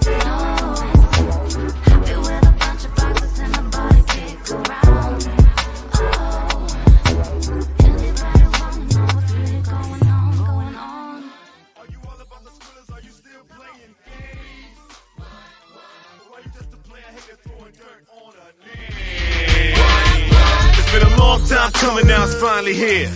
No. Happy with a bunch of boxes and a body kick around. Oh. Anybody wanna know what's really going on? Going on? Are you all about the squillers? Are you still playing games? Or are you just a player hater throwing dirt on a name? It's been a long time coming, now it's finally here.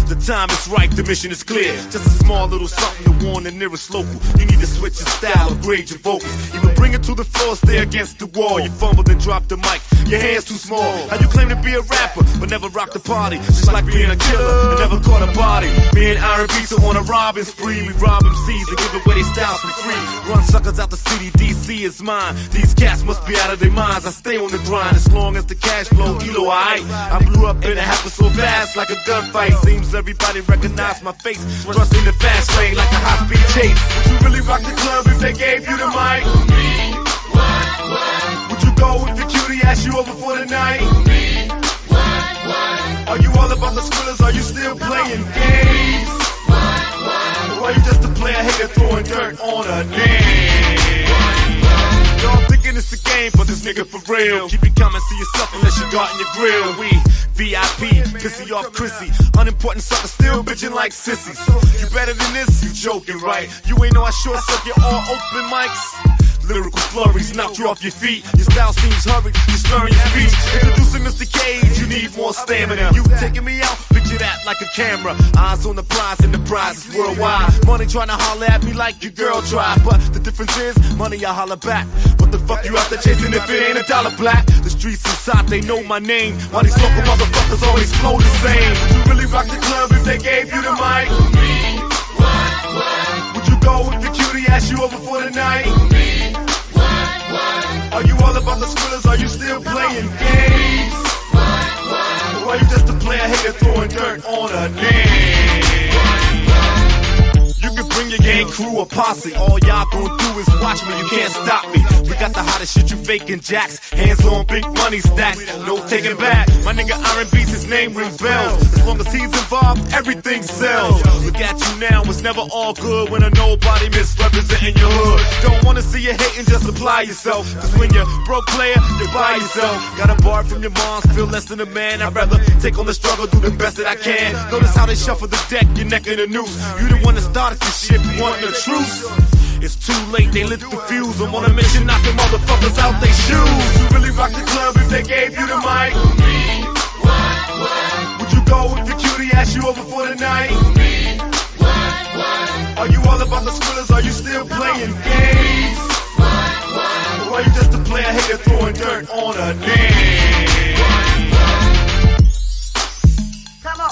The time is right, the mission is clear. Just a small little something to warn the nearest local. You need to switch your style, upgrade your vocals. Even bring it to the floor, stay against the wall. You fumbled and dropped the mic, your hands too small. How you claim to be a rapper, but never rock the party? Just like being a killer and never caught a body. Me and Iron Beats are on a robbing spree. We rob MCs and give away their styles for free. Run suckers out the city, DC is mine. These cats must be out of their minds. I stay on the grind as long as the cash flow. Kilo, I blew up and it happened so fast like a gunfight. Seems everybody recognize my face. Trust in the fast lane like a high-speed chase. Would you really rock the club if they gave you the mic? Would you go if the cutie asked you over for the night? Are you all about the squillers? Are you still playing games? Or are you just a player hater throwing dirt on a name? Y'all thinking it's a game, but this nigga for real. Keep it coming, see yourself unless you got in your grill. We VIP, pissy off Chrissy. Unimportant sucker still bitching like sissies. You better than this, you joking, right? You ain't know I short circuit all open mics. lyrical flurries knocked you off your feet. Your style seems hurried, you slurring your speech. Introducing Mr. Cage, you need more stamina. You taking me out, picture that like a camera. Eyes on the prize and the prize is worldwide. Money trying to holler at me like your girl tried. But the difference is, money I holler back. What the fuck you out there chasing if it ain't a dollar black? The streets inside, they know my name. Why these local motherfuckers always flow the same? You really rock the club if they gave you the mic? Would you go if the cutie asked you over for the night? Are you all about the squillers? Are you still playing games? Or are you just a player hater throwing dirt on a name? You can bring your gang crew or posse. All y'all gon' do is watch me, you can't stop me. We got the hottest shit, you faking jacks. Hands on big money stacks, no taking back. My nigga Iron Beats, his name rings bells. As long as he's involved, everything sells. Look at you now, it's never all good when a nobody misrepresenting your hood. Don't wanna see you hating, just apply yourself. Cause when you're broke player, you're by yourself. Got a bar from your moms, feel less than a man. I'd rather take on the struggle, do the best that I can. Notice how they shuffle the deck, your neck in the noose. You the one that started this shit, you want the truth. It's too late, they lit the fuse. I'm on a mission, knocking motherfuckers out they shoes. You really rock the club if they gave you the mic? Would you go if the cutie asked you over for the night? Are you all about the squillers? Are you still playing games? Or are you just a player hater throwing dirt on a name? Come on.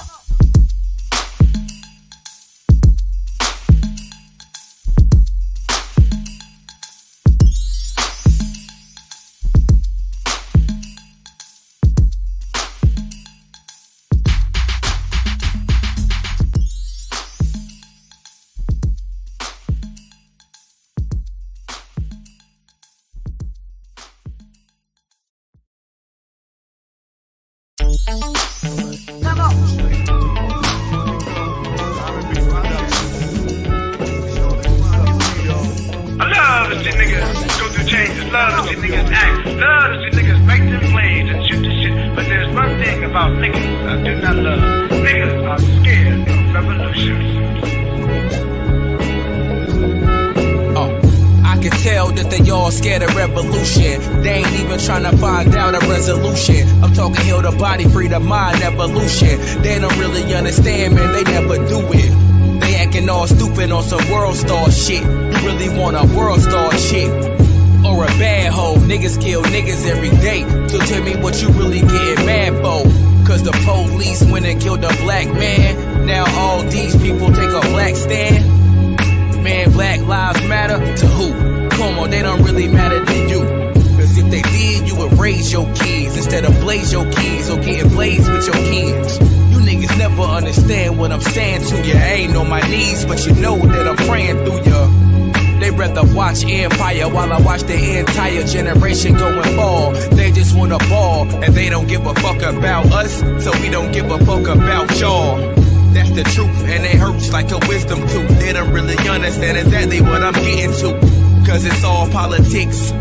Free the mind evolution. They don't really understand, man, they never do it. They acting all stupid on some world star shit. You really want a world star chick or a bad hoe? Niggas kill niggas every day. So tell me what you really getting mad for. Cause the police went and killed a black man. Now all these people take a black stand. Man, Black Lives Matter to who? Come on, they don't really matter to you. If they did, you would raise your kids instead of blaze your kids or getting blazed with your kids. You niggas never understand what I'm saying to you. I ain't on my knees, but you know that I'm praying through you. They rather watch Empire while I watch the entire generation going ball. They just wanna ball, and they don't give a fuck about us, so we don't give a fuck about y'all. That's the truth, and it hurts like a wisdom tooth. They don't really understand exactly what I'm getting to, cause it's all politics.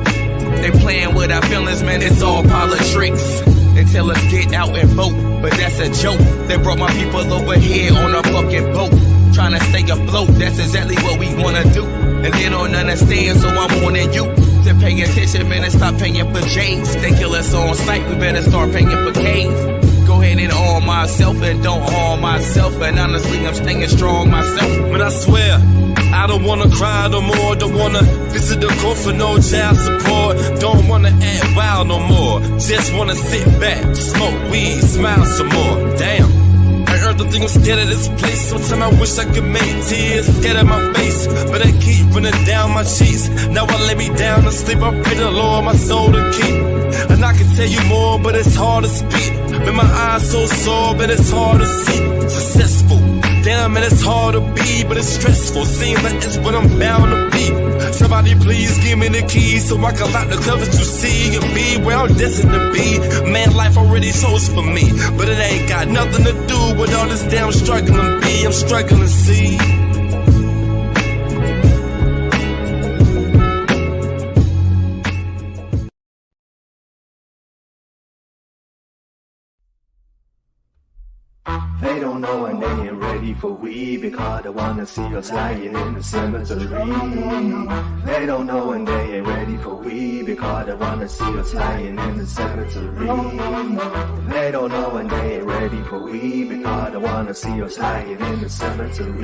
They playing with our feelings, man, it's all politics. They tell us get out and vote, but that's a joke. They brought my people over here on a fucking boat, trying to stay afloat, that's exactly what we wanna do. And they don't understand, so I'm warning you to pay attention, man, and stop paying for J's. They kill us on sight, we better start paying for K's. Go ahead and arm myself and don't harm myself. And honestly, I'm staying strong myself. But I swear, I don't wanna cry no more. Don't wanna visit the court for no child support. Don't wanna act wild no more. Just wanna sit back, smoke weed, smile some more. Damn. I heard the thing, I'm scared of this place. Sometimes I wish I could make tears scared of my face, but I keep running down my cheeks. Now I lay me down to sleep. I pray the Lord my soul to keep. And I can tell you more, but it's hard to speak. Man, my eyes so sore, but it's hard to see. Successful, damn, man, it's hard to be, but it's stressful. Seems like it's what I'm bound to be. Somebody please give me the keys so I can lock the covers to see and be where I'm destined to be. Man, life already chose for me, but it ain't got nothing to do with all this damn struggling be. I'm struggling to see. They don't know and they ain't ready ready for we, because they wanna see us lying in the cemetery. They don't know and they ain't ready for we, because they wanna see us lying in the cemetery. They don't know and they ain't ready for we, because they wanna see us lying in the cemetery.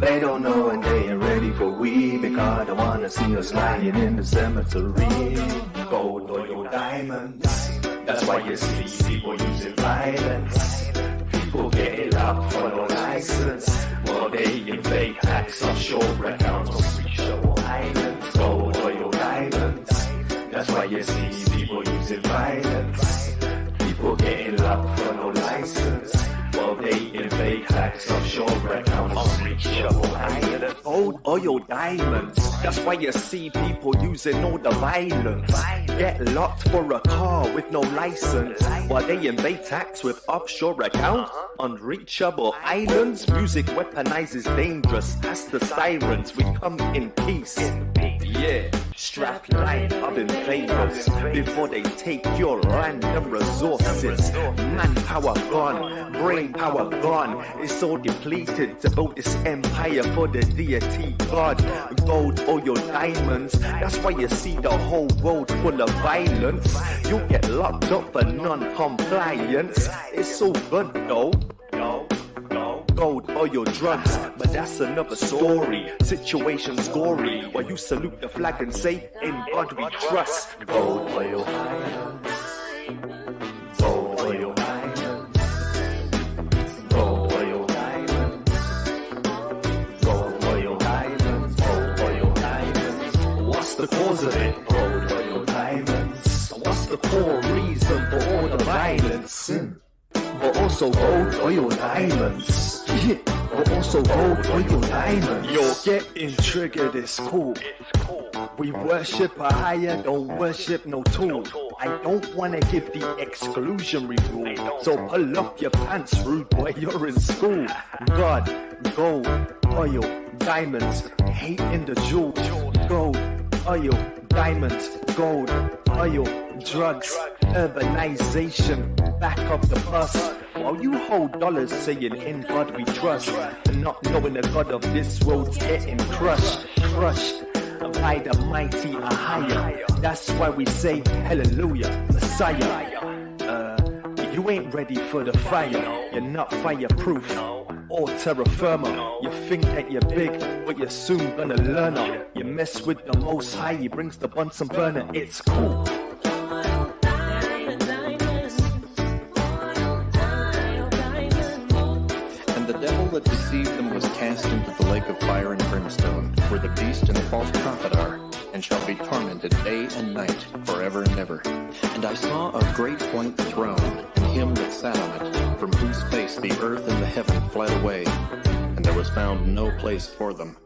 They don't know and they ain't ready for we, because they wanna see us lying in the cemetery. Gold, oil, diamonds, that's why you see people using violence. People getting locked for no license, while they invade hacks offshore accounts on Reshow Islands. Gold, oil, diamonds, that's why you see people using violence. People getting locked for no license, while they invade hacks offshore accounts on Reshow Islands. Gold, oil, diamonds, that's why you see people using all the violence. Get locked for a car with no license, while they invade tax with offshore accounts. Unreachable islands, music weaponized is dangerous. As the sirens, we come in peace. Yeah, strap line of invaders before they take your random resources. Manpower gone, brain power gone. It's all depleted to build this empire for the deity God. Gold, oil, diamonds, that's why you see the whole world full of violence. You get locked up for non-compliance. It's all good though. Gold, oil, drugs, but that's another story. Situation's gory, while you salute the flag and say, in God we trust. Gold, oil, diamonds. Gold, oil, diamonds. Gold, oil, diamonds. Gold, oil, diamonds. Gold, oil, diamonds. What's the cause of it? Gold, oil, diamonds. What's the core reason for all the violence? But also gold, oil, diamonds. Yeah, but also gold, oil, diamonds. You're getting triggered, it's cool. We worship a higher, don't worship no tool. I don't wanna give the exclusionary rule, so pull up your pants, rude boy, you're in school. God, gold, oil, diamonds, hate in the jewels. Gold, oil, diamonds, gold, oil, drugs, urbanization, back of the bus. While you hold dollars saying in God we trust, and not knowing the God of this world's getting crushed by the mighty Ahaya. That's why we say hallelujah, Messiah. You ain't ready for the fire, you're not fireproof or terra firma. You think that you're big, but you're soon gonna learn her. You mess with the Most High, he brings the Bunsen burner, it's cool. And the devil that deceived them was cast into the lake of fire and brimstone, where the beast and the false prophet are, and shall be tormented day and night forever and ever. And I saw a great white throne, and him that sat on it, from whose face the earth and the heaven fled away, and there was found no place for them.